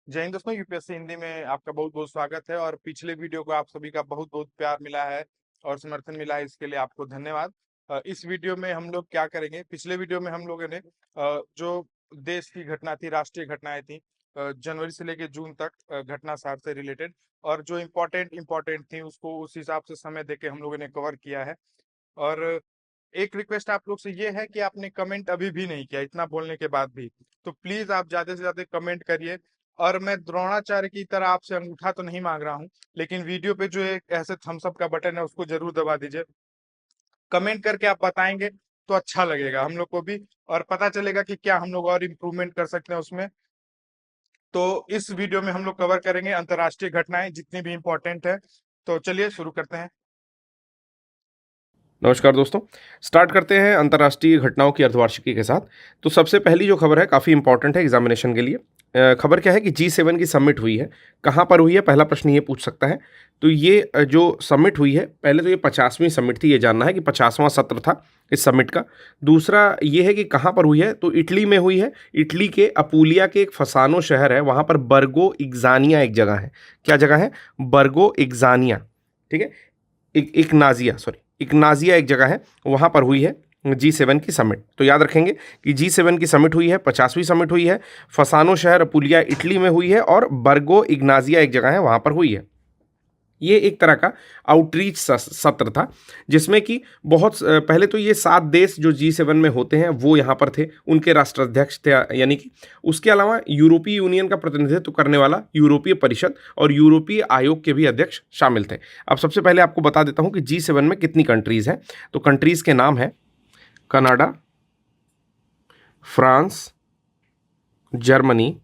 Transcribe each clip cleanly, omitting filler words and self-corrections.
जय हिंद दोस्तों, यूपीएससी हिंदी में आपका बहुत बहुत स्वागत है। और पिछले वीडियो को आप सभी का बहुत बहुत प्यार मिला है और समर्थन मिला है, इसके लिए आपको धन्यवाद। इस वीडियो में हम लोग क्या करेंगे, पिछले वीडियो में हम लोगों ने जो देश की घटना थी, राष्ट्रीय घटनाएं थी, जनवरी से लेकर जून तक, घटना सार से रिलेटेड, और जो इम्पोर्टेंट थी उसको उस हिसाब से समय देके हम लोगों ने कवर किया है। और एक रिक्वेस्ट आप लोग से ये है कि आपने कमेंट अभी भी नहीं किया, इतना बोलने के बाद भी, तो प्लीज आप ज्यादा से ज्यादा कमेंट करिए। और मैं द्रोणाचार्य की तरह आपसे अंगूठा तो नहीं मांग रहा हूँ, लेकिन वीडियो पे जो एक ऐसे थम्स अप का बटन है उसको जरूर दबा दीजिए। कमेंट करके आप बताएंगे तो अच्छा लगेगा हम लोग को भी, और पता चलेगा कि क्या हम लोग और इम्प्रूवमेंट कर सकते हैं उसमें। तो इस वीडियो में हम लोग कवर करेंगे अंतर्राष्ट्रीय घटनाएं जितनी भी इम्पोर्टेंट है। तो चलिए शुरू करते हैं। नमस्कार दोस्तों। स्टार्ट करते हैं अंतर्राष्ट्रीय घटनाओं की अर्धवार्षिकी के साथ। तो सबसे पहली जो खबर है काफ़ी इंपॉर्टेंट है एग्जामिनेशन के लिए। खबर क्या है कि G7 की समिट हुई है। कहाँ पर हुई है, पहला प्रश्न ये पूछ सकता है। तो ये जो समिट हुई है, पहले तो ये 50वीं समिट थी, ये जानना है कि 50वां सत्र था इस समिट का। दूसरा ये है कि कहाँ पर हुई है, तो इटली में हुई है। इटली के अपूलिया के एक फसानो शहर है, वहाँ पर बर्गो इग्जानिया एक जगह है। क्या जगह है? बर्गो इग्जानिया। ठीक है, इग्नाजिया एक जगह है, वहाँ पर हुई है G7 की समिट। तो याद रखेंगे कि G7 की समिट हुई है, 50वीं समिट हुई है, फसानो शहर अपुलिया इटली में हुई है, और बर्गो इग्नाजिया एक जगह है, वहाँ पर हुई है। ये एक तरह का आउटरीच सत्र था, जिसमें कि पहले तो ये 7 देश जो G7 में होते हैं वो यहाँ पर थे, उनके राष्ट्राध्यक्ष थे, यानी कि उसके अलावा यूरोपीय यूनियन का प्रतिनिधित्व करने वाला यूरोपीय परिषद और यूरोपीय आयोग के भी अध्यक्ष शामिल थे। अब सबसे पहले आपको बता देता हूँ कि G7 में कितनी कंट्रीज़ हैं। तो कंट्रीज़ के नाम है Canada, France, Germany,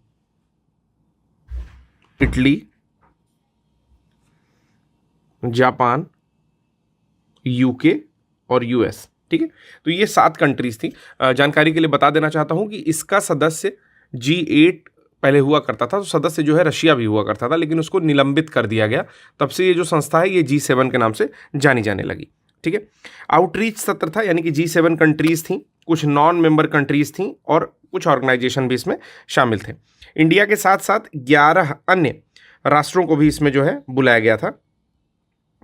Italy, Japan, UK और यूएस। ठीक है, तो ये 7 कंट्रीज थी। जानकारी के लिए बता देना चाहता हूं कि इसका सदस्य G8 पहले हुआ करता था, तो सदस्य जो है रशिया भी हुआ करता था, लेकिन उसको निलंबित कर दिया गया। तब से ये जो संस्था है ये G7 के नाम से जानी जाने लगी। ठीक है, आउटरीच सत्र था, यानी कि G7 कंट्रीज थी, कुछ नॉन मेंबर कंट्रीज थी और कुछ ऑर्गेनाइजेशन भी इसमें शामिल थे। इंडिया के साथ साथ 11 अन्य राष्ट्रों को भी इसमें जो है बुलाया गया था।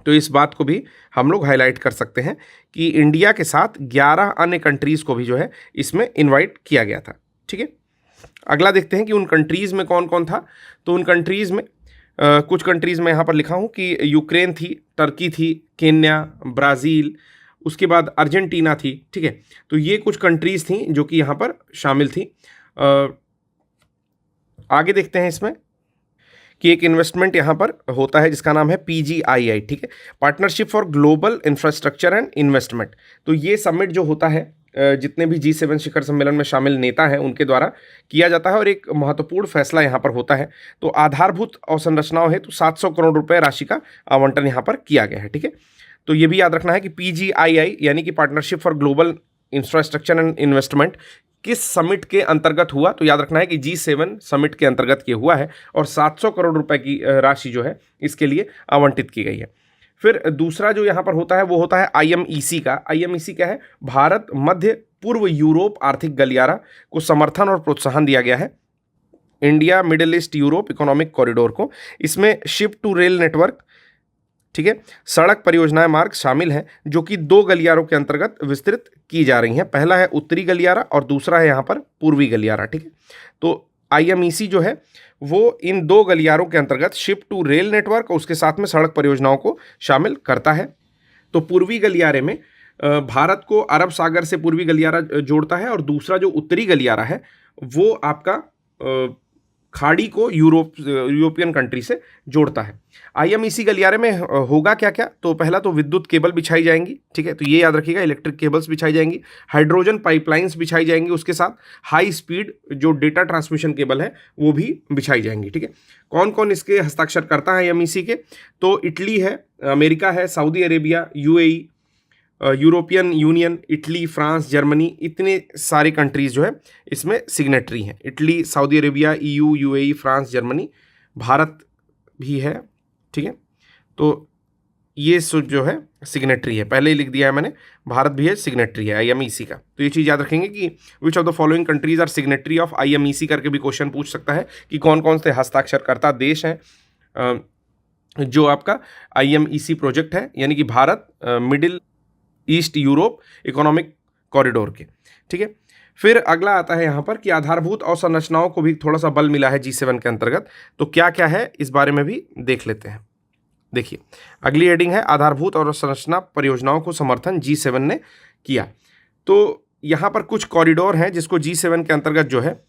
तो इस बात को भी हम लोग हाईलाइट कर सकते हैं कि इंडिया के साथ 11 अन्य कंट्रीज़ को भी जो है इसमें इनवाइट किया गया था। ठीक है, अगला देखते हैं कि उन कंट्रीज़ में कौन कौन था। तो उन कंट्रीज़ में कुछ कंट्रीज़ में यहाँ पर लिखा हूँ कि यूक्रेन थी, टर्की थी, केन्या, ब्राज़ील, उसके बाद अर्जेंटीना थी। ठीक है, तो ये कुछ कंट्रीज़ थी जो कि यहाँ पर शामिल थी। आगे देखते हैं इसमें कि एक इन्वेस्टमेंट यहाँ पर होता है जिसका नाम है PGII। ठीक है, partnership for global infrastructure and investment. तो ये समिट जो होता है, जितने भी G7 शिखर सम्मेलन में शामिल नेता हैं उनके द्वारा किया जाता है, और एक महत्वपूर्ण फैसला यहाँ पर होता है। तो आधारभूत अवसंरचनाओं हेतु 700 करोड़ रुपए राशि का आवंटन यहाँ पर किया गया है। ठीक है, तो ये भी याद रखना है कि PGII यानी कि partnership for global infrastructure and investment किस समिट के अंतर्गत हुआ। तो याद रखना है कि G7 समिट के अंतर्गत ये हुआ है, और 700 करोड़ रुपए की राशि जो है इसके लिए आवंटित की गई है। फिर दूसरा जो यहाँ पर होता है वो होता है IMEC का। IMEC क्या है? भारत मध्य पूर्व यूरोप आर्थिक गलियारा को समर्थन और प्रोत्साहन दिया गया है, India middle east Europe economic corridor को। इसमें शिप टू रेल नेटवर्क, ठीक है, सड़क परियोजनाएं, मार्ग शामिल हैं, जो कि 2 गलियारों के अंतर्गत विस्तृत की जा रही हैं। पहला है उत्तरी गलियारा और दूसरा है यहाँ पर पूर्वी गलियारा। ठीक है, तो IMEC जो है वो इन 2 गलियारों के अंतर्गत शिप टू रेल नेटवर्क और उसके साथ में सड़क परियोजनाओं को शामिल करता है। तो पूर्वी गलियारे में भारत को अरब सागर से पूर्वी गलियारा जोड़ता है, और दूसरा जो उत्तरी गलियारा है वो आपका खाड़ी को यूरोपियन कंट्री से जोड़ता है। IMEC गलियारे में होगा क्या क्या? तो पहला तो विद्युत केबल बिछाई जाएंगी। ठीक है, तो ये याद रखिएगा, इलेक्ट्रिक केबल्स बिछाई जाएंगी, हाइड्रोजन पाइपलाइंस बिछाई जाएंगी, उसके साथ हाई स्पीड जो डेटा ट्रांसमिशन केबल है वो भी बिछाई जाएंगी। ठीक है, कौन कौन इसके हस्ताक्षर करता है IMEC के? तो इटली है, अमेरिका है, Saudi Arabia, UAE, European union, Italy, France, Germany, इतने सारे कंट्रीज जो है इसमें सिग्नेटरी हैं। Italy, Saudi Arabia, EU, UAE, France, Germany, Bharat भी है। ठीक है, तो ये जो है सिग्नेटरी है, पहले ही लिख दिया है मैंने, भारत भी है, सिग्नेटरी है IMEC का। तो ये चीज़ याद रखेंगे कि which of the following countries are signatory of IMEC करके भी क्वेश्चन पूछ सकता है कि कौन कौन से हस्ताक्षरकर्ता देश हैं जो आपका IMEC प्रोजेक्ट है, यानी कि Bharat, middle east, Europe economic corridor के। ठीक है, फिर अगला आता है यहाँ पर कि आधारभूत अवसंरचनाओं को भी थोड़ा सा बल मिला है G7 के अंतर्गत, तो क्या क्या है इस बारे में भी देख लेते हैं। देखिए, अगली हेडिंग है आधारभूत और संरचना परियोजनाओं को समर्थन G7 ने किया। तो यहाँ पर कुछ कॉरिडोर हैं जिसको G7 के अंतर्गत जो है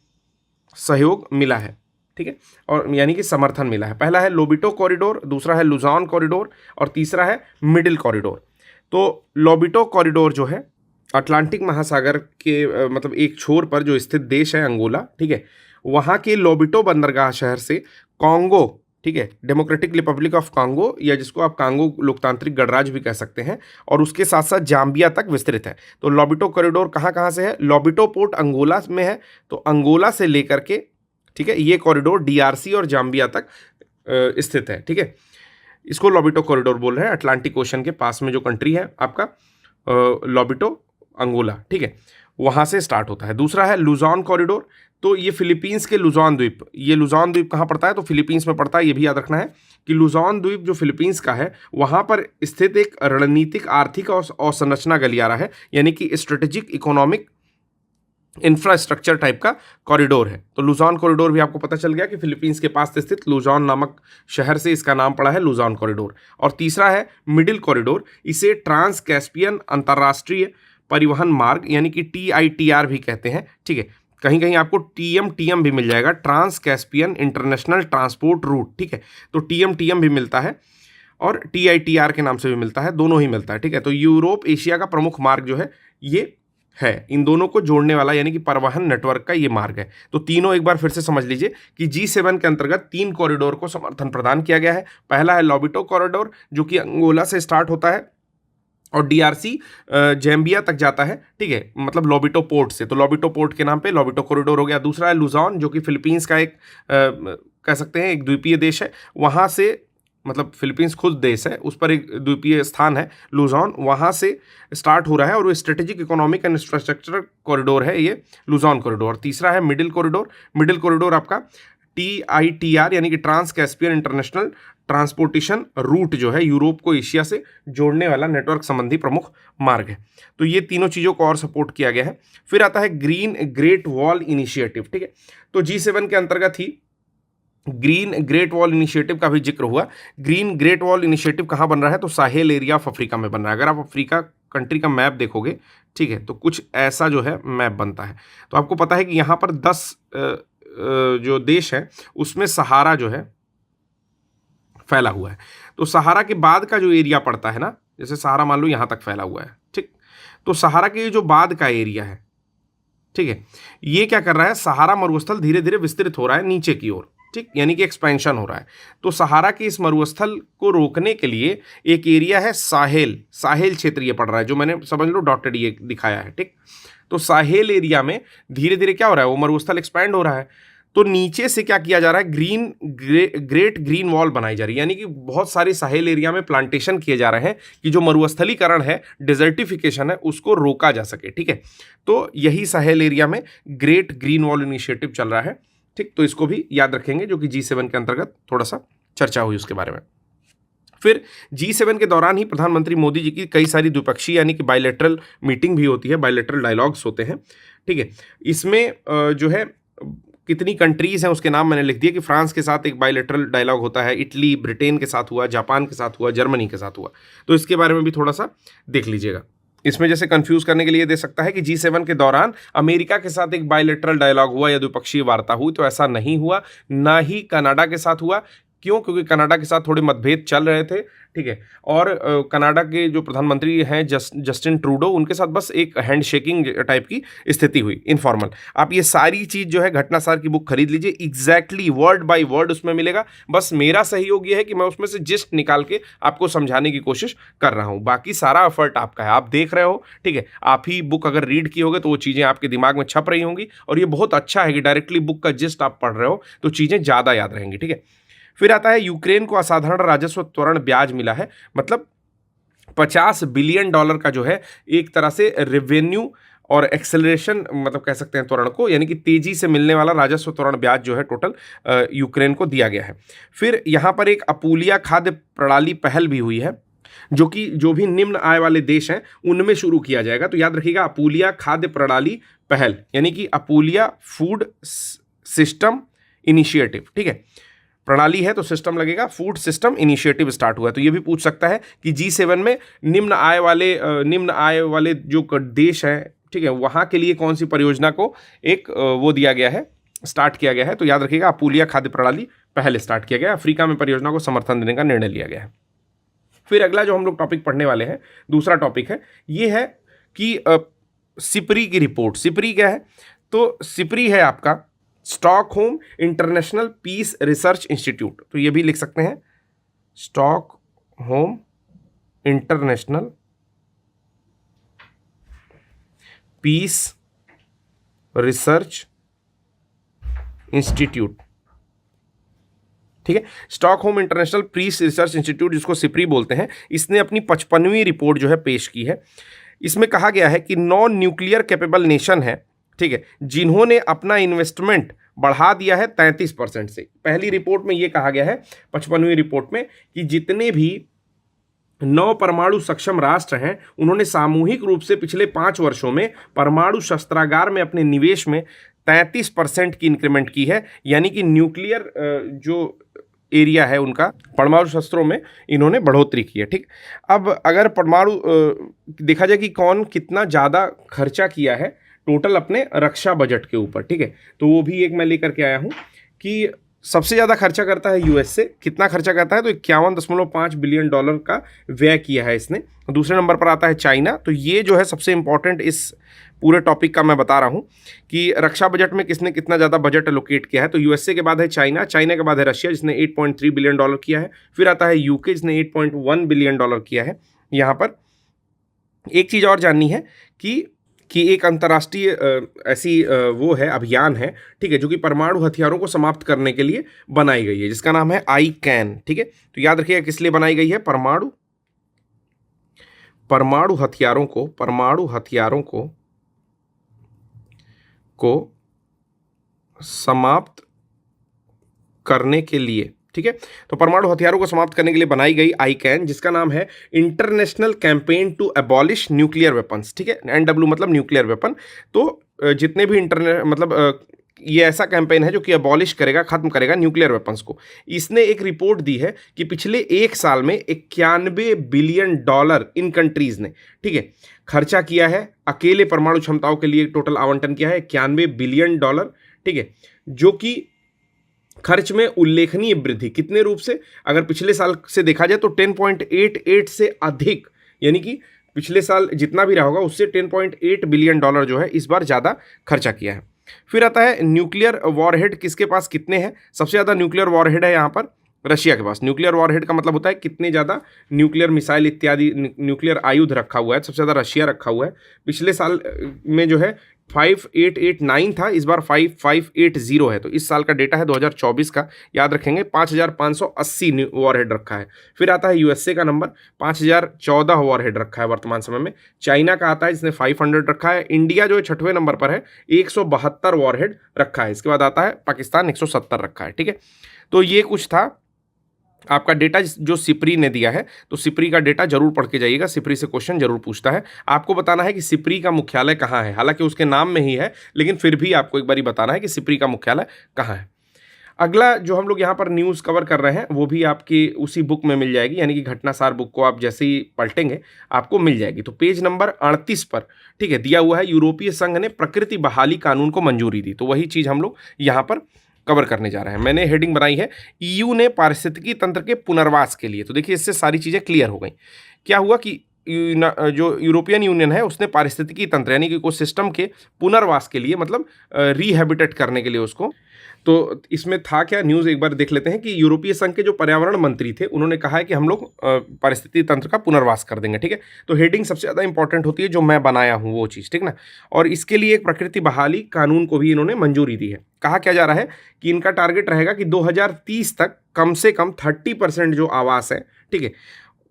सहयोग मिला है, ठीक है, और यानी कि समर्थन मिला है। पहला है लोबिटो कॉरिडोर, दूसरा है लुजान कॉरिडोर और तीसरा है मिडिल कॉरिडोर। तो लोबिटो कॉरिडोर जो है अटलांटिक महासागर के मतलब एक छोर पर जो स्थित देश है अंगोला, ठीक है, वहाँ के लोबिटो बंदरगाह शहर से कांगो, ठीक है, डेमोक्रेटिक रिपब्लिक ऑफ कांगो, या जिसको आप कांगो लोकतांत्रिक गणराज्य भी कह सकते हैं, और उसके साथ साथ जाम्बिया तक विस्तृत है। तो लोबिटो कॉरिडोर कहाँ कहाँ से है? लोबिटो पोर्ट अंगोला में है, तो अंगोला से लेकर के, ठीक है, ये कॉरिडोर DRC और जाम्बिया तक स्थित है। ठीक है, इसको लोबिटो कॉरिडोर बोल रहे हैं। अटलांटिक ओशन के पास में जो कंट्री है आपका लोबिटो अंगोला, ठीक है, वहाँ से स्टार्ट होता है। दूसरा है लुजान कॉरिडोर, तो ये फिलीपींस के लुजान द्वीप, ये लुजान द्वीप कहाँ पड़ता है? तो फिलीपींस में पड़ता है। ये भी याद रखना है कि लुजान द्वीप जो फिलीपींस का है वहाँ पर स्थित एक रणनीतिक, आर्थिक और अवसंरचना गलियारा है, यानी कि स्ट्रेटेजिक इकोनॉमिक इंफ्रास्ट्रक्चर टाइप का कॉरिडोर है। तो लुजान कॉरिडोर भी आपको पता चल गया कि फिलीपींस के पास स्थित लुजान नामक शहर से इसका नाम पड़ा है लुजान कॉरिडोर। और तीसरा है मिडिल कॉरिडोर, इसे ट्रांस कैस्पियन अंतर्राष्ट्रीय परिवहन मार्ग यानी कि TITR भी कहते हैं। ठीक है, कहीं कहीं आपको TM भी मिल जाएगा, trans Caspian international transport route. ठीक है, तो TM भी मिलता है और TITR के नाम से भी मिलता है, दोनों ही मिलता है। ठीक है, तो यूरोप एशिया का प्रमुख मार्ग जो है ये है, इन दोनों को जोड़ने वाला यानी कि परिवहन नेटवर्क का ये मार्ग है। तो तीनों एक बार फिर से समझ लीजिए कि G7 के अंतर्गत 3 कॉरिडोर को समर्थन प्रदान किया गया है। पहला है लोबिटो कॉरिडोर जो कि अंगोला से स्टार्ट होता है और DRC जैम्बिया तक जाता है। ठीक है, मतलब लोबिटो पोर्ट से, तो लोबिटो पोर्ट के नाम पे लोबिटो कॉरिडोर हो गया। दूसरा है लुजान जो कि फिलीपींस का एक कह सकते हैं एक द्वीपीय देश है, वहाँ से मतलब फिलीपींस खुद देश है, उस पर एक द्वीपीय स्थान है लुजान, वहाँ से स्टार्ट हो रहा है और वो strategic economic and infrastructure corridor है ये लुजान कॉरिडोर। तीसरा है मिडिल कॉरिडोर, मिडिल कॉरिडोर आपका TITR यानी कि trans Caspian international transportation route जो है यूरोप को एशिया से जोड़ने वाला नेटवर्क संबंधी प्रमुख मार्ग है। तो ये तीनों चीज़ों को और सपोर्ट किया गया है। फिर आता है ग्रीन ग्रेट वॉल इनिशिएटिव। ठीक है, तो G7 के अंतर्गत ही ग्रीन ग्रेट वॉल इनिशिएटिव का भी जिक्र हुआ। ग्रीन ग्रेट वॉल इनिशिएटिव कहाँ बन रहा है? तो साहेल एरिया ऑफ अफ्रीका में बन रहा है। अगर आप अफ्रीका कंट्री का मैप देखोगे, ठीक है, तो कुछ ऐसा जो है मैप बनता है। तो आपको पता है कि यहाँ पर 10 जो देश है उसमें सहारा जो है फैला हुआ है। तो सहारा के बाद का जो एरिया पड़ता है ना, जैसे सहारा मान लो यहाँ तक फैला हुआ है, ठीक, तो सहारा के जो बाद का एरिया है, ठीक है, ये क्या कर रहा है? सहारा मरुस्थल धीरे धीरे विस्तृत हो रहा है नीचे की ओर, ठीक, यानी कि एक्सपेंशन हो रहा है। तो सहारा के इस मरुस्थल को रोकने के लिए एक एरिया है साहेल क्षेत्र ये पड़ रहा है, जो मैंने समझ लो डॉटेड ये दिखाया है। ठीक, तो साहेल एरिया में धीरे धीरे क्या हो रहा है? वो मरुस्थल एक्सपैंड हो रहा है। तो नीचे से क्या किया जा रहा है? ग्रेट ग्रीन वॉल बनाई जा रही है, यानी कि बहुत सारे साहेल एरिया में प्लांटेशन किए जा रहे हैं कि जो मरुस्थलीकरण है, डिजर्टिफिकेशन है, उसको रोका जा सके। ठीक है, तो यही साहेल एरिया में ग्रेट ग्रीन वॉल इनिशिएटिव चल रहा है। ठीक, तो इसको भी याद रखेंगे, जो कि G7 के अंतर्गत थोड़ा सा चर्चा हुई उसके बारे में। फिर G7 के दौरान ही प्रधानमंत्री मोदी जी की कई सारी द्विपक्षीय यानी कि बायलैटरल मीटिंग भी होती है, बायलैटरल डायलॉग्स होते हैं। ठीक है, इसमें जो है कितनी कंट्रीज हैं उसके नाम मैंने लिख दिया कि फ्रांस के साथ एक बायलैटरल डायलॉग होता है, इटली ब्रिटेन के साथ हुआ, जापान के साथ हुआ, जर्मनी के साथ हुआ। तो इसके बारे में भी थोड़ा सा देख लीजिएगा। इसमें जैसे कंफ्यूज करने के लिए दे सकता है कि G7 के दौरान अमेरिका के साथ एक बायलैटरल डायलॉग हुआ या द्विपक्षीय वार्ता हुई, तो ऐसा नहीं हुआ। ना ही कनाडा के साथ हुआ। क्यों? क्योंकि कनाडा के साथ थोड़े मतभेद चल रहे थे। ठीक है, और कनाडा के जो प्रधानमंत्री हैं जस्टिन ट्रूडो, उनके साथ बस एक हैंड शेकिंग टाइप की स्थिति हुई, इनफॉर्मल। आप ये सारी चीज़ जो है घटनासार की बुक खरीद लीजिए, एग्जैक्टली वर्ड बाय वर्ड उसमें मिलेगा। बस मेरा सहयोग ये है कि मैं उसमें से जिस्ट निकाल के आपको समझाने की कोशिश कर रहा हूँ, बाकी सारा एफर्ट आपका है। आप देख रहे हो, ठीक है, आप ही बुक अगर रीड की होगे तो वो चीज़ें आपके दिमाग में छप रही होंगी, और ये बहुत अच्छा है कि डायरेक्टली बुक का जिस्ट आप पढ़ रहे हो तो चीज़ें ज़्यादा याद रहेंगी। ठीक है, फिर आता है यूक्रेन को असाधारण राजस्व त्वरण ब्याज मिला है, मतलब $50 बिलियन का जो है एक तरह से रेवेन्यू और एक्सेलरेशन, मतलब कह सकते हैं त्वरण को, यानी कि तेजी से मिलने वाला राजस्व त्वरण ब्याज जो है टोटल यूक्रेन को दिया गया है। फिर यहाँ पर एक अपूलिया खाद्य प्रणाली पहल भी हुई है, जो कि जो भी निम्न आय वाले देश हैं उनमें शुरू किया जाएगा। तो याद रखिएगा अपूलिया खाद्य प्रणाली पहल, यानी कि अपूलिया फूड सिस्टम इनिशिएटिव, ठीक है, प्रणाली है तो सिस्टम लगेगा, फूड सिस्टम इनिशिएटिव स्टार्ट हुआ है। तो ये भी पूछ सकता है कि G7 में निम्न आय वाले जो देश हैं, ठीक है, वहां के लिए कौन सी परियोजना को एक वो दिया गया है, स्टार्ट किया गया है। तो याद रखिएगा अपूलिया खाद्य प्रणाली पहले स्टार्ट किया गया, अफ्रीका में परियोजना को समर्थन देने का निर्णय लिया गया है। फिर अगला जो हम लोग टॉपिक पढ़ने वाले हैं, दूसरा टॉपिक है, ये है कि सिप्री की रिपोर्ट। सिप्री क्या है? तो सिप्री है आपका Stockholm International Peace Research Institute. तो ये भी लिख सकते हैं, Stockholm International Peace Research Institute, ठीक है, Stockholm International Peace Research Institute, जिसको सिप्री बोलते हैं, इसने अपनी 55वीं रिपोर्ट जो है पेश की है। इसमें कहा गया है कि नॉन न्यूक्लियर कैपेबल नेशन है, ठीक है, जिन्होंने अपना इन्वेस्टमेंट बढ़ा दिया है 33% से। पहली रिपोर्ट में यह कहा गया है 55वीं रिपोर्ट में कि जितने भी 9 परमाणु सक्षम राष्ट्र हैं उन्होंने सामूहिक रूप से पिछले 5 वर्षों में परमाणु शस्त्रागार में अपने निवेश में 33% की इंक्रीमेंट की है, यानी कि न्यूक्लियर जो एरिया है उनका परमाणु शस्त्रों में इन्होंने बढ़ोतरी की है। ठीक, अब अगर परमाणु देखा जाए कि कौन कितना ज़्यादा खर्चा किया है टोटल अपने रक्षा बजट के ऊपर, ठीक है, तो वो भी एक मैं लेकर के आया हूँ कि सबसे ज़्यादा खर्चा करता है यूएस से। कितना खर्चा करता है? तो 51.5 बिलियन डॉलर का व्यय किया है इसने। दूसरे नंबर पर आता है चाइना। तो ये जो है सबसे इंपॉर्टेंट इस पूरे टॉपिक का मैं बता रहा हूँ कि रक्षा बजट में किसने कितना ज़्यादा बजट एलोकेट किया है। तो यूएसए के बाद है चाइना, चाइना के बाद है रशिया जिसने 8.3 बिलियन डॉलर किया है। फिर आता है यूके जिसने 8.1 बिलियन डॉलर किया है। यहाँ पर एक चीज़ और जाननी है कि एक अंतर्राष्ट्रीय ऐसी वो है, अभियान है, ठीक है, जो कि परमाणु हथियारों को समाप्त करने के लिए बनाई गई है, जिसका नाम है ICAN। ठीक है, तो याद रखिएगा किस लिए बनाई गई है? परमाणु हथियारों को समाप्त करने के लिए, ठीक है, तो परमाणु हथियारों को समाप्त करने के लिए बनाई गई ICAN, जिसका नाम है International Campaign to Abolish Nuclear Weapons. ठीक है, NW मतलब न्यूक्लियर वेपन। तो जितने भी ये ऐसा कैंपेन है जो कि एबॉलिश करेगा, खत्म करेगा न्यूक्लियर वेपन्स को। इसने एक रिपोर्ट दी है कि पिछले 1 साल में 91 बिलियन डॉलर इन कंट्रीज ने, ठीक है, खर्चा किया है। अकेले परमाणु क्षमताओं के लिए टोटल आवंटन किया है 91 बिलियन डॉलर, ठीक है, जो कि खर्च में उल्लेखनीय वृद्धि कितने रूप से? अगर पिछले साल से देखा जाए तो 10.88 से अधिक, यानी कि पिछले साल जितना भी रहा होगा उससे 10.8 बिलियन डॉलर जो है इस बार ज़्यादा खर्चा किया है। फिर आता है न्यूक्लियर वॉरहेड किसके पास कितने हैं? सबसे ज़्यादा न्यूक्लियर वॉरहेड है यहाँ पर रशिया के पास। न्यूक्लियर वॉरहेड का मतलब होता है कितने ज़्यादा न्यूक्लियर मिसाइल इत्यादि न्यूक्लियर आयुध रखा हुआ है। सबसे ज़्यादा रशिया रखा हुआ है। पिछले साल में जो है 5889 था, इस बार 5580 है। तो इस साल का डेटा है 2024 का, याद रखेंगे। 5580 वॉरहेड रखा है। फिर आता है यूएसए का नंबर, 5014 वॉरहेड रखा है वर्तमान समय में। चाइना का आता है जिसने 500 रखा है। इंडिया जो है 6वें नंबर पर है, 172 वॉरहेड रखा है। इसके बाद आता है पाकिस्तान, 170 रखा है। ठीक है, तो ये कुछ था आपका डेटा जो सिप्री ने दिया है। तो सिप्री का डेटा जरूर पढ़ के जाइएगा, सिप्री से क्वेश्चन जरूर पूछता है। आपको बताना है कि सिप्री का मुख्यालय कहाँ है। हालांकि उसके नाम में ही है, लेकिन फिर भी आपको एक बारी बताना है कि सिप्री का मुख्यालय कहाँ है। अगला जो हम लोग यहाँ पर न्यूज़ कवर कर रहे हैं वो भी आपकी उसी बुक में मिल जाएगी, यानी कि घटनासार बुक को आप जैसे ही पलटेंगे आपको मिल जाएगी। तो पेज नंबर 38 पर, ठीक है, दिया हुआ है यूरोपीय संघ ने प्रकृति बहाली कानून को मंजूरी दी। तो वही चीज़ हम लोग यहाँ पर कवर करने जा रहे हैं। मैंने हेडिंग बनाई है EU ने पारिस्थितिकी तंत्र के पुनर्वास के लिए। तो देखिए इससे सारी चीज़ें क्लियर हो गई। क्या हुआ कि जो यूरोपियन यूनियन है उसने पारिस्थितिकी तंत्र यानी कि इकोसिस्टम के पुनर्वास के लिए, मतलब रिहैबिटेट करने के लिए उसको तो इसमें था क्या, न्यूज़ एक बार देख लेते हैं कि यूरोपीय संघ के जो पर्यावरण मंत्री थे उन्होंने कहा है कि हम लोग पारिस्थितिकी तंत्र का पुनर्वास कर देंगे, ठीक है। तो हेडिंग सबसे ज़्यादा इंपॉर्टेंट होती है जो मैं बनाया हूँ वो चीज़, ठीक ना। और इसके लिए एक प्रकृति बहाली कानून को भी इन्होंने मंजूरी दी है। कहा क्या जा रहा है कि इनका टारगेट रहेगा कि 2030 तक कम से कम 30% जो आवास है, ठीक है,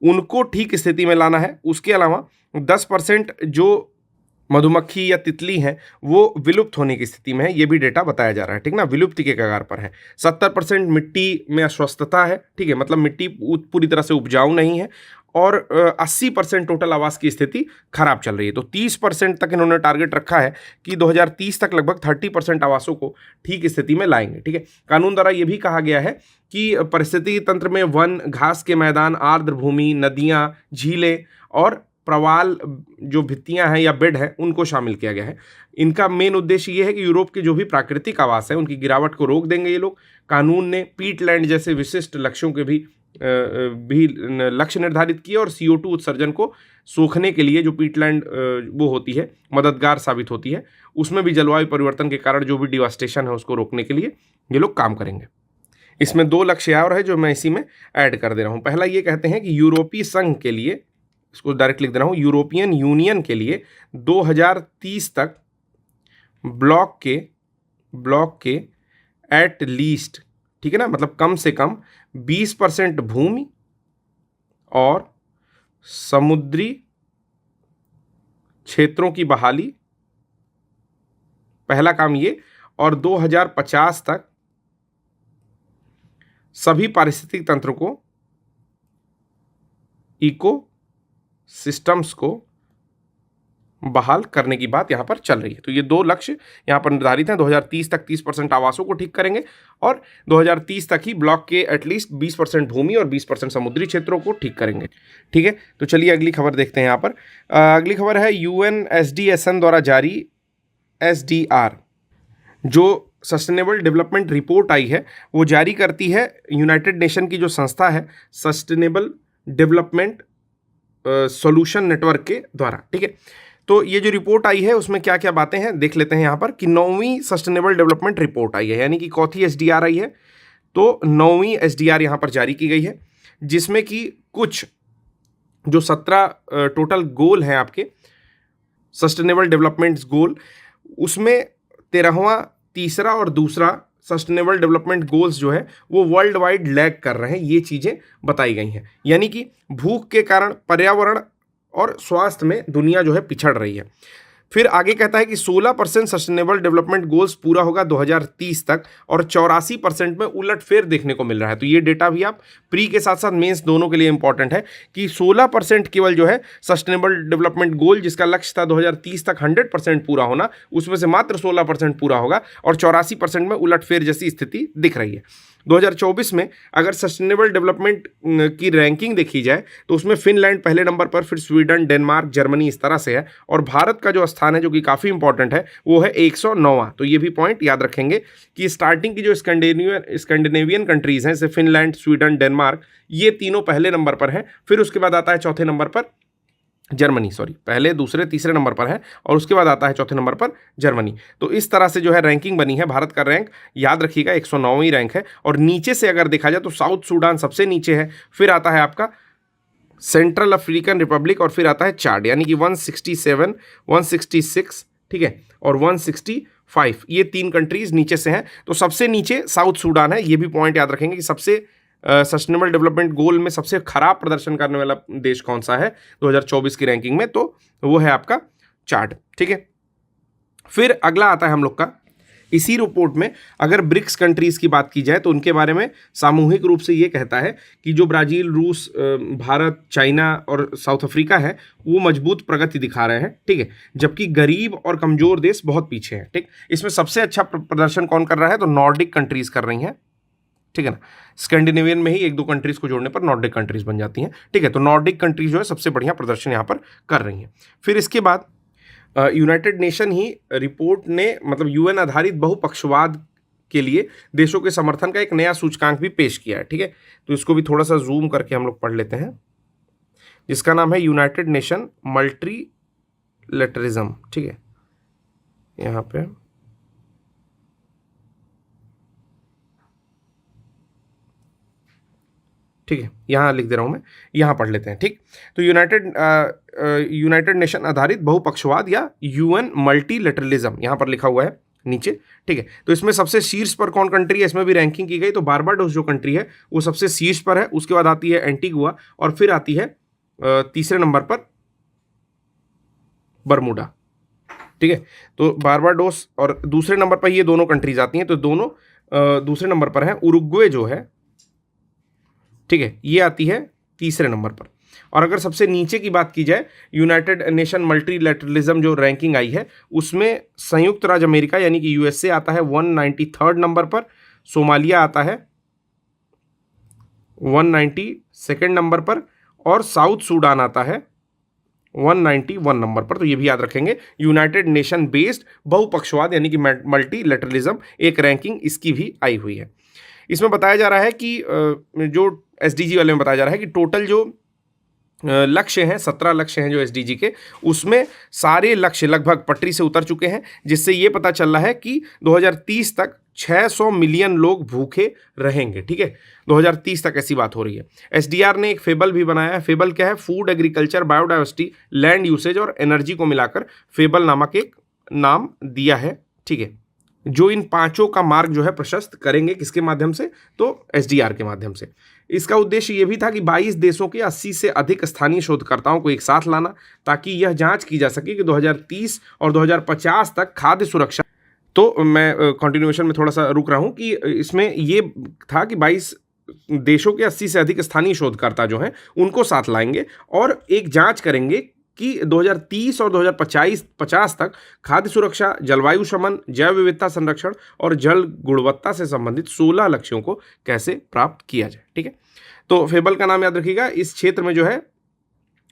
उनको ठीक स्थिति में लाना है। उसके अलावा 10% जो मधुमक्खी या तितली हैं वो विलुप्त होने की स्थिति में है, ये भी डेटा बताया जा रहा है, ठीक ना, विलुप्ति के कगार पर है। 70% मिट्टी में अस्वस्थता है, ठीक है, मतलब मिट्टी पूरी तरह से उपजाऊ नहीं है। और 80% टोटल आवास की स्थिति खराब चल रही है। तो 30% तक इन्होंने टारगेट रखा है कि 2030 तक लगभग 30% आवासों को ठीक स्थिति में लाएंगे, ठीक है। कानून द्वारा यह भी कहा गया है कि पारिस्थितिकी तंत्र में वन, घास के मैदान, आर्द्र भूमि, नदियां, झीलें और प्रवाल जो भित्तियां हैं या बेड हैं उनको शामिल किया गया है। इनका मेन उद्देश्य ये है कि यूरोप के जो भी प्राकृतिक आवास है उनकी गिरावट को रोक देंगे ये लोग। कानून ने पीटलैंड जैसे विशिष्ट लक्ष्यों के भी लक्ष्य निर्धारित किए और CO2 उत्सर्जन को सोखने के लिए जो पीटलैंड वो होती है मददगार साबित होती है, उसमें भी जलवायु परिवर्तन के कारण जो भी डिवास्टेशन है उसको रोकने के लिए ये लोग काम करेंगे। इसमें 2 लक्ष्य और है जो मैं इसी में ऐड कर दे रहा हूँ। पहला ये कहते हैं कि यूरोपीय संघ के लिए, इसको डायरेक्ट लिख दे रहा हूँ, यूरोपियन यूनियन के लिए 2030 तक ब्लॉक के एट लीस्ट, ठीक है ना, मतलब कम से कम 20% भूमि और समुद्री क्षेत्रों की बहाली, पहला काम ये। और 2050 तक सभी पारिस्थितिक तंत्र को, इको सिस्टम्स को बहाल करने की बात यहां पर चल रही है। तो ये 2 लक्ष्य यहां पर निर्धारित हैं। 2030 तक 30% आवासों को ठीक करेंगे और 2030 तक ही ब्लॉक के एटलीस्ट 20% भूमि और 20% समुद्री क्षेत्रों को ठीक करेंगे, ठीक है। तो चलिए अगली खबर देखते हैं। यहां पर अगली खबर है UNSDSN द्वारा जारी SDR जो सस्टेनेबल डेवलपमेंट रिपोर्ट आई है वो जारी करती है यूनाइटेड नेशन की जो संस्था है सस्टेनेबल डेवलपमेंट सॉल्यूशन नेटवर्क के द्वारा, ठीक है। तो ये जो रिपोर्ट आई है उसमें क्या क्या बातें हैं देख लेते हैं यहाँ पर कि 9वीं सस्टेनेबल डेवलपमेंट रिपोर्ट आई है, यानी कि चौथी SDR आई है। तो 9वीं SDR यहाँ पर जारी की गई है जिसमें कि कुछ जो 17 टोटल गोल हैं आपके सस्टेनेबल डेवलपमेंट गोल, उसमें 13वां, तीसरा और दूसरा सस्टेनेबल डेवलपमेंट गोल्स जो है वो वर्ल्ड वाइड लैग कर रहे हैं, ये चीज़ें बताई गई हैं। यानी कि भूख के कारण पर्यावरण और स्वास्थ्य में दुनिया जो है पिछड़ रही है। फिर आगे कहता है कि 16% सस्टेनेबल डेवलपमेंट गोल्स पूरा होगा 2030 तक और 84% में उलटफेर देखने को मिल रहा है। तो ये डेटा भी आप प्री के साथ साथ मेंस दोनों के लिए इंपॉर्टेंट है कि 16% केवल जो है सस्टेनेबल डेवलपमेंट गोल जिसका लक्ष्य था 2030 तक 100% पूरा होना, उसमें से मात्र 16% पूरा होगा और 84% में उलटफेर जैसी स्थिति दिख रही है। 2024 में अगर सस्टेनेबल डेवलपमेंट की रैंकिंग देखी जाए तो उसमें फिनलैंड पहले नंबर पर, फिर स्वीडन, डेनमार्क, जर्मनी इस तरह से है और भारत का जो स्थान है जो कि काफ़ी इंपॉर्टेंट है वो है 109वां। तो ये भी पॉइंट याद रखेंगे कि स्टार्टिंग की जो स्कैंडिनेवियन कंट्रीज़ हैं जैसे फिनलैंड, स्वीडन, डेनमार्क, ये तीनों पहले नंबर पर हैं। फिर उसके बाद आता है चौथे नंबर पर जर्मनी, पहले, दूसरे, तीसरे नंबर पर है और उसके बाद आता है चौथे नंबर पर जर्मनी। तो इस तरह से जो है रैंकिंग बनी है। भारत का रैंक याद रखिएगा 109वीं रैंक है और नीचे से अगर देखा जाए तो साउथ सूडान सबसे नीचे है, फिर आता है आपका सेंट्रल अफ्रीकन रिपब्लिक और फिर आता है चाड, यानी कि 167, 166, ठीक है, और 165, ये 3 कंट्रीज नीचे से हैं। तो सबसे नीचे साउथ सूडान है, ये भी पॉइंट याद रखेंगे कि सबसे सस्टेनेबल डेवलपमेंट गोल में सबसे खराब प्रदर्शन करने वाला देश कौन सा है 2024 की रैंकिंग में, तो वो है आपका चाड, ठीक है। फिर अगला आता है हम लोग का इसी रिपोर्ट में अगर ब्रिक्स कंट्रीज की बात की जाए तो उनके बारे में सामूहिक रूप से ये कहता है कि जो ब्राजील, रूस, भारत, चाइना और साउथ अफ्रीका है वो मजबूत प्रगति दिखा रहे हैं, ठीक है, जबकि गरीब और कमजोर देश बहुत पीछे हैं, ठीक। इसमें सबसे अच्छा प्रदर्शन कौन कर रहा है तो नॉर्डिक कंट्रीज कर रही हैं, ठीक है ना। स्कैंडिनेवियन में ही 1-2 कंट्रीज को जोड़ने पर नॉर्डिक कंट्रीज बन जाती हैं, ठीक है। तो नॉर्डिक कंट्रीज जो है सबसे बढ़िया प्रदर्शन यहाँ पर कर रही हैं। फिर इसके बाद यूनाइटेड नेशन ही रिपोर्ट ने मतलब UN आधारित बहुपक्षवाद के लिए देशों के समर्थन का एक नया सूचकांक भी पेश किया है, ठीक है। तो इसको भी थोड़ा सा जूम करके हम लोग पढ़ लेते हैं, जिसका नाम है यूनाइटेड नेशन मल्टीलैटरिज्म, ठीक है। यहाँ पे ठीक है, यहाँ लिख दे रहा हूँ मैं, यहाँ पढ़ लेते हैं। ठीक, तो यूनाइटेड नेशन आधारित बहुपक्षवाद या यूएन मल्टीलेटरलिज्म यहाँ पर लिखा हुआ है नीचे। ठीक है, तो इसमें सबसे शीर्ष पर कौन कंट्री है, इसमें भी रैंकिंग की गई तो बारबाडोस जो कंट्री है वो सबसे शीर्ष पर है। उसके बाद आती है एंटीगुआ और फिर आती है तीसरे नंबर पर बरमूडा। ठीक है, तो बारबाडोस और दूसरे नंबर पर ये दोनों कंट्रीज आती हैं, तो दोनों दूसरे नंबर पर है। उरुग्वे जो है, ठीक है, ये आती है तीसरे नंबर पर। और अगर सबसे नीचे की बात की जाए, यूनाइटेड नेशन मल्टीलैटरलिज्म जो रैंकिंग आई है उसमें संयुक्त राज्य अमेरिका यानी कि यूएसए आता है 193 नंबर पर, सोमालिया आता है 192 नंबर पर और साउथ सूडान आता है 191 नंबर पर। तो ये भी याद रखेंगे, यूनाइटेड नेशन बेस्ड बहुपक्षवाद यानी कि मल्टीलैटरलिज्म एक रैंकिंग इसकी भी आई हुई है। इसमें बताया जा रहा है कि जो एसडीजी वाले में बताया जा रहा है कि टोटल जो लक्ष्य हैं, 17 लक्ष्य हैं जो एसडीजी के, उसमें सारे लक्ष्य लगभग पटरी से उतर चुके हैं, जिससे ये पता चल रहा है कि 2030 तक 600 मिलियन लोग भूखे रहेंगे। ठीक है, 2030 तक ऐसी बात हो रही है। एसडीआर ने एक फेबल भी बनाया है। फेबल क्या है? Food, agriculture, biodiversity, land usage और एनर्जी को मिलाकर फेबल नामक एक नाम दिया है। ठीक है, जो इन पांचों का मार्ग जो है प्रशस्त करेंगे, किसके माध्यम से? तो एसडीआर के माध्यम से। इसका उद्देश्य यह भी था कि 22 देशों के 80 से अधिक स्थानीय शोधकर्ताओं को एक साथ लाना, ताकि यह जांच की जा सके कि 2030 और 2050 तक खाद्य सुरक्षा। तो मैं कंटिन्यूएशन में थोड़ा सा रुक रहा हूं कि इसमें ये था कि 22 देशों के 80 से अधिक स्थानीय शोधकर्ता जो हैं उनको साथ लाएंगे और एक जांच करेंगे कि 2030 और 2050 तक खाद्य सुरक्षा, जलवायु शमन, जैव विविधता संरक्षण और जल गुणवत्ता से संबंधित 16 लक्ष्यों को कैसे प्राप्त किया जाए। ठीक है, तो फेबल का नाम याद रखिएगा। इस क्षेत्र में जो है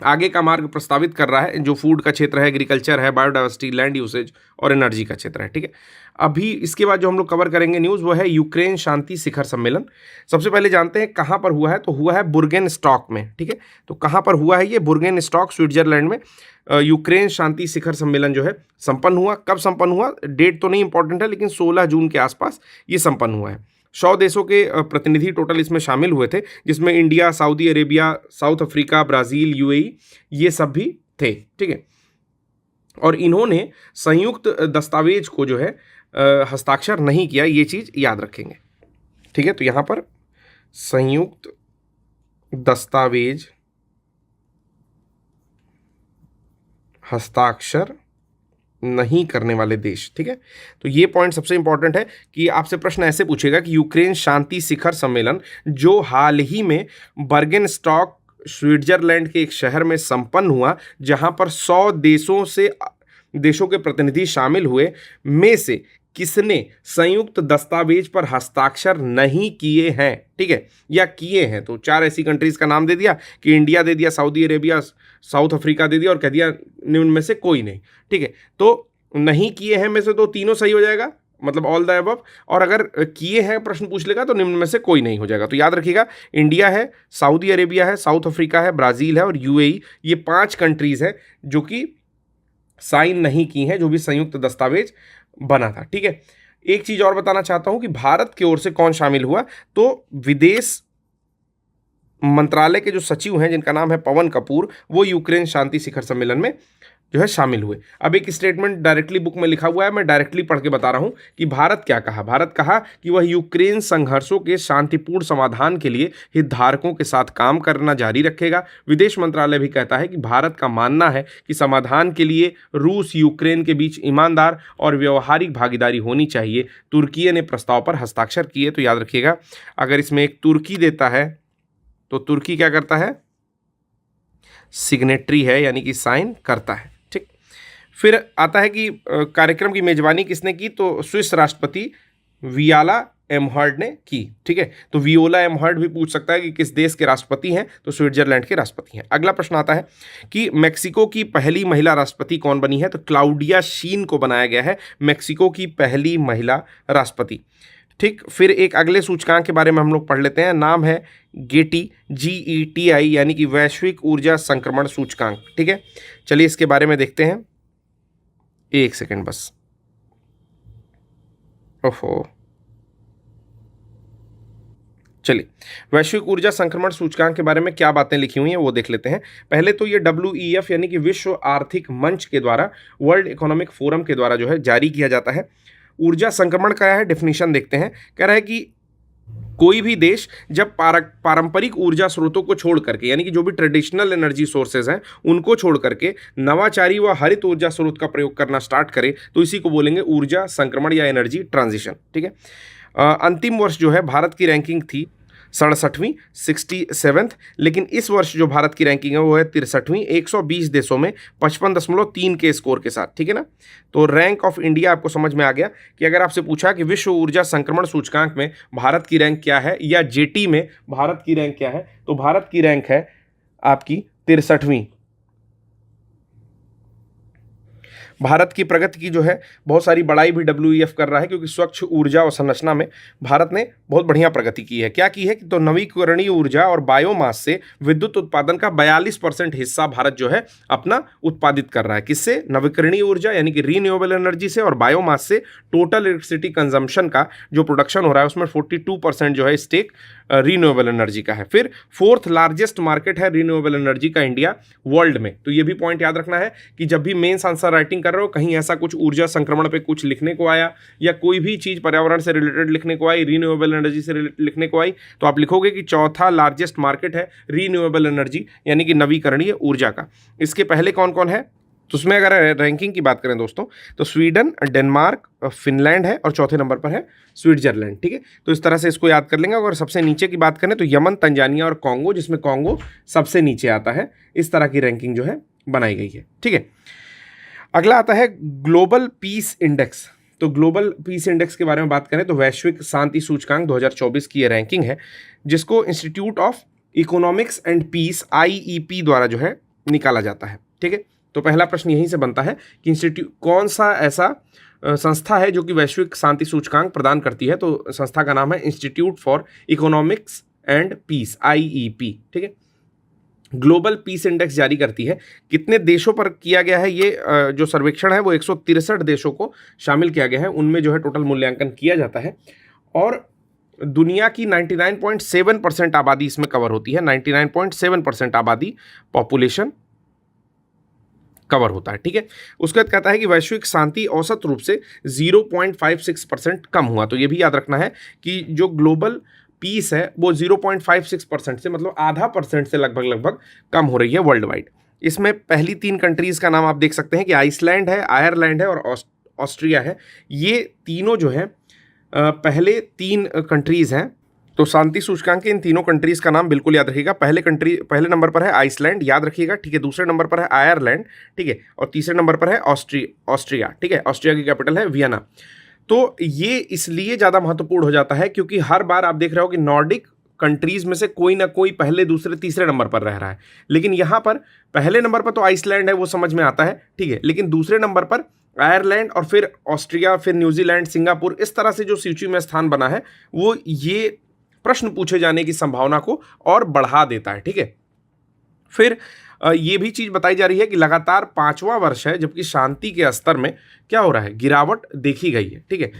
आगे का मार्ग प्रस्तावित कर रहा है, जो फूड का क्षेत्र है, एग्रीकल्चर है, बायोडाइवर्सिटी, लैंड यूसेज और एनर्जी का क्षेत्र है। ठीक है, अभी इसके बाद जो हम लोग कवर करेंगे न्यूज़ वो है यूक्रेन शांति शिखर सम्मेलन। सबसे पहले जानते हैं कहाँ पर हुआ है, तो हुआ है बुर्गेन स्टॉक में। ठीक है, तो कहाँ पर हुआ है ये? बुर्गेन स्टॉक, स्विट्जरलैंड में यूक्रेन शांति शिखर सम्मेलन जो है संपन्न हुआ। कब संपन्न हुआ, डेट तो नहीं इंपॉर्टेंट है, लेकिन 16 जून के आसपास ये संपन्न हुआ है। 100 देशों के प्रतिनिधि टोटल इसमें शामिल हुए थे, जिसमें India, Saudi Arabia, south Africa, Brazil, UAE ये सब भी थे। ठीक है, और इन्होंने संयुक्त दस्तावेज को जो है हस्ताक्षर नहीं किया, ये चीज़ याद रखेंगे। ठीक है, तो यहाँ पर संयुक्त दस्तावेज हस्ताक्षर नहीं करने वाले देश। ठीक है, तो ये पॉइंट सबसे इंपॉर्टेंट है कि आपसे प्रश्न ऐसे पूछेगा कि यूक्रेन शांति शिखर सम्मेलन जो हाल ही में बर्गेन स्टॉक स्विट्जरलैंड के एक शहर में संपन्न हुआ, जहां पर 100 देशों के प्रतिनिधि शामिल हुए, में से किसने संयुक्त दस्तावेज पर हस्ताक्षर नहीं किए हैं? ठीक है, या किए हैं? तो 4 ऐसी कंट्रीज का नाम दे दिया कि इंडिया दे दिया, Saudi Arabia, south Africa they दिया और कह दिया निम्न में से कोई नहीं। ठीक है, तो नहीं किए हैं में से तो तीनों सही हो जाएगा, मतलब ऑल द अबव। और अगर किए हैं प्रश्न पूछ लेगा तो निम्न में से कोई नहीं हो जाएगा। तो याद रखिएगा, इंडिया है, सऊदी अरेबिया है, साउथ अफ्रीका है, ब्राज़ील है और यूएई, ये 5 कंट्रीज हैं जो कि साइन नहीं की हैं, जो भी संयुक्त दस्तावेज बना था। ठीक है, एक चीज और बताना चाहता हूं कि भारत की ओर से कौन शामिल हुआ, तो विदेश मंत्रालय के जो सचिव हैं, जिनका नाम है पवन कपूर, वो यूक्रेन शांति शिखर सम्मेलन में जो है शामिल हुए। अब एक स्टेटमेंट डायरेक्टली बुक में लिखा हुआ है, मैं डायरेक्टली पढ़ के बता रहा हूं कि भारत क्या कहा। भारत कहा कि वह यूक्रेन संघर्षों के शांतिपूर्ण समाधान के लिए हितधारकों के साथ काम करना जारी रखेगा। विदेश मंत्रालय भी कहता है कि भारत का मानना है कि समाधान के लिए रूस यूक्रेन के बीच ईमानदार और व्यवहारिक भागीदारी होनी चाहिए। तुर्की ने प्रस्ताव पर हस्ताक्षर किए। तो याद रखिएगा, अगर इसमें एक तुर्की देता है तो तुर्की क्या करता है? सिग्नेटरी है, यानी कि साइन करता है। ठीक, फिर आता है कि कार्यक्रम की मेजबानी किसने की, तो स्विस राष्ट्रपति वियोला एमहर्ड ने की। ठीक है, तो वियोला एमहर्ड भी पूछ सकता है कि किस देश के राष्ट्रपति हैं, तो स्विट्जरलैंड के राष्ट्रपति हैं। अगला प्रश्न आता है कि मेक्सिको की पहली महिला राष्ट्रपति कौन बनी है, तो क्लाउडिया शीन को बनाया गया है मेक्सिको की पहली महिला राष्ट्रपति। ठीक, फिर एक अगले सूचकांक के बारे में हम लोग पढ़ लेते हैं, नाम है गेटी, GETI, यानी कि वैश्विक ऊर्जा संक्रमण सूचकांक। ठीक है, चलिए इसके बारे में देखते हैं। एक सेकंड बस, ओहो, चलिए, वैश्विक ऊर्जा संक्रमण सूचकांक के बारे में क्या बातें लिखी हुई हैं वो देख लेते हैं। पहले तो ये WEF यानी कि विश्व आर्थिक मंच के द्वारा, वर्ल्ड इकोनॉमिक फोरम के द्वारा जो है जारी किया जाता है। ऊर्जा संक्रमण क्या है, डेफिनेशन देखते हैं। कह रहा है कि कोई भी देश जब पारंपरिक ऊर्जा स्रोतों को छोड़ करके, यानी कि जो भी ट्रेडिशनल एनर्जी सोर्सेज हैं उनको छोड़ करके नवाचारी व हरित ऊर्जा स्रोत का प्रयोग करना स्टार्ट करे, तो इसी को बोलेंगे ऊर्जा संक्रमण या एनर्जी ट्रांजिशन। ठीक है। अंतिम वर्ष जो है भारत की रैंकिंग थी 67वीं, 67th, लेकिन इस वर्ष जो भारत की रैंकिंग है वो है 63वीं, 120 देशों में 55.3 के स्कोर के साथ। ठीक है ना। तो रैंक ऑफ इंडिया आपको समझ में आ गया कि अगर आपसे पूछा कि विश्व ऊर्जा संक्रमण सूचकांक में भारत की रैंक क्या है, या जेटी में भारत की रैंक क्या है, तो भारत की रैंक है आपकी 63वीं। भारत की प्रगति की जो है बहुत सारी बड़ाई भी WEF कर रहा है, क्योंकि स्वच्छ ऊर्जा और संरचना में भारत ने बहुत बढ़िया प्रगति की है। क्या की है कि तो नवीकरणीय ऊर्जा और बायोमास से विद्युत उत्पादन का 42% हिस्सा भारत जो है अपना उत्पादित कर रहा है। किससे? नवीकरणीय ऊर्जा यानी कि रीन्यूएबल एनर्जी से, और बायोमास से टोटल इलेक्ट्रिसिटी कंजम्पशन का जो प्रोडक्शन हो रहा है उसमें 42% जो है स्टेक रीन्यूएबल एनर्जी का है। फिर 4th लार्जेस्ट मार्केट है रीन्यूएबल एनर्जी का इंडिया वर्ल्ड में। तो ये भी पॉइंट याद रखना है कि जब भी मेंस आंसर राइटिंग कर रहे हो, कहीं ऐसा कुछ ऊर्जा संक्रमण पे कुछ लिखने को आया, या कोई भी चीज पर्यावरण से रिलेटेड लिखने को आई, रीन्यूएबल एनर्जी से लिखने को आई, तो आप लिखोगे कि चौथा लार्जेस्ट मार्केट है रीन्यूएबल एनर्जी यानी कि नवीकरणीय ऊर्जा का। इसके पहले कौन कौन है? तो उसमें अगर रैंकिंग की बात करें दोस्तों, तो स्वीडन, डेनमार्क, फिनलैंड है, और चौथे नंबर पर है स्विट्जरलैंड। ठीक है। तो इस तरह से इसको याद कर लेंगे। अगर सबसे नीचे की बात करें तो यमन, तंजानिया और कॉन्गो, जिसमें कॉन्गो सबसे नीचे आता है। इस तरह की रैंकिंग जो है बनाई गई है। ठीक है। अगला आता है ग्लोबल पीस इंडेक्स। तो ग्लोबल पीस इंडेक्स के बारे में बात करें तो वैश्विक शांति सूचकांक 2024 की ये रैंकिंग है, जिसको Institute of Economics and Peace IEP द्वारा जो है निकाला जाता है। ठीक है। तो पहला प्रश्न यहीं से बनता है कि इंस्टीट्यूट कौन सा ऐसा संस्था है जो कि वैश्विक शांति सूचकांक प्रदान करती है। तो संस्था का नाम है Institute for Economics and Peace, IEP। ठीक है। ग्लोबल पीस इंडेक्स जारी करती है। कितने देशों पर किया गया है ये जो सर्वेक्षण है, वो 163 देशों को शामिल किया गया है, उनमें जो है टोटल मूल्यांकन किया जाता है। और दुनिया की 99.7% आबादी इसमें कवर होती है। 99.7% आबादी, पॉपुलेशन कवर होता है। ठीक है। उसके बाद कहता है कि वैश्विक शांति औसत रूप से 0.56% कम हुआ। तो ये भी याद रखना है कि जो ग्लोबल पीस है वो 0.56% से, मतलब आधा % से लगभग कम हो रही है वर्ल्ड वाइड। इसमें पहली 3 कंट्रीज का नाम आप देख सकते हैं कि आइसलैंड है, आयरलैंड है और ऑस्ट्रिया है। ये तीनों जो है पहले 3 कंट्रीज हैं। तो शांति सूचकांक के इन तीनों कंट्रीज का नाम बिल्कुल याद रखिएगा। पहले नंबर पर है आइसलैंड, याद रखिएगा। ठीक है। दूसरे नंबर पर है आयरलैंड। ठीक है। और तीसरे नंबर पर है ऑस्ट्रिया। ठीक है। ऑस्ट्रिया की कैपिटल है वियना। तो ये इसलिए ज़्यादा महत्वपूर्ण हो जाता है क्योंकि हर बार आप देख रहे हो कि नॉर्डिक कंट्रीज में से कोई ना कोई पहले, दूसरे, तीसरे नंबर पर रह रहा है। लेकिन यहाँ पर पहले नंबर पर तो आइसलैंड है, वो समझ में आता है। ठीक है। लेकिन दूसरे नंबर पर आयरलैंड और फिर ऑस्ट्रिया, फिर न्यूजीलैंड, सिंगापुर, इस तरह से जो सूची में स्थान बना है वो ये प्रश्न पूछे जाने की संभावना को और बढ़ा देता है। ठीक है। फिर ये भी चीज बताई जा रही है कि लगातार 5वां वर्ष है जबकि शांति के स्तर में क्या हो रहा है, गिरावट देखी गई है। ठीक है।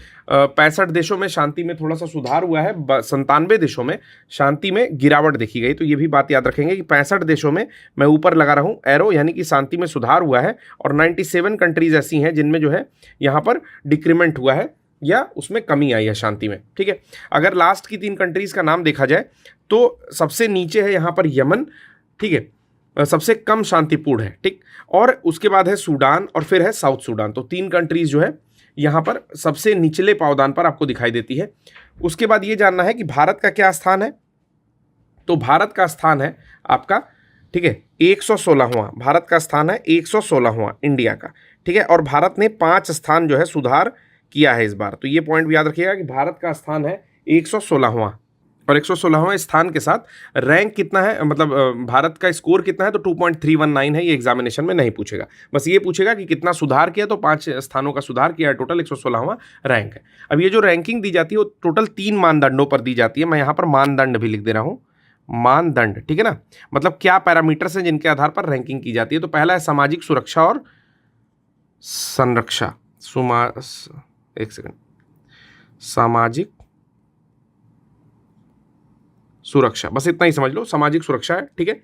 65 देशों में शांति में थोड़ा सा सुधार हुआ है, 97 देशों में शांति में गिरावट देखी गई। तो ये भी बात याद रखेंगे कि 65 देशों में, मैं ऊपर लगा रहा हूँ एरो, यानी कि शांति में सुधार हुआ है, और 97 कंट्रीज ऐसी हैं जिनमें जो है यहाँ पर डिक्रीमेंट हुआ है या उसमें कमी आई है शांति में। ठीक है। अगर लास्ट की 3 कंट्रीज का नाम देखा जाए तो सबसे नीचे है यहाँ पर यमन। ठीक है। सबसे कम शांतिपूर्ण है। ठीक। और उसके बाद है सूडान और फिर है साउथ सूडान। तो 3 कंट्रीज जो है यहाँ पर सबसे निचले पावदान पर आपको दिखाई देती है। उसके बाद ये जानना है कि भारत का क्या स्थान है। तो भारत का स्थान है आपका, ठीक है, 116वां। भारत का स्थान है 116वां इंडिया का। ठीक है। और भारत ने 5 स्थान जो है सुधार किया है इस बार। तो ये पॉइंट भी याद रखिएगा कि भारत का स्थान है 116वां, और 116वें स्थान के साथ रैंक कितना है, मतलब भारत का स्कोर कितना है, तो 2.319 है। ये एग्जामिनेशन में नहीं पूछेगा, बस ये पूछेगा कि कितना सुधार किया। तो 5 स्थानों का सुधार किया है, टोटल 116वां रैंक है। अब ये जो रैंकिंग दी जाती है वो टोटल 3 मानदंडों पर दी जाती है। मैं यहाँ पर मानदंड भी लिख दे रहा हूँ, मानदंड। ठीक है ना। मतलब क्या पैरामीटर्स हैं जिनके आधार पर रैंकिंग की जाती है। तो पहला है सामाजिक सुरक्षा और संरक्षा। एक सेकंड, सामाजिक सुरक्षा, बस इतना ही समझ लो, सामाजिक सुरक्षा है, ठीक है।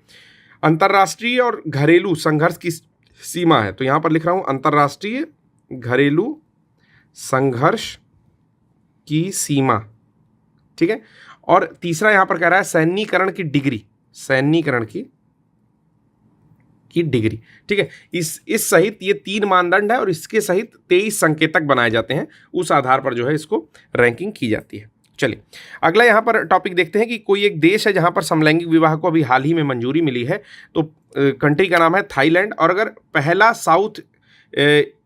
अंतर्राष्ट्रीय और घरेलू संघर्ष की सीमा है, तो यहां पर लिख रहा हूं अंतर्राष्ट्रीय घरेलू संघर्ष की सीमा, ठीक है। और तीसरा यहां पर कह रहा है सैन्यीकरण की डिग्री, सैन्यीकरण की डिग्री, ठीक है। इस सहित ये 3 मानदंड है और इसके सहित 23 संकेतक बनाए जाते हैं, उस आधार पर जो है इसको रैंकिंग की जाती है। चलिए अगला यहां पर टॉपिक देखते हैं कि कोई एक देश है जहां पर समलैंगिक विवाह को अभी हाल ही में मंजूरी मिली है, तो कंट्री का नाम है थाईलैंड। और अगर पहला साउथ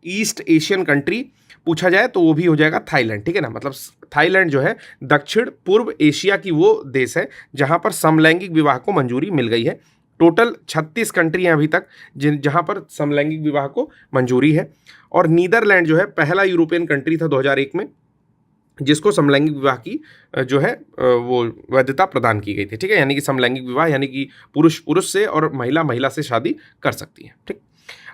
ईस्ट एशियन कंट्री पूछा जाए तो वो भी हो जाएगा थाईलैंड, ठीक है ना। मतलब थाईलैंड जो है दक्षिण पूर्व एशिया की वो देश है जहां पर समलैंगिक विवाह को मंजूरी मिल गई है। टोटल 36 कंट्री हैं अभी तक जहां पर समलैंगिक विवाह को मंजूरी है। और नीदरलैंड जो है पहला यूरोपियन कंट्री था 2001 में जिसको समलैंगिक विवाह की जो है वो वैधता प्रदान की गई थी, ठीक है। यानी कि समलैंगिक विवाह यानी कि पुरुष पुरुष से और महिला महिला से शादी कर सकती है, ठीक।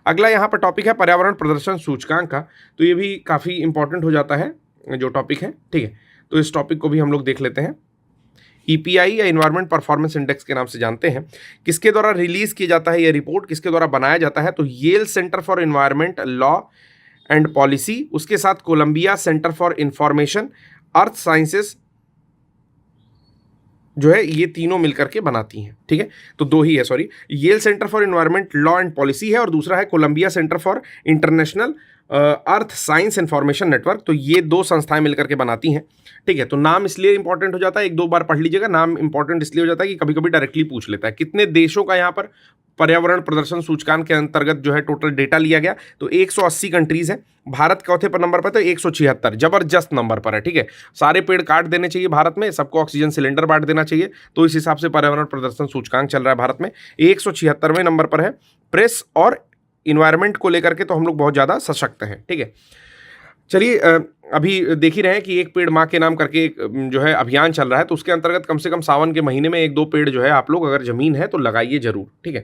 अगला यहाँ पर टॉपिक है पर्यावरण प्रदर्शन सूचकांक का, तो ये भी काफ़ी इंपॉर्टेंट हो जाता है जो टॉपिक है, ठीक है। तो इस टॉपिक को भी हम लोग देख लेते हैं। EPI या इन्वायरमेंट परफॉर्मेंस इंडेक्स के नाम से जानते हैं। किसके द्वारा रिलीज किया जाता है ये रिपोर्ट, किसके द्वारा बनाया जाता है, तो Yale Center for Environment Law and Policy, उसके साथ Columbia Center for Information Earth Sciences जो है ये तीनों मिलकर के बनाती हैं, ठीक है। तो 2 ही है, sorry, Yale Center for Environment Law and Policy है और दूसरा है Columbia Center for International Earth Science Information Network. तो ये 2 संस्थाएं मिलकर के बनाती हैं, ठीक है। तो नाम इसलिए इंपॉर्टेंट हो जाता है, 1-2 बार पढ़ लीजिएगा, नाम इंपॉर्टेंट इसलिए हो जाता है कि कभी कभी डायरेक्टली पूछ लेता है। कितने देशों का यहाँ पर पर्यावरण प्रदर्शन सूचकांक के अंतर्गत जो है टोटल डेटा लिया गया, तो 180 कंट्रीज है। भारत चौथे पर नंबर पर, तो 176 जबरदस्त नंबर पर है, ठीक है। सारे पेड़ काट देने चाहिए भारत में, सबको ऑक्सीजन सिलेंडर बांट देना चाहिए, तो इस हिसाब से पर्यावरण प्रदर्शन सूचकांक चल रहा है भारत में। 176वें नंबर पर है। प्रेस और इन्वायरमेंट को लेकर के तो हम लोग बहुत ज़्यादा सशक्त हैं, ठीक है। चलिए अभी देख ही रहे हैं कि एक पेड़ माँ के नाम करके एक जो है अभियान चल रहा है, तो उसके अंतर्गत कम से कम सावन के महीने में 1-2 पेड़ जो है आप लोग अगर जमीन है तो लगाइए जरूर, ठीक है।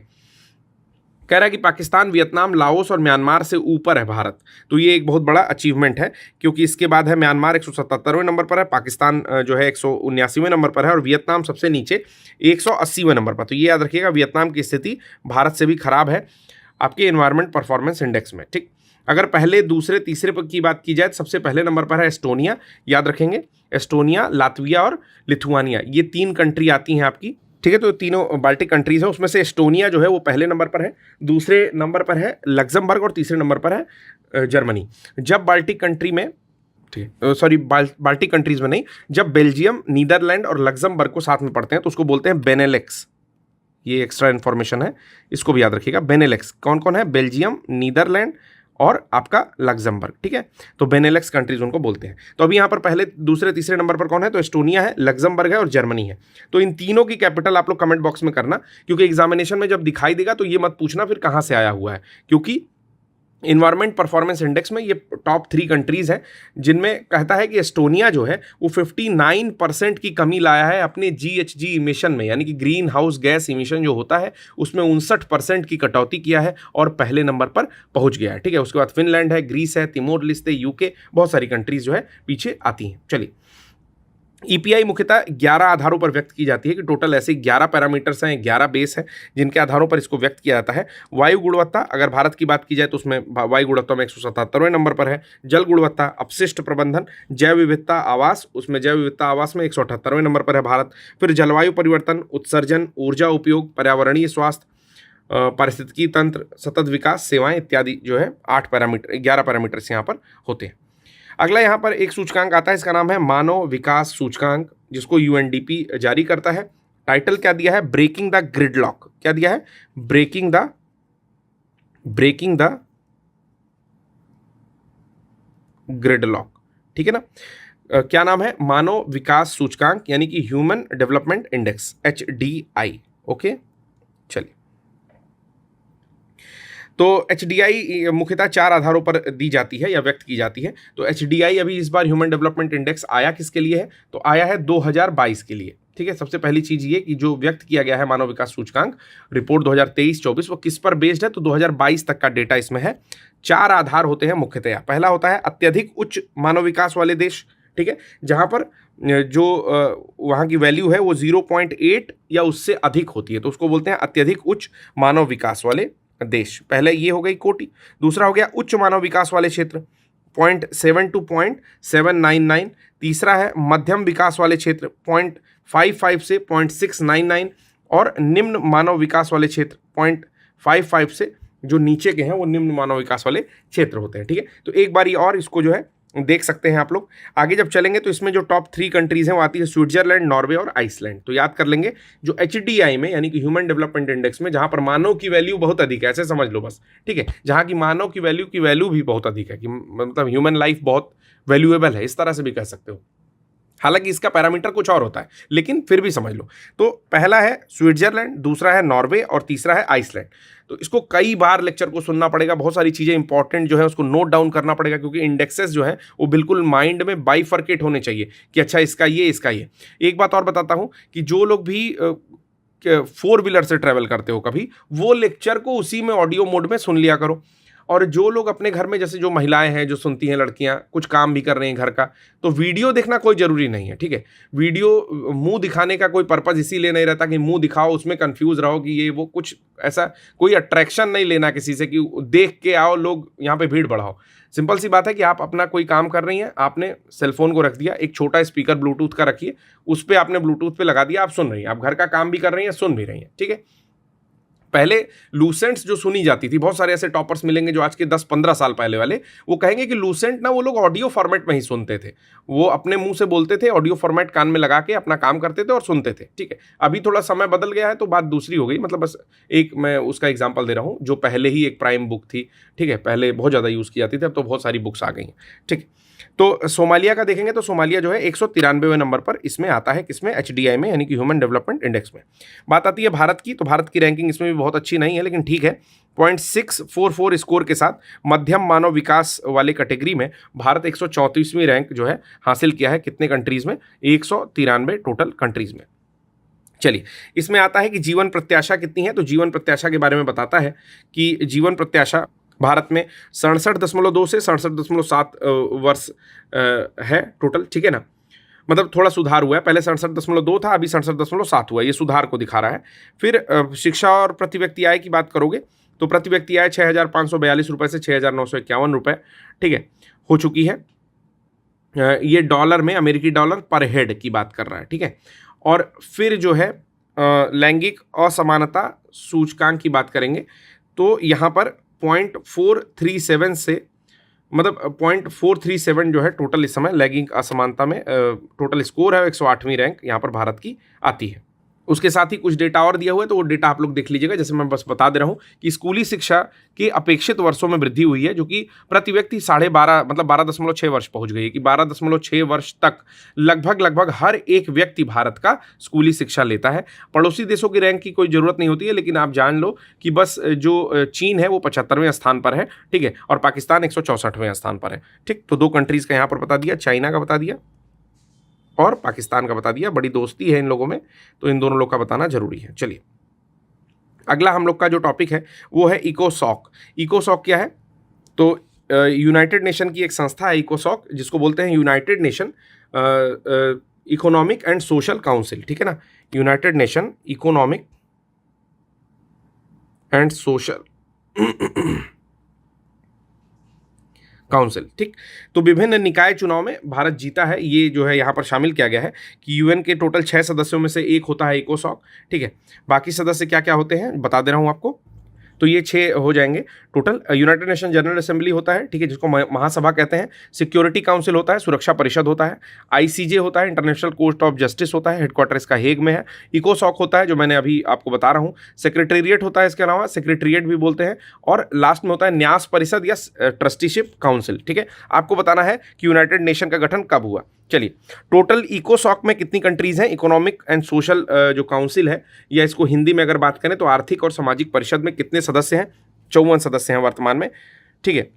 कह रहा है कि पाकिस्तान, वियतनाम, लाओस और म्यांमार से ऊपर है भारत, तो ये एक बहुत बड़ा अचीवमेंट है, क्योंकि इसके बाद है म्यांमार 177वें नंबर पर है, पाकिस्तान जो है 179वें नंबर पर है और वियतनाम सबसे नीचे 180वें नंबर पर। तो ये याद रखिएगा, वियतनाम की स्थिति भारत से भी खराब है आपके एनवायरमेंट परफॉर्मेंस इंडेक्स में, ठीक। अगर पहले, दूसरे, तीसरे की बात की जाए तो सबसे पहले नंबर पर है एस्टोनिया, याद रखेंगे, एस्टोनिया, लातविया और लिथुआनिया, ये 3 कंट्री आती हैं आपकी, ठीक है। तो तीनों बाल्टिक कंट्रीज हैं, उसमें से एस्टोनिया जो है वो पहले नंबर पर है, दूसरे नंबर पर है लग्जमबर्ग और तीसरे नंबर पर है जर्मनी। जब बाल्टिक कंट्री में, ठीक है, सॉरी बाल्टिक कंट्रीज में नहीं, जब बेल्जियम, नीदरलैंड और लग्जमबर्ग को साथ में पढ़ते हैं तो उसको बोलते हैं बेनेलेक्स। ये एक्स्ट्रा इन्फॉर्मेशन है, इसको भी याद रखिएगा। बेनेलेक्स कौन कौन है, बेल्जियम, नीदरलैंड और आपका लग्जमबर्ग, ठीक है। तो बेनेलेक्स कंट्रीज उनको बोलते हैं। तो अभी यहाँ पर पहले, दूसरे, तीसरे नंबर पर कौन है, तो एस्टोनिया है, लग्जमबर्ग है और जर्मनी है। तो इन तीनों की कैपिटल आप लोग कमेंट बॉक्स में करना, क्योंकि एग्जामिनेशन में जब दिखाई देगा तो ये मत पूछना फिर कहाँ से आया हुआ है, क्योंकि इन्वायरमेंट परफॉर्मेंस इंडेक्स में ये टॉप 3 कंट्रीज हैं, जिनमें कहता है कि एस्टोनिया जो है वो 59% की कमी लाया है अपने GHG इमिशन में, यानी कि ग्रीन हाउस गैस इमिशन जो होता है उसमें 59% की कटौती किया है और पहले नंबर पर पहुंच गया है, ठीक है। उसके बाद फिनलैंड है, ग्रीस है, तिमोर लिस्ते, UK, बहुत सारी कंट्रीज जो है पीछे आती हैं। चलिए, EPI मुख्यतः 11 आधारों पर व्यक्त की जाती है, कि टोटल ऐसे 11 पैरामीटर्स हैं, 11 बेस हैं जिनके आधारों पर इसको व्यक्त किया जाता है। वायु गुणवत्ता, अगर भारत की बात की जाए तो उसमें वायु गुणवत्ता में 177वें नंबर पर है। जल गुणवत्ता, अपशिष्ट प्रबंधन, जैव विविधता आवास, उसमें जैव विविधता आवास में 178वें नंबर पर है भारत। फिर जलवायु परिवर्तन, उत्सर्जन, ऊर्जा उपयोग, पर्यावरणीय स्वास्थ्य, पारिस्थितिकी तंत्र, सतत विकास, सेवाएं इत्यादि जो है 11 पैरामीटर्स यहाँ पर होते हैं। अगला यहाँ पर एक सूचकांक आता है, इसका नाम है मानव विकास सूचकांक, जिसको UNDP जारी करता है। टाइटल क्या दिया है, ब्रेकिंग द ग्रिडलॉक। क्या दिया है, ब्रेकिंग द ग्रिडलॉक, ठीक है ना। क्या नाम है, मानव विकास सूचकांक, यानी कि human development index, HDI, okay. चलिए, तो HDI मुख्यतः 4 आधारों पर दी जाती है या व्यक्त की जाती है। तो HDI अभी इस बार ह्यूमन डेवलपमेंट इंडेक्स आया किसके लिए है, तो आया है 2022 के लिए, ठीक है। सबसे पहली चीज ये कि जो व्यक्त किया गया है मानव विकास सूचकांक रिपोर्ट 2023-24 वो किस पर बेस्ड है, तो 2022 तक का डेटा इसमें है। 4 आधार होते हैं मुख्यतया। पहला होता है अत्यधिक उच्च मानव विकास वाले देश, ठीक है, जहाँ पर जो वहाँ की वैल्यू है वो 0.8 या उससे अधिक होती है, तो उसको बोलते हैं अत्यधिक उच्च मानव विकास वाले देश। पहले ये हो गई कोटि, दूसरा हो गया उच्च मानव विकास वाले क्षेत्र 0.7 to 0.799, तीसरा है मध्यम विकास वाले क्षेत्र 0.55 से 0.699, और निम्न मानव विकास वाले क्षेत्र 0.55 से जो नीचे के हैं वो निम्न मानव विकास वाले क्षेत्र होते हैं। ठीक है, तो एक बारी और इसको जो है देख सकते हैं आप लोग। आगे जब चलेंगे तो इसमें जो टॉप 3 कंट्रीज हैं वो आती है स्विट्जरलैंड, नॉर्वे और आइसलैंड। तो याद कर लेंगे जो HDI में यानी कि ह्यूमन डेवलपमेंट इंडेक्स में जहां पर मानव की वैल्यू बहुत अधिक है, ऐसे समझ लो बस, ठीक है, जहां की मानव की वैल्यू भी बहुत अधिक है, कि मतलब ह्यूमन लाइफ बहुत वैल्यूएबल है, इस तरह से भी कह सकते हो। हालांकि इसका पैरामीटर कुछ और होता है, लेकिन फिर भी समझ लो। तो पहला है स्विट्जरलैंड, दूसरा है नॉर्वे और तीसरा है आइसलैंड। तो इसको कई बार लेक्चर को सुनना पड़ेगा, बहुत सारी चीज़ें इंपॉर्टेंट जो है उसको नोट डाउन करना पड़ेगा, क्योंकि इंडेक्सेस जो है वो बिल्कुल माइंड में बाइफर्केट होने चाहिए कि अच्छा इसका ये इसका ये। एक बात और बताता हूँ कि जो लोग भी 4 व्हीलर से ट्रैवल करते हो कभी, वो लेक्चर को उसी में ऑडियो मोड में सुन लिया करो। और जो लोग अपने घर में, जैसे जो महिलाएं हैं जो सुनती हैं, लड़कियां कुछ काम भी कर रही हैं घर का, तो वीडियो देखना कोई ज़रूरी नहीं है। ठीक है, वीडियो मुंह दिखाने का कोई पर्पज़ इसीलिए नहीं रहता कि मुंह दिखाओ, उसमें कंफ्यूज रहो कि ये वो, कुछ ऐसा कोई अट्रैक्शन नहीं लेना किसी से कि देख के आओ लोग यहाँ पे भीड़ बढ़ाओ। सिंपल सी बात है कि आप अपना कोई काम कर रही हैं, आपने सेलफोन को रख दिया, एक छोटा स्पीकर ब्लूटूथ का रखिए, उस पर आपने ब्लूटूथ पे लगा दिया, आप सुन रही हैं, आप घर का काम भी कर रही हैं, सुन भी रही हैं। ठीक है, पहले लूसेंट्स जो सुनी जाती थी, बहुत सारे ऐसे टॉपर्स मिलेंगे जो आज के 10-15 साल पहले वाले, वो कहेंगे कि लूसेंट ना वो लोग ऑडियो फॉर्मेट में ही सुनते थे, वो अपने मुंह से बोलते थे, ऑडियो फॉर्मेट कान में लगा के अपना काम करते थे और सुनते थे। ठीक है, अभी थोड़ा समय बदल गया है तो बात दूसरी हो गई, मतलब बस एक मैं उसका एग्जाम्पल दे रहा हूँ, जो पहले ही एक प्राइम बुक थी। ठीक है, पहले बहुत ज़्यादा यूज़ की जाती थी, अब तो बहुत सारी बुक्स आ गई हैं। ठीक है, तो सोमालिया का देखेंगे तो सोमालिया जो है 193वें नंबर पर इसमें आता है, किसमें, HDI में, यानी कि ह्यूमन डेवलपमेंट इंडेक्स में। बात आती है भारत की, तो भारत की रैंकिंग इसमें भी बहुत अच्छी नहीं है, लेकिन ठीक है, 0.644 स्कोर के साथ मध्यम मानव विकास वाले कैटेगरी में भारत 134वीं रैंक जो है हासिल किया है। कितने कंट्रीज में? 193 टोटल कंट्रीज में। चलिए, इसमें आता है कि जीवन प्रत्याशा कितनी है, तो जीवन प्रत्याशा के बारे में बताता है कि जीवन प्रत्याशा भारत में 67.2 से 67.7 वर्ष है टोटल। ठीक है ना, मतलब थोड़ा सुधार हुआ है, पहले 67.2 था, अभी 67.7 हुआ है, ये सुधार को दिखा रहा है। फिर शिक्षा और प्रति व्यक्ति आय की बात करोगे तो प्रति व्यक्ति आय 6,542 रुपये से 6,951 रुपये, ठीक है, हो चुकी है। ये डॉलर में, अमेरिकी डॉलर पर हेड की बात कर रहा है। ठीक है, और फिर जो है लैंगिक असमानता सूचकांक की बात करेंगे तो यहाँ पर 0.437 से, मतलब 0.437 जो है टोटल इस समय लैंगिक असमानता में टोटल स्कोर है, 108वीं रैंक यहाँ पर भारत की आती है। उसके साथ ही कुछ डेटा और दिया हुआ है, तो वो डेटा आप लोग देख लीजिएगा। जैसे मैं बस बता दे रहा हूँ कि स्कूली शिक्षा के अपेक्षित वर्षों में वृद्धि हुई है, जो कि प्रति व्यक्ति 12.5 मतलब 12.6 वर्ष पहुंच गई है, कि 12.6 वर्ष तक लगभग हर एक व्यक्ति भारत का स्कूली शिक्षा लेता है। पड़ोसी देशों की रैंक की कोई ज़रूरत नहीं होती है, लेकिन आप जान लो कि बस जो चीन है वो 75वें स्थान पर है, ठीक है, और पाकिस्तान 164वें स्थान पर है। ठीक, तो 2 कंट्रीज़ का यहाँ पर बता दिया, चाइना का बता दिया और पाकिस्तान का बता दिया। बड़ी दोस्ती है इन लोगों में, तो इन दोनों लोग का बताना जरूरी है। चलिए, अगला हम लोग का जो टॉपिक है वो है इकोसॉक। इकोसॉक क्या है? तो यूनाइटेड नेशन की एक संस्था है इकोसॉक, जिसको बोलते हैं United nation economic and social council. ठीक है ना, United nation economic and social council. ठीक, तो विभिन्न निकाय चुनाव में भारत जीता है, ये जो है यहाँ पर शामिल किया गया है कि यूएन के टोटल 6 सदस्यों में से एक होता है इकोसॉक। ठीक है, बाकी सदस्य क्या क्या होते हैं बता दे रहा हूँ आपको। तो ये 6 हो जाएंगे total. United nation general assembly होता है, ठीक है, जिसको महासभा कहते हैं। सिक्योरिटी काउंसिल होता है, सुरक्षा परिषद होता है। ICJ होता है, इंटरनेशनल कोर्ट ऑफ जस्टिस होता है, हेडक्वार्टर इसका हेग में है। इकोसॉक होता है, जो मैंने अभी आपको बता रहा हूँ। सेक्रेटेरिएट होता है, इसके अलावा सेक्रेटेरिएट भी बोलते हैं। और लास्ट में होता है न्यास परिषद या ट्रस्टीशिप काउंसिल। ठीक है, आपको बताना है कि यूनाइटेड नेशन का गठन कब हुआ। चलिए, टोटल इकोसॉक में कितनी कंट्रीज हैं? इकोनॉमिक एंड सोशल जो काउंसिल है, या इसको हिंदी में अगर बात करें तो आर्थिक और सामाजिक परिषद में कितने सदस्य हैं? 54 सदस्य हैं वर्तमान में। ठीक है,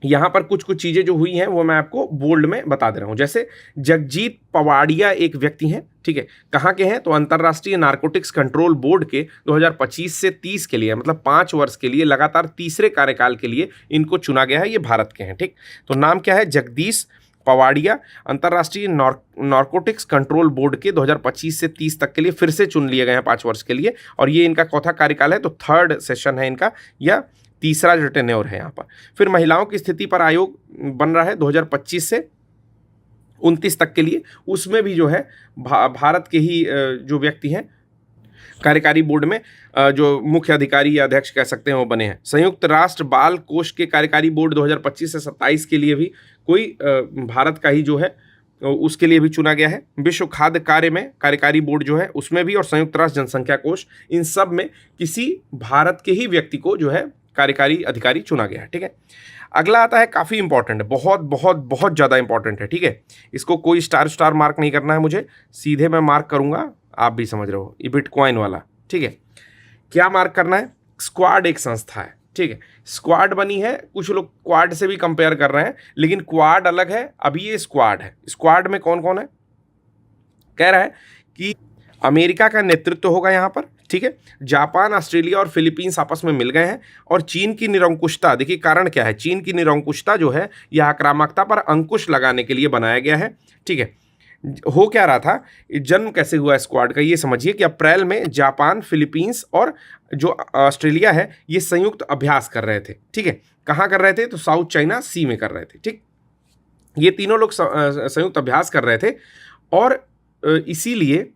यहाँ पर कुछ चीज़ें जो हुई हैं वो मैं आपको बोल्ड में बता दे रहा हूँ। जैसे जगजीत पवाड़िया एक व्यक्ति हैं, ठीक है, कहाँ के हैं? तो अंतर्राष्ट्रीय नारकोटिक्स कंट्रोल बोर्ड के 2025 से 30 के लिए, मतलब 5 वर्ष के लिए लगातार तीसरे कार्यकाल के लिए इनको चुना गया है। ये भारत के हैं। ठीक, तो नाम क्या है? जगदीश पवाडिया अंतर्राष्ट्रीय नारकोटिक्स कंट्रोल बोर्ड के 2025 से 30 तक के लिए फिर से चुन लिए गए हैं 5 वर्ष के लिए, और ये इनका चौथा कार्यकाल है, तो थर्ड सेशन है इनका, या तीसरा जो टेन्योर है यहाँ पर। फिर महिलाओं की स्थिति पर आयोग बन रहा है 2025 से 29 तक के लिए, उसमें भी जो है भारत के ही जो व्यक्ति हैं कार्यकारी बोर्ड में जो मुख्य अधिकारी या अध्यक्ष कह सकते हैं वो बने हैं। संयुक्त राष्ट्र बाल कोष के कार्यकारी बोर्ड 2025 से 27 के लिए भी कोई भारत का ही जो है उसके लिए भी चुना गया है। विश्व खाद्य कार्य में कार्यकारी बोर्ड जो है उसमें भी, और संयुक्त राष्ट्र जनसंख्या कोष, इन सब में किसी भारत के ही व्यक्ति को जो है कार्यकारी अधिकारी चुना गया है। ठीक है, अगला आता है, काफ़ी इंपॉर्टेंट है, बहुत बहुत बहुत ज़्यादा इंपॉर्टेंट है। ठीक है, इसको कोई स्टार मार्क नहीं करना है मुझे, सीधे मैं मार्क करूंगा, आप भी समझ रहे हो, ये बिटकॉइन वाला। ठीक है, क्या मार्क करना है? स्क्वाड एक संस्था है। ठीक है, स्क्वाड बनी है, कुछ लोग क्वाड से भी कंपेयर कर रहे हैं, लेकिन क्वाड अलग है, अभी ये स्क्वाड है। स्क्वाड में कौन कौन है? कह रहा है कि अमेरिका का नेतृत्व होगा यहाँ पर। ठीक है, जापान, ऑस्ट्रेलिया और फिलीपींस आपस में मिल गए हैं, और चीन की निरंकुशता, देखिए कारण क्या है, चीन की निरंकुशता जो है यह आक्रामकता पर अंकुश लगाने के लिए बनाया गया है। ठीक है, हो क्या रहा था, जन्म कैसे हुआ स्क्वाड का, ये समझिए कि अप्रैल में जापान, फिलीपींस और जो ऑस्ट्रेलिया है ये संयुक्त अभ्यास कर रहे थे। ठीक है, कहाँ कर रहे थे? तो साउथ चाइना सी में कर रहे थे। ठीक, ये तीनों लोग संयुक्त अभ्यास कर रहे थे, और इसीलिए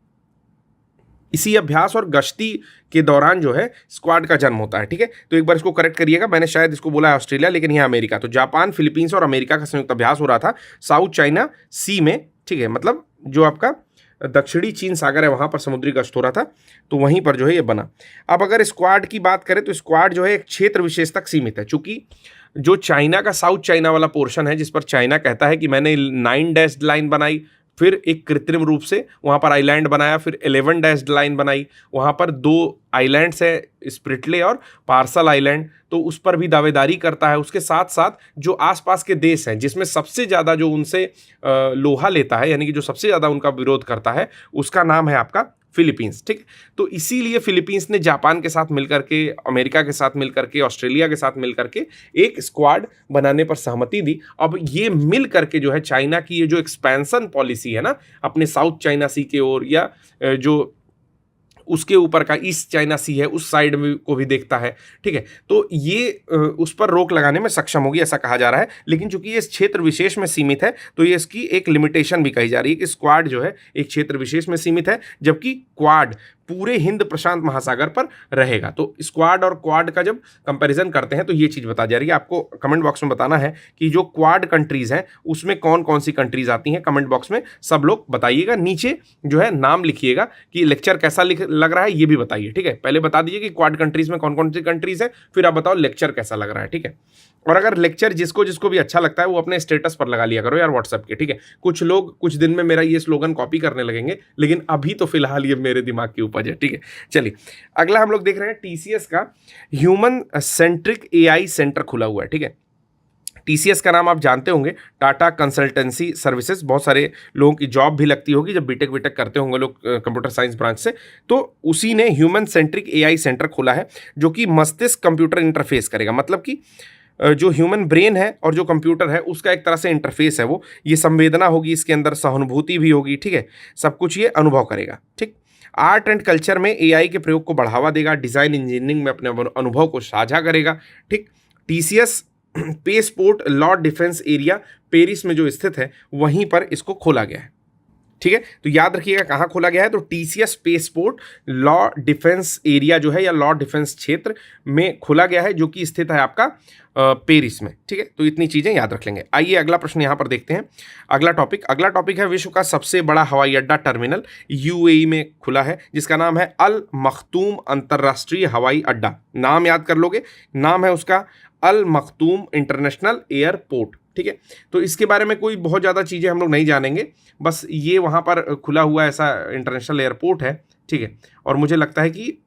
इसी अभ्यास और गश्ती के दौरान जो है स्क्वाड का जन्म होता है। ठीक है, तो एक बार इसको करेक्ट करिएगा, मैंने शायद इसको बोला है ऑस्ट्रेलिया, लेकिन यहाँ अमेरिका। तो जापान, फिलीपींस और अमेरिका का संयुक्त अभ्यास हो रहा था साउथ चाइना सी में। ठीक है, मतलब जो आपका दक्षिणी चीन सागर है वहाँ पर समुद्री गश्त हो रहा था, तो वहीं पर जो है ये बना। अब अगर स्क्वाड की बात करें तो स्क्वाड जो है एक क्षेत्र विशेष तक सीमित है, चूंकि जो चाइना का साउथ चाइना वाला पोर्शन है, जिस पर चाइना कहता है कि मैंने 9 डैश्ड लाइन बनाई, फिर एक कृत्रिम रूप से वहाँ पर आइलैंड बनाया, फिर 11 डैश्ड लाइन बनाई, वहाँ पर 2 आइलैंड्स है, स्प्रिटले और पार्सल आइलैंड, तो उस पर भी दावेदारी करता है। उसके साथ साथ जो आसपास के देश हैं जिसमें सबसे ज़्यादा जो उनसे लोहा लेता है, यानी कि जो सबसे ज़्यादा उनका विरोध करता है, उसका नाम है आपका फिलीपींस। ठीक, तो इसीलिए फिलीपींस ने जापान के साथ मिलकर के, अमेरिका के साथ मिलकर के, ऑस्ट्रेलिया के साथ मिलकर के एक स्क्वाड बनाने पर सहमति दी। अब ये मिल करके जो है चाइना की ये जो एक्सपेंशन पॉलिसी है ना अपने साउथ चाइना सी के ओर, या जो उसके ऊपर का ईस्ट चाइना सी है उस साइड में को भी देखता है। ठीक है, तो ये उस पर रोक लगाने में सक्षम होगी ऐसा कहा जा रहा है। लेकिन चूंकि ये क्षेत्र विशेष में सीमित है तो ये इसकी एक लिमिटेशन भी कही जा रही है कि स्क्वाड जो है एक क्षेत्र विशेष में सीमित है, जबकि क्वाड पूरे हिंद प्रशांत महासागर पर रहेगा। तो स्क्वाड और क्वाड का जब कंपैरिजन करते हैं तो ये चीज़ बता जा रही है। आपको कमेंट बॉक्स में बताना है कि जो क्वाड कंट्रीज़ हैं उसमें कौन कौन सी कंट्रीज़ आती हैं, कमेंट बॉक्स में सब लोग बताइएगा। नीचे जो है नाम लिखिएगा कि लेक्चर कैसा लग रहा है ये भी बताइए। ठीक है, पहले बता दीजिए कि क्वाड कंट्रीज़ में कौन कौन सी कंट्रीज़ है, फिर आप बताओ लेक्चर कैसा लग रहा है। ठीक है, और अगर लेक्चर जिसको जिसको भी अच्छा लगता है वो अपने स्टेटस पर लगा लिया करो यार व्हाट्सएप के। ठीक है, कुछ लोग कुछ दिन में मेरा ये स्लोगन कॉपी करने लगेंगे, लेकिन अभी तो फिलहाल ये मेरे दिमाग की उपज है। ठीक है, चलिए अगला हम लोग देख रहे हैं टीसीएस का ह्यूमन सेंट्रिक एआई सेंटर खुला हुआ है। ठीक है, टीसीएस का नाम आप जानते होंगे, टाटा कंसल्टेंसी सर्विसेज। बहुत सारे लोगों की जॉब भी लगती होगी जब बीटेक वीटेक करते होंगे लोग कंप्यूटर साइंस ब्रांच से, तो उसी ने ह्यूमन सेंट्रिक एआई सेंटर खोला है जो कि मस्तिष्क कंप्यूटर इंटरफेस करेगा। मतलब कि जो ह्यूमन ब्रेन है और जो कंप्यूटर है उसका एक तरह से इंटरफेस है वो, ये संवेदना होगी इसके अंदर, सहानुभूति भी होगी। ठीक है, सब कुछ ये अनुभव करेगा। ठीक, आर्ट एंड कल्चर में एआई के प्रयोग को बढ़ावा देगा, डिज़ाइन इंजीनियरिंग में अपने अनुभव को साझा करेगा। ठीक, TCS passport law defence area Paris में जो स्थित है वहीं पर इसको खोला गया है। ठीक है, तो याद रखिएगा कहाँ खोला गया है, तो TCS passport law defence area जो है या लॉ डिफेंस क्षेत्र में खोला गया है, जो कि स्थित है आपका पेरिस में। ठीक है, तो इतनी चीज़ें याद रख लेंगे। आइए अगला प्रश्न यहाँ पर देखते हैं। अगला टॉपिक है विश्व का सबसे बड़ा हवाई अड्डा टर्मिनल यूएई में खुला है, जिसका नाम है अल मखतूम अंतर्राष्ट्रीय हवाई अड्डा। नाम याद कर लोगे, नाम है उसका अल मखतूम इंटरनेशनल एयरपोर्ट। ठीक है, तो इसके बारे में कोई बहुत ज़्यादा चीज़ें हम लोग नहीं जानेंगे, बस ये वहाँ पर खुला हुआ ऐसा इंटरनेशनल एयरपोर्ट है। ठीक है, और मुझे लगता है कि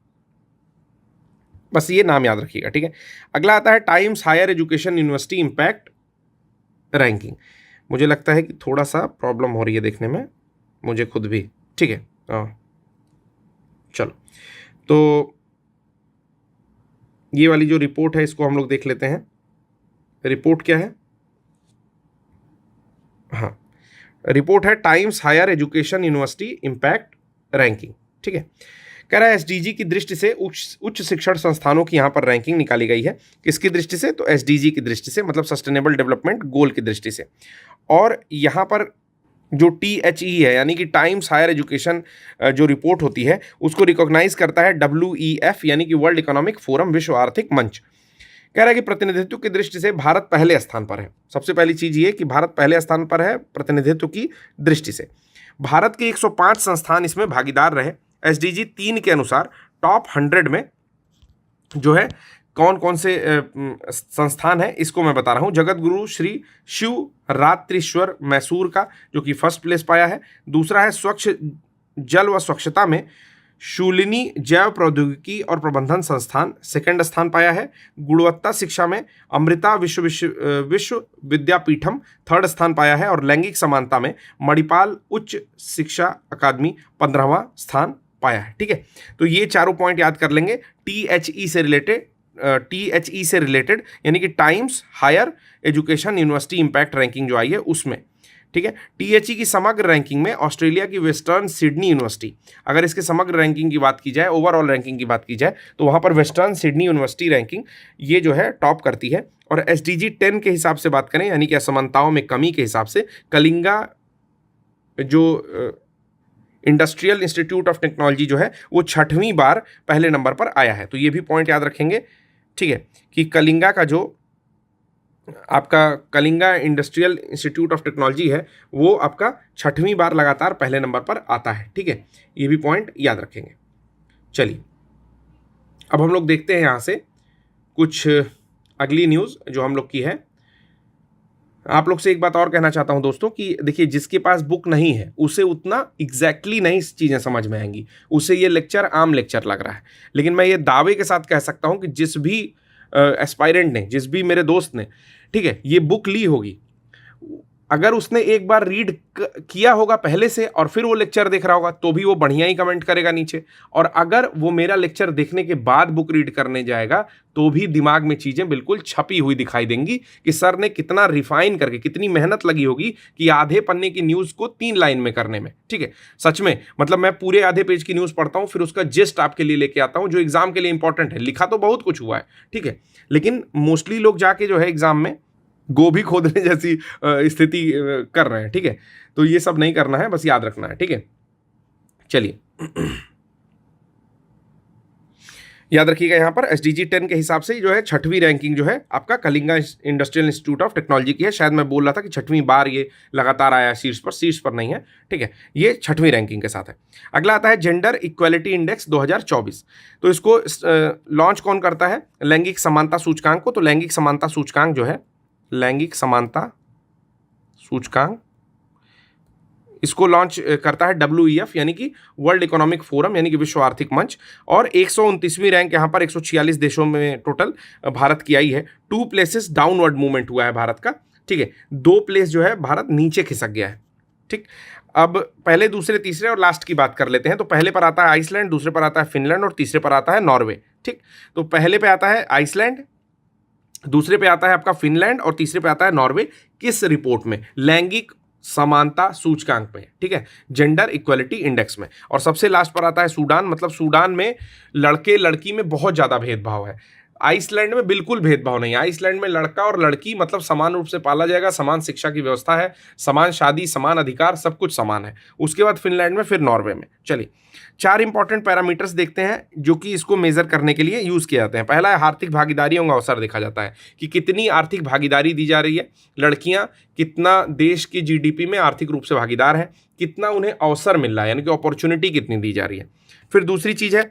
बस ये नाम याद रखिएगा। ठीक है, अगला आता है Times Higher Education University Impact Ranking. मुझे लगता है कि थोड़ा सा प्रॉब्लम हो रही है देखने में मुझे खुद भी। ठीक है, चलो तो ये वाली जो रिपोर्ट है इसको हम लोग देख लेते हैं। रिपोर्ट क्या है? हाँ, रिपोर्ट है Times Higher Education University Impact Ranking, ठीक है। कह रहा है एसडीजी की दृष्टि से उच्च शिक्षण संस्थानों की यहाँ पर रैंकिंग निकाली गई है। किसकी दृष्टि से? तो एसडीजी की दृष्टि से, मतलब सस्टेनेबल डेवलपमेंट गोल की दृष्टि से। और यहाँ पर जो THE है यानी कि टाइम्स हायर एजुकेशन जो रिपोर्ट होती है उसको रिकॉग्नाइज करता है WEF यानी कि वर्ल्ड इकोनॉमिक फोरम, विश्व आर्थिक मंच। कह रहा है कि प्रतिनिधित्व की दृष्टि से भारत पहले स्थान पर है। सबसे पहली चीज ये कि भारत पहले स्थान पर है प्रतिनिधित्व की दृष्टि से। भारत के 105 संस्थान इसमें भागीदार रहे। SDG 3 के अनुसार टॉप 100 में जो है कौन कौन से संस्थान है इसको मैं बता रहा हूं। जगत गुरु श्री शिव रात्रीश्वर मैसूर का, जो कि फर्स्ट प्लेस पाया है। दूसरा है स्वच्छ जल व स्वच्छता में शूलिनी जैव प्रौद्योगिकी और प्रबंधन संस्थान, सेकंड स्थान पाया है। गुणवत्ता शिक्षा में अमृता विश्व विद्यापीठम थर्ड स्थान पाया है। और लैंगिक समानता में मणिपाल उच्च शिक्षा अकादमी 15वां स्थान पाया है, ठीक है। तो ये चारों पॉइंट याद कर लेंगे। THE से रिलेटेड यानी कि Times Higher Education University Impact Ranking जो आई है उसमें, ठीक है। THE की समग्र रैंकिंग में ऑस्ट्रेलिया की वेस्टर्न सिडनी यूनिवर्सिटी, अगर इसके समग्र रैंकिंग की बात की जाए, ओवरऑल रैंकिंग की बात की जाए, तो वहाँ पर वेस्टर्न सिडनी यूनिवर्सिटी रैंकिंग ये जो है टॉप करती है। और SDG 10 के हिसाब से बात करें यानी कि असमानताओं में कमी के हिसाब से कलिंगा जो इंडस्ट्रियल इंस्टीट्यूट ऑफ टेक्नोलॉजी जो है वो 6वीं बार पहले नंबर पर आया है। तो ये भी पॉइंट याद रखेंगे, ठीक है, कि कलिंगा का जो आपका Kalinga industrial institute of technology है वो आपका 6वीं बार लगातार पहले नंबर पर आता है, ठीक है। ये भी पॉइंट याद रखेंगे। चलिए अब हम लोग देखते हैं यहाँ से कुछ अगली न्यूज़ जो हम लोग की है। आप लोग से एक बात और कहना चाहता हूं दोस्तों कि देखिए, जिसके पास बुक नहीं है उसे उतना एग्जैक्टली नहीं चीज़ें समझ में आएंगी, उसे ये लेक्चर आम लेक्चर लग रहा है। लेकिन मैं ये दावे के साथ कह सकता हूं कि जिस भी एस्पायरेंट ने, जिस भी मेरे दोस्त ने, ठीक है, ये बुक ली होगी, अगर उसने एक बार रीड किया होगा पहले से और फिर वो लेक्चर देख रहा होगा तो भी वो बढ़िया ही कमेंट करेगा नीचे। और अगर वो मेरा लेक्चर देखने के बाद बुक रीड करने जाएगा तो भी दिमाग में चीज़ें बिल्कुल छपी हुई दिखाई देंगी कि सर ने कितना रिफाइन करके, कितनी मेहनत लगी होगी कि आधे पन्ने की न्यूज़ को 3 लाइन में करने में, ठीक है। सच में, मतलब मैं पूरे आधे पेज की न्यूज़ पढ़ता हूँ, फिर उसका जिस्ट आपके लिए लेके आता हूँ जो एग्जाम के लिए इंपॉर्टेंट है। लिखा तो बहुत कुछ हुआ है, ठीक है, लेकिन मोस्टली लोग जाके जो है एग्जाम में गोभी खोदने जैसी स्थिति कर रहे हैं, ठीक है। तो ये सब नहीं करना है, बस याद रखना है, ठीक है। चलिए याद रखिएगा, यहाँ पर SDG 10 के हिसाब से जो है 6वीं रैंकिंग जो है आपका Kalinga industrial institute of technology की है। शायद मैं बोल रहा था कि 6वीं बार ये लगातार आया शीर्ष पर नहीं है, ठीक है। ये 6वीं रैंकिंग के साथ है। अगला आता है जेंडर इक्वालिटी इंडेक्स 2024। तो इसको लॉन्च कौन करता है? लैंगिक समानता सूचकांक को। तो लैंगिक समानता सूचकांक जो है, लैंगिक समानता सूचकांक, इसको लॉन्च करता है WEF यानी कि वर्ल्ड इकोनॉमिक फोरम यानी कि विश्व आर्थिक मंच। और 129वीं रैंक यहाँ पर 146 देशों में टोटल भारत की आई है। 2 प्लेसेस डाउनवर्ड मूवमेंट हुआ है भारत का, ठीक है। 2 प्लेस जो है भारत नीचे खिसक गया है, ठीक। अब पहले, दूसरे, तीसरे और लास्ट की बात कर लेते हैं। तो पहले पर आता है आइसलैंड, दूसरे पर आता है फिनलैंड और तीसरे पर आता है नॉर्वे, ठीक। तो पहले पे आता है आइसलैंड, दूसरे पे आता है आपका फिनलैंड और तीसरे पे आता है नॉर्वे। किस रिपोर्ट में? लैंगिक समानता सूचकांक में, ठीक है, जेंडर इक्वालिटी इंडेक्स में। और सबसे लास्ट पर आता है सूडान। मतलब सूडान में लड़के लड़की में बहुत ज़्यादा भेदभाव है। आइसलैंड में बिल्कुल भेदभाव नहीं है। आइसलैंड में लड़का और लड़की मतलब समान रूप से पाला जाएगा, समान शिक्षा की व्यवस्था है, समान शादी, समान अधिकार, सब कुछ समान है। उसके बाद फिनलैंड में, फिर नॉर्वे में। चलिए 4 इंपॉर्टेंट पैरामीटर्स देखते हैं जो कि इसको मेजर करने के लिए यूज़ किए जाते हैं। पहला है आर्थिक भागीदारियों का अवसर देखा जाता है कि कितनी आर्थिक भागीदारी दी जा रही है। लड़कियां कितना देश की GDP में आर्थिक रूप से भागीदार है, कितना उन्हें अवसर मिल रहा है यानी कि अपॉर्चुनिटी कितनी दी जा रही है। फिर दूसरी चीज़ है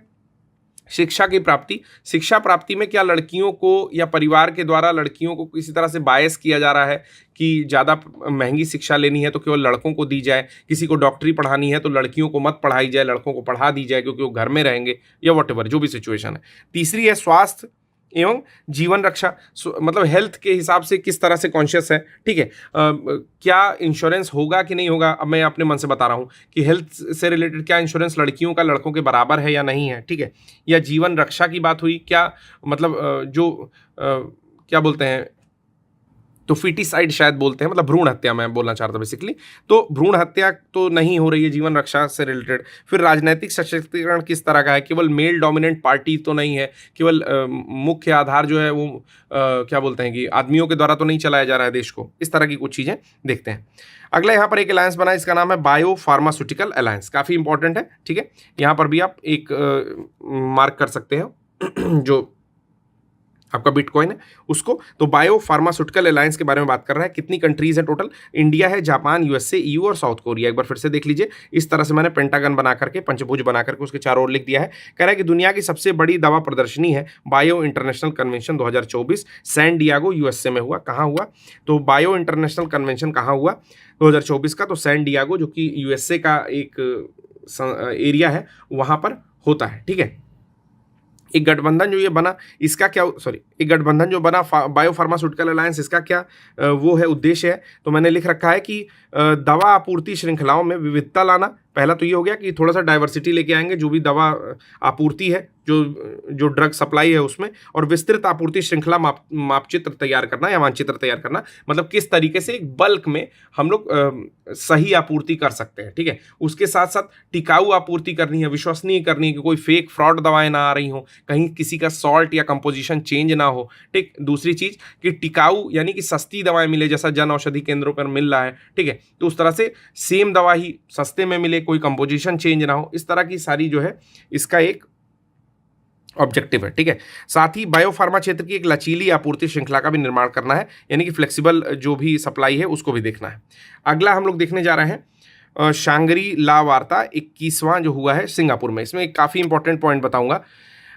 शिक्षा की प्राप्ति। शिक्षा प्राप्ति में क्या लड़कियों को या परिवार के द्वारा लड़कियों को किसी तरह से बायस किया जा रहा है कि ज़्यादा महंगी शिक्षा लेनी है तो केवल लड़कों को दी जाए, किसी को डॉक्टरी पढ़ानी है तो लड़कियों को मत पढ़ाई जाए, लड़कों को पढ़ा दी जाए क्योंकि वो घर में रहेंगे, या व्हाटएवर जो भी सिचुएशन है। तीसरी है स्वास्थ्य एवं जीवन रक्षा, मतलब हेल्थ के हिसाब से किस तरह से कॉन्शियस है, ठीक है। क्या इंश्योरेंस होगा कि नहीं होगा। अब मैं अपने मन से बता रहा हूँ कि हेल्थ से रिलेटेड क्या इंश्योरेंस लड़कियों का लड़कों के बराबर है या नहीं है, ठीक है। या जीवन रक्षा की बात हुई, क्या मतलब जो क्या बोलते हैं, तो फीटिसाइड शायद बोलते हैं, मतलब भ्रूण हत्या मैं बोलना चाह रहा था बेसिकली। तो भ्रूण हत्या तो नहीं हो रही है जीवन रक्षा से रिलेटेड। फिर राजनीतिक सशक्तिकरण किस तरह का है, केवल मेल डोमिनेंट पार्टी तो नहीं है, केवल मुख्य आधार जो है वो क्या बोलते हैं कि आदमियों के द्वारा तो नहीं चलाया जा रहा है देश को। इस तरह की कुछ चीज़ें देखते हैं। अगला यहाँ पर एक अलायंस बना है, इसका नाम है बायो फार्मास्यूटिकल अलायंस, काफ़ी इंपॉर्टेंट है, ठीक है। यहाँ पर भी आप एक मार्क कर सकते हो जो आपका बिटकॉइन है उसको। तो बायो फार्मास्यूटिकल अलायंस के बारे में बात कर रहा है। कितनी कंट्रीज है टोटल? इंडिया है, जापान, यूएसए, ईयू और साउथ कोरिया। एक बार फिर से देख लीजिए, इस तरह से मैंने पेंटागन बना करके, पंचभुज बना करके उसके चारों ओर लिख दिया है। कह रहा है कि दुनिया की सबसे बड़ी दवा प्रदर्शनी है Bio International Convention 2024, San Diego USA में हुआ। कहाँ हुआ? तो बायो इंटरनेशनल कन्वेंशन कहाँ हुआ 2024 का? तो सैन डियागो, जो कि यूएसए का एक एरिया है, वहाँ पर होता है, ठीक है। एक गठबंधन जो ये बना, इसका क्या, सॉरी, एक गठबंधन जो बना बायो फार्मास्यूटिकल अलायंस, इसका क्या वो है, उद्देश्य है? तो मैंने लिख रखा है कि दवा आपूर्ति श्रृंखलाओं में विविधता लाना। पहला तो ये हो गया कि थोड़ा सा डाइवर्सिटी लेके आएंगे जो भी दवा आपूर्ति है, जो ड्रग सप्लाई है उसमें, और विस्तृत आपूर्ति श्रृंखला मापचित्र तैयार करना या मानचित्र तैयार करना, मतलब किस तरीके से एक बल्क में हम लोग सही आपूर्ति कर सकते हैं, ठीक है। उसके साथ साथ टिकाऊ आपूर्ति करनी है, विश्वसनीय करनी है कि कोई फेक फ्रॉड दवाएं ना आ रही हो, कहीं किसी का सॉल्ट या कंपोजिशन चेंज ना हो, ठीक। दूसरी चीज कि टिकाऊ यानी कि सस्ती दवाएं मिले, जैसा जन औषधि केंद्रों पर मिल रहा है, ठीक है। तो उस तरह से सेम दवा ही सस्ते में मिले, कोई कंपोजिशन चेंज ना हो, इस तरह की सारी जो है इसका एक ऑब्जेक्टिव है, ठीक है। साथ ही बायोफार्मा क्षेत्र की एक लचीली आपूर्ति श्रृंखला का भी निर्माण करना है, यानी कि फ्लेक्सिबल जो भी सप्लाई है उसको भी देखना है। अगला हम लोग देखने जा रहे हैं शांग्री ला वार्ता 21वां जो हुआ है सिंगापुर में। इसमें एक काफ़ी इंपॉर्टेंट पॉइंट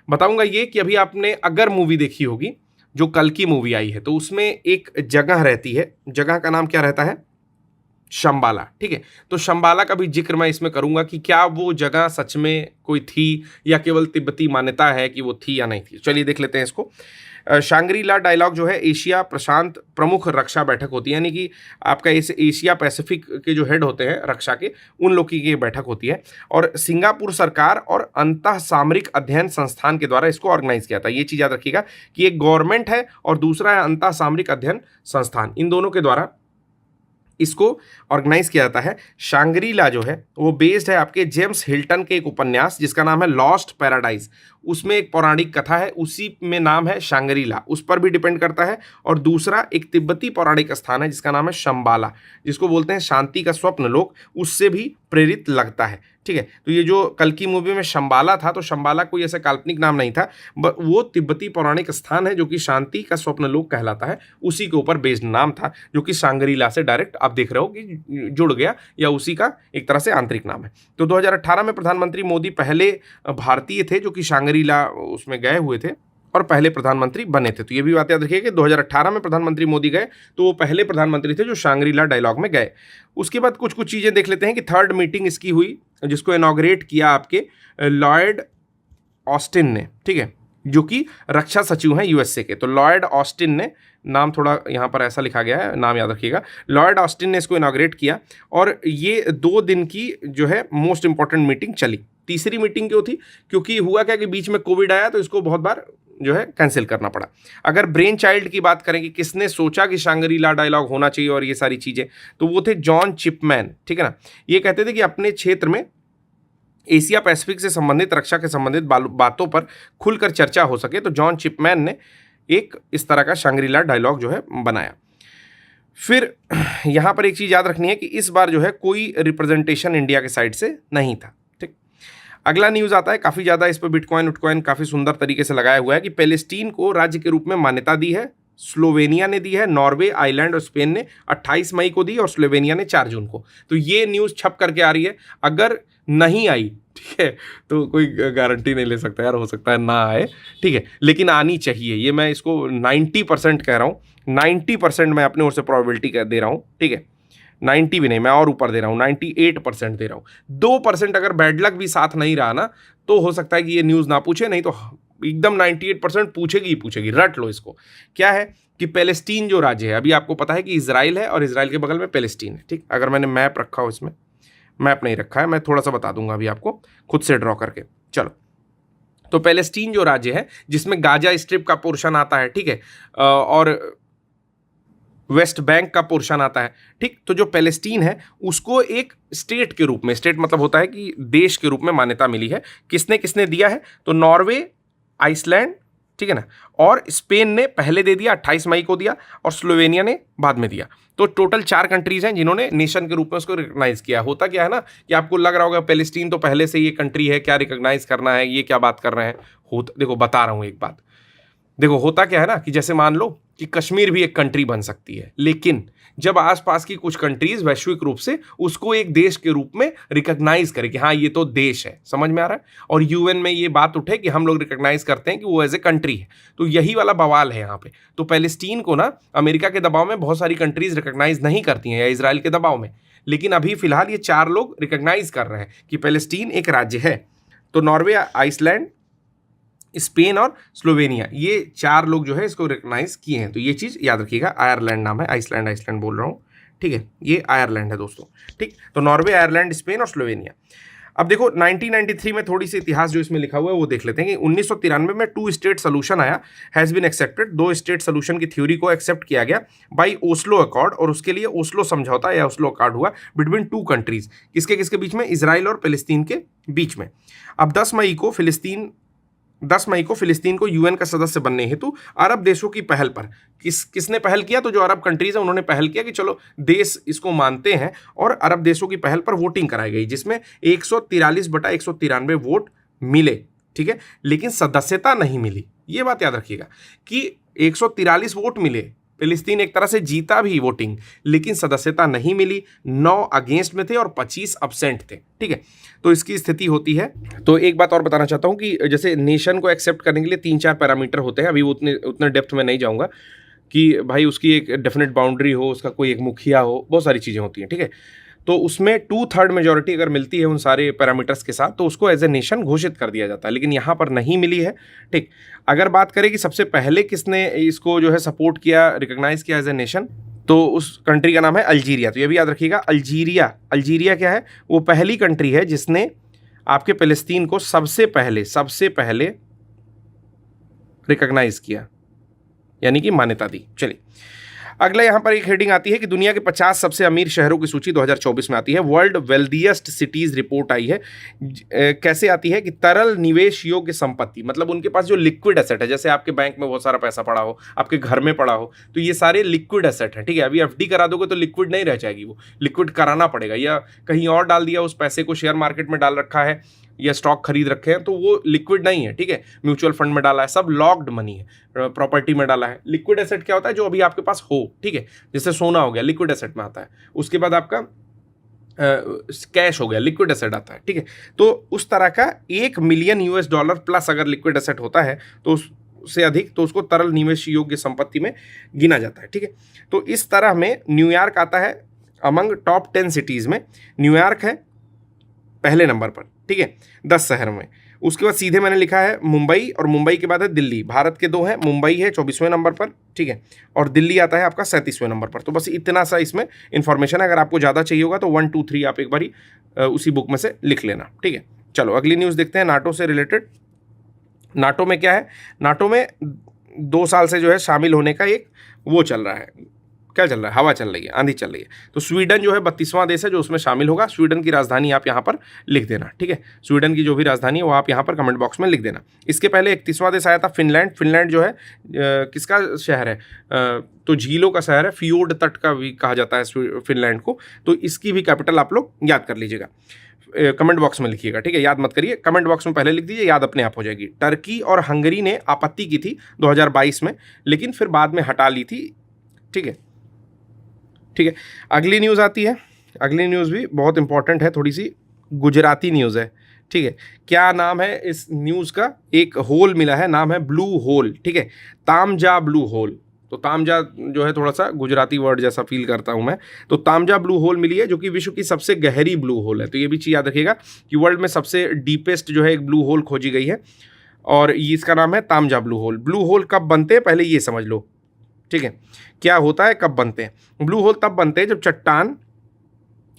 बताऊंगा ये कि अभी आपने अगर मूवी देखी होगी, जो कल की मूवी आई है, तो उसमें एक जगह रहती है, जगह का नाम क्या रहता है? शंबाला, ठीक है। तो शंबाला का भी जिक्र मैं इसमें करूंगा कि क्या वो जगह सच में कोई थी या केवल तिब्बती मान्यता है कि वो थी या नहीं थी। चलिए देख लेते हैं इसको। शांग्री ला डायलॉग जो है एशिया प्रशांत प्रमुख रक्षा बैठक होती है, यानी कि आपका एशिया पैसिफिक के जो हेड होते हैं रक्षा के, उन लोग की ये बैठक होती है। और सिंगापुर सरकार और अंतः सामरिक अध्ययन संस्थान के द्वारा इसको ऑर्गेनाइज किया था। ये चीज़ याद रखिएगा कि एक गवर्नमेंट है और दूसरा है अंतः सामरिक अध्ययन संस्थान, इन दोनों के द्वारा इसको ऑर्गेनाइज किया जाता है। शांग्री ला जो है वो बेस्ड है आपके जेम्स हिल्टन के एक उपन्यास जिसका नाम है लॉस्ट पैराडाइज। उसमें एक पौराणिक कथा है, उसी में नाम है शांग्री ला, उस पर भी डिपेंड करता है। और दूसरा एक तिब्बती पौराणिक स्थान है जिसका नाम है शंबाला, जिसको बोलते हैं शांति का स्वप्न लोक, उससे भी प्रेरित लगता है, ठीक है। तो ये जो कल की मूवी में शंबाला था, तो शंबाला कोई ऐसा काल्पनिक नाम नहीं था, वो तिब्बती पौराणिक स्थान है जो कि शांति का स्वप्न लोक कहलाता है, उसी के ऊपर बेस्ड नाम था, जो कि शांग्री ला से डायरेक्ट आप देख रहे हो कि जुड़ गया, या उसी का एक तरह से आंतरिक नाम है। तो 2018 में प्रधानमंत्री मोदी पहले भारतीय थे जो कि शांग्री ला उसमें गए हुए थे और पहले प्रधानमंत्री बने थे। तो ये भी बात याद रखिए कि 2018 में प्रधानमंत्री मोदी गए तो वो पहले प्रधानमंत्री थे जो शांग्री ला डायलॉग में गए। उसके बाद कुछ चीज़ें देख लेते हैं कि थर्ड मीटिंग इसकी हुई जिसको इनॉग्रेट किया आपके लॉयड ऑस्टिन ने, ठीक है, जो कि रक्षा सचिव हैं यूएसए के। तो लॉयड ऑस्टिन ने, नाम थोड़ा यहाँ पर ऐसा लिखा गया है, नाम याद रखिएगा, लॉयड ऑस्टिन ने इसको इनॉग्रेट किया और ये 2 दिन की जो है मोस्ट इंपॉर्टेंट मीटिंग चली। तीसरी मीटिंग क्यों थी? क्योंकि हुआ क्या कि बीच में कोविड आया तो इसको बहुत बार जो है कैंसिल करना पड़ा। अगर ब्रेन चाइल्ड की बात करें कि किसने सोचा कि शांग्री ला डायलॉग होना चाहिए और ये सारी चीज़ें, तो वो थे जॉन चिपमैन, ठीक है ना। ये कहते थे कि अपने क्षेत्र में एशिया पैसिफिक से संबंधित रक्षा के संबंधित बातों पर खुलकर चर्चा हो सके, तो जॉन चिपमैन ने एक इस तरह का शांग्री ला डायलॉग जो है बनाया। फिर यहाँ पर एक चीज़ याद रखनी है कि इस बार जो है कोई रिप्रेजेंटेशन इंडिया के साइड से नहीं था, ठीक। अगला न्यूज़ आता है, काफ़ी ज़्यादा इस पर बिटकॉइन काफ़ी सुंदर तरीके से लगाया हुआ है कि पैलेस्टीन को राज्य के रूप में मान्यता दी है, स्लोवेनिया ने दी है, नॉर्वे, आइलैंड और स्पेन ने 28 मई को दी और स्लोवेनिया ने 4 जून को। तो ये न्यूज़ छप करके आ रही है, अगर नहीं आई, ठीक है, तो कोई गारंटी नहीं ले सकता यार, हो सकता है ना आए, ठीक है, लेकिन आनी चाहिए। ये मैं इसको 90% कह रहा हूँ, 90% मैं अपने ओर से प्रोबेबिलिटी दे रहा हूँ, ठीक है, 90 भी नहीं, मैं और ऊपर दे रहा हूँ, 98% दे रहा हूँ। 2% अगर बैड लक भी साथ नहीं रहा ना, तो हो सकता है कि ये न्यूज़ ना पूछे, नहीं तो एकदम 98% पूछेगी ही पूछेगी। रट लो इसको। क्या है कि पैलेस्टीन जो राज्य है, अभी आपको पता है कि इजराइल है और इजराइल के बगल में पैलेस्टीन है, ठीक। अगर मैंने मैप रखा हो, इसमें मैप नहीं रखा है, मैं थोड़ा सा बता दूंगा अभी आपको खुद से ड्रॉ करके। चलो, तो पैलेस्टीन जो राज्य है जिसमें गाजा स्ट्रिप का पोर्शन आता है, ठीक है, और वेस्ट बैंक का पोर्शन आता है, ठीक। तो जो पैलेस्टीन है उसको एक स्टेट के रूप में, स्टेट मतलब होता है कि देश के रूप में मान्यता मिली है। किसने किसने दिया है? तो नॉर्वे, आइसलैंड, ठीक है ना, और स्पेन ने पहले दे दिया, 28 मई को दिया, और स्लोवेनिया ने बाद में दिया। तो टोटल 4 कंट्रीज हैं जिन्होंने नेशन के रूप में उसको रिकॉग्नाइज किया। होता क्या है ना कि आपको लग रहा होगा पैलेस्टीन तो पहले से ये कंट्री है, क्या रिकॉग्नाइज करना है, ये क्या बात कर रहे हैं। देखो बता रहा हूं एक बात, देखो होता क्या है ना कि जैसे मान लो कि कश्मीर भी एक कंट्री बन सकती है, लेकिन जब आसपास की कुछ कंट्रीज वैश्विक रूप से उसको एक देश के रूप में रिकॉग्नाइज करे कि हाँ ये तो देश है, समझ में आ रहा है, और यूएन में ये बात उठे कि हम लोग रिकॉग्नाइज करते हैं कि वो एज ए कंट्री है, तो यही वाला बवाल है यहाँ पे। तो पैलेस्टीन को ना अमेरिका के दबाव में बहुत सारी कंट्रीज रिकॉग्नाइज नहीं करती हैं, या इसराइल के दबाव में, लेकिन अभी फिलहाल ये 4 लोग रिकॉग्नाइज कर रहे हैं कि पैलेस्टीन एक राज्य है। तो नॉर्वे, आइसलैंड, स्पेन और स्लोवेनिया, ये 4 लोग जो है इसको रिकॉग्नाइज किए हैं। तो ये चीज़ याद रखिएगा। आयरलैंड नाम है, आइसलैंड बोल रहा हूँ, ठीक है, ये आयरलैंड है दोस्तों, ठीक। तो नॉर्वे, आयरलैंड, स्पेन और स्लोवेनिया। अब देखो 1993 में थोड़ी सी इतिहास जो इसमें लिखा हुआ है वो देख लेते हैं कि 1993 में 2 स्टेट सोल्यूशन आया, has been accepted. 2 state solution की थ्योरी को एक्सेप्ट किया गया बाई ओस्लो अकॉर्ड, और उसके लिए ओस्लो समझौता या ओस्लो अकॉर्ड हुआ बिटवीन 2 कंट्रीज। किसके किसके बीच में? इजराइल और फिलिस्तीन के बीच में। अब 10 मई को फिलिस्तीन को यूएन का सदस्य बनने हेतु अरब देशों की पहल पर, किसने पहल किया? तो जो अरब कंट्रीज है उन्होंने पहल किया कि चलो देश इसको मानते हैं, और अरब देशों की पहल पर वोटिंग कराई गई, जिसमें 143/193 वोट मिले, ठीक है, लेकिन सदस्यता नहीं मिली। ये बात याद रखिएगा कि 143 वोट मिले, फिलिस्तीन एक तरह से जीता भी वोटिंग, लेकिन सदस्यता नहीं मिली। 9 अगेंस्ट में थे और 25 अब्सेंट थे, ठीक है। तो इसकी स्थिति होती है। तो एक बात और बताना चाहता हूं कि जैसे नेशन को एक्सेप्ट करने के लिए 3-4 पैरामीटर होते हैं, अभी उतने डेप्थ में नहीं जाऊंगा कि भाई उसकी एक डेफिनेट बाउंड्री हो, उसका कोई एक मुखिया हो, बहुत सारी चीज़ें होती हैं, ठीक है। तो उसमें 2/3 मेजॉरिटी अगर मिलती है उन सारे पैरामीटर्स के साथ, तो उसको एज ए नेशन घोषित कर दिया जाता है, लेकिन यहाँ पर नहीं मिली है, ठीक। अगर बात करें कि सबसे पहले किसने इसको जो है सपोर्ट किया, रिकॉग्नाइज किया एज ए नेशन, तो उस कंट्री का नाम है अल्जीरिया। तो ये भी याद रखिएगा, अल्जीरिया क्या है? वो पहली कंट्री है जिसने आपके फिलिस्तीन को सबसे पहले रिकॉग्नाइज किया, यानी कि मान्यता दी। चलिए अगला यहाँ पर एक हेडिंग आती है कि दुनिया के 50 सबसे अमीर शहरों की सूची 2024 में आती है। वर्ल्ड वेल्दिएस्ट सिटीज रिपोर्ट आई है। कैसे आती है कि तरल निवेश योग्य संपत्ति, मतलब उनके पास जो लिक्विड एसेट है, जैसे आपके बैंक में बहुत सारा पैसा पड़ा हो, आपके घर में पड़ा हो, तो ये सारे लिक्विड एसेट हैं, ठीक है। अभी एफडी करा दोगे तो लिक्विड नहीं रह जाएगी, वो लिक्विड कराना पड़ेगा, या कहीं और डाल दिया उस पैसे को, शेयर मार्केट में डाल रखा है या स्टॉक खरीद रखे हैं, तो वो लिक्विड नहीं है, ठीक है। म्यूचुअल फंड में डाला है, सब लॉक्ड मनी है, प्रॉपर्टी में डाला है। लिक्विड एसेट क्या होता है? जो अभी आपके पास हो, ठीक है, जैसे सोना हो गया, लिक्विड एसेट में आता है। उसके बाद आपका कैश हो गया, लिक्विड एसेट आता है, ठीक है। तो उस तरह का $1 मिलियन प्लस अगर लिक्विड एसेट होता है तो उससे अधिक, तो उसको तरल निवेश योग्य संपत्ति में गिना जाता है, ठीक है। तो इस तरह में न्यूयॉर्क आता है अमंग टॉप 10 सिटीज़ में। न्यूयॉर्क है पहले नंबर पर, ठीक है, 10 शहर में। उसके बाद सीधे मैंने लिखा है मुंबई, और मुंबई के बाद है दिल्ली। भारत के 2 हैं, मुंबई है 24वें नंबर पर, ठीक है, और दिल्ली आता है आपका 37वें नंबर पर। तो बस इतना सा इसमें इन्फॉर्मेशन है। अगर आपको ज़्यादा चाहिए होगा तो 1, 2, 3 आप एक बारी उसी बुक में से लिख लेना, ठीक है। चलो अगली न्यूज़ देखते हैं, नाटो से रिलेटेड। नाटो में क्या है? नाटो में 2 साल से जो है शामिल होने का एक वो चल रहा है, क्या चल रहा है? हवा चल रही है, आंधी चल रही है। तो स्वीडन जो है 32वां देश है जो उसमें शामिल होगा। स्वीडन की राजधानी आप यहाँ पर लिख देना, ठीक है। स्वीडन की जो भी राजधानी है वो आप यहाँ पर कमेंट बॉक्स में लिख देना। इसके पहले 31वां देश आया था फिनलैंड। फिनलैंड जो है किसका शहर है? तो झीलों का शहर है, फियोर्ड तट का भी कहा जाता है फिनलैंड को। तो इसकी भी कैपिटल आप लोग याद कर लीजिएगा, कमेंट बॉक्स में लिखिएगा, ठीक है। याद मत करिए, कमेंट बॉक्स में पहले लिख दीजिए, याद अपने आप हो जाएगी। टर्की और हंगरी ने आपत्ति की थी 2022 में, लेकिन फिर बाद में हटा ली थी, ठीक है, ठीक है। अगली न्यूज़ आती है, अगली न्यूज़ भी बहुत इंपॉर्टेंट है, थोड़ी सी गुजराती न्यूज़ है, ठीक है। क्या नाम है इस न्यूज़ का? एक होल मिला है, नाम है ब्लू होल, ठीक है, तामजा ब्लू होल। तो तामजा जो है थोड़ा सा गुजराती वर्ड जैसा फील करता हूं मैं। तो तामजा ब्लू होल मिली है जो कि विश्व की सबसे गहरी ब्लू होल है। तो ये भी चीज़ याद रखिएगा कि वर्ल्ड में सबसे डीपेस्ट जो है एक ब्लू होल खोजी गई है, और इसका नाम है तामजा ब्लू होल। ब्लू होल कब बनते हैं पहले ये समझ लो, ठीक है। क्या होता है, कब बनते हैं? ब्लू होल तब बनते हैं जब चट्टान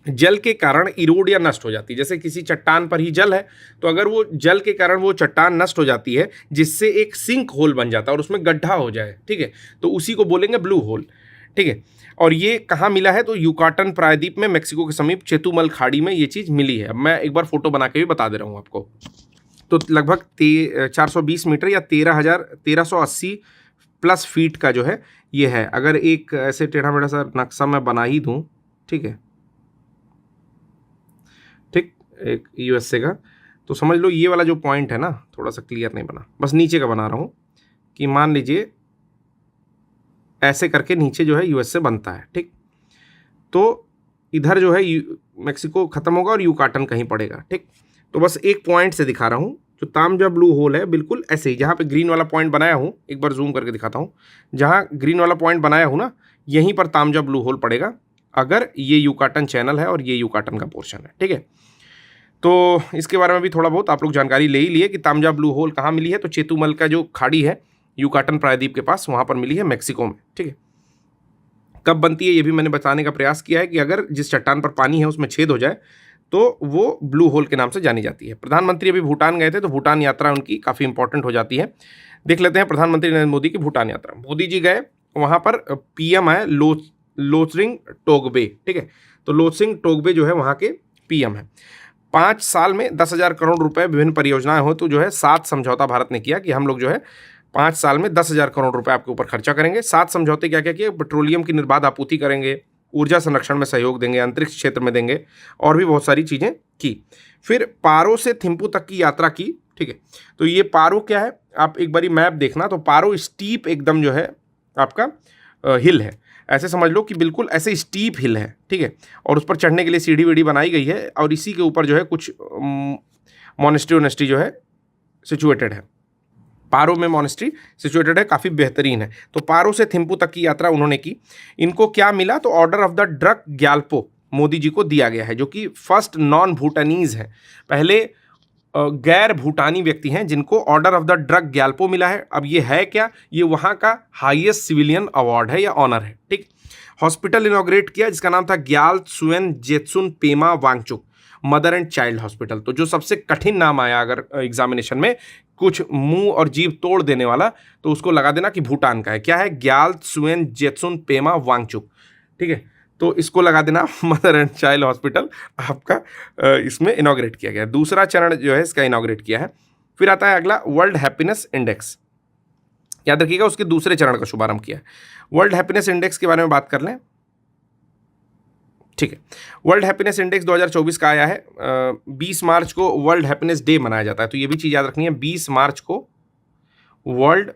जल के कारण इरोड या नष्ट हो जाती है। जैसे किसी चट्टान पर ही जल है, तो अगर वो जल के कारण वो चट्टान नष्ट हो जाती है, जिससे एक सिंक होल बन जाता है और उसमें गड्ढा हो जाए, ठीक है, तो उसी को बोलेंगे ब्लू होल, ठीक है। और ये कहाँ मिला है, तो युकाटन प्रायद्वीप में मेक्सिको के समीप चेतुमल खाड़ी में ये चीज़ मिली है। अब मैं एक बार फोटो बना के भी बता दे रहा हूँ आपको। तो लगभग 420 मीटर या 1380 प्लस फीट का जो है ये है। अगर एक ऐसे टेढ़ा मेढ़ा सा नक्शा मैं बना ही दूँ, ठीक है, ठीक, एक यूएसए का, तो समझ लो ये वाला जो पॉइंट है ना, थोड़ा सा क्लियर नहीं बना, बस नीचे का बना रहा हूँ कि मान लीजिए ऐसे करके नीचे जो है यूएसए बनता है, ठीक। तो इधर जो है मेक्सिको खत्म होगा और युकाटन कहीं पड़ेगा, ठीक। तो बस एक पॉइंट से दिखा रहा हूँ, जो तामजा ब्लू होल है बिल्कुल ऐसे ही, जहाँ पे ग्रीन वाला पॉइंट बनाया हूँ, एक बार जूम करके दिखाता हूँ, जहाँ ग्रीन वाला पॉइंट बनाया हूँ ना, यहीं पर तामजा ब्लू होल पड़ेगा, अगर ये युकाटन चैनल है और ये युकाटन का पोर्शन है, ठीक है। तो इसके बारे में भी थोड़ा बहुत आप लोग जानकारी ले ही लिए कि तामजा ब्लू होल कहाँ मिली है, तो चेतुमल का जो खाड़ी है युकाटन प्रायद्वीप के पास, वहाँ पर मिली है मेक्सिको में, ठीक है। कब बनती है ये भी मैंने बताने का प्रयास किया है कि अगर जिस चट्टान पर पानी है उसमें छेद हो जाए तो वो ब्लू होल के नाम से जानी जाती है। प्रधानमंत्री अभी भूटान गए थे, तो भूटान यात्रा उनकी काफ़ी इंपॉर्टेंट हो जाती है। देख लेते हैं प्रधानमंत्री नरेंद्र मोदी की भूटान यात्रा। मोदी जी गए, वहाँ पर पीएम है लोत्सिंग टोब्गे, ठीक है। तो लोत्सिंग टोब्गे जो है वहाँ के पीएम है। 5 साल में 10,000 करोड़ रुपए विभिन्न परियोजनाएं हो, तो जो है 7 समझौता भारत ने किया कि हम लोग जो है 5 साल में 10,000 करोड़ रुपए आपके ऊपर खर्चा करेंगे। 7 समझौते क्या क्या किए, पेट्रोलियम की निर्बाध आपूर्ति करेंगे, ऊर्जा संरक्षण में सहयोग देंगे, अंतरिक्ष क्षेत्र में देंगे, और भी बहुत सारी चीज़ें की। फिर पारो से थिम्पू तक की यात्रा की, ठीक है। तो ये पारो क्या है, आप एक बारी मैप देखना, तो पारो स्टीप एकदम जो है आपका हिल है, ऐसे समझ लो कि बिल्कुल ऐसे स्टीप हिल है, ठीक है। और उस पर चढ़ने के लिए सीढ़ी वीढ़ी बनाई गई है, और इसी के ऊपर जो है कुछ मोनेस्ट्री जो है सिचुएटेड है। पारो में मोनेस्ट्री सिचुएटेड है, काफ़ी बेहतरीन है। तो पारो से थिम्पू तक की यात्रा उन्होंने की। इनको क्या मिला, तो order of the Druk Gyalpo Modi ji को दिया गया है, जो कि फर्स्ट नॉन भूटानीज है, पहले गैर भूटानी व्यक्ति हैं जिनको order of the Druk Gyalpo मिला है। अब ये है क्या, ये वहाँ का हाईएस्ट सिविलियन अवार्ड है या ऑनर है, ठीक। हॉस्पिटल इनॉग्रेट किया जिसका नाम था Gyaltsuen Jetsun Pema Wangchuck mother and child hospital. तो जो सबसे कठिन नाम आया अगर एग्जामिनेशन में, कुछ मुंह और जीभ तोड़ देने वाला, तो उसको लगा देना कि भूटान का है। क्या है, ग्याल सुएन जेत्सुन पेमा वांगचुक, ठीक है। तो इसको लगा देना मदर एंड चाइल्ड हॉस्पिटल आपका इसमें इनॉग्रेट किया गया। दूसरा चरण जो है इसका इनॉग्रेट किया है। फिर आता है अगला वर्ल्ड हैप्पीनेस इंडेक्स, याद रखिएगा उसके दूसरे चरण का शुभारंभ किया है। वर्ल्ड हैप्पीनेस इंडेक्स के बारे में बात कर लें, ठीक है। वर्ल्ड हैप्पीनेस इंडेक्स 2024 का आया है। 20 मार्च को वर्ल्ड हैप्पीनेस डे मनाया जाता है, तो ये भी चीज़ याद रखनी है, 20 मार्च को वर्ल्ड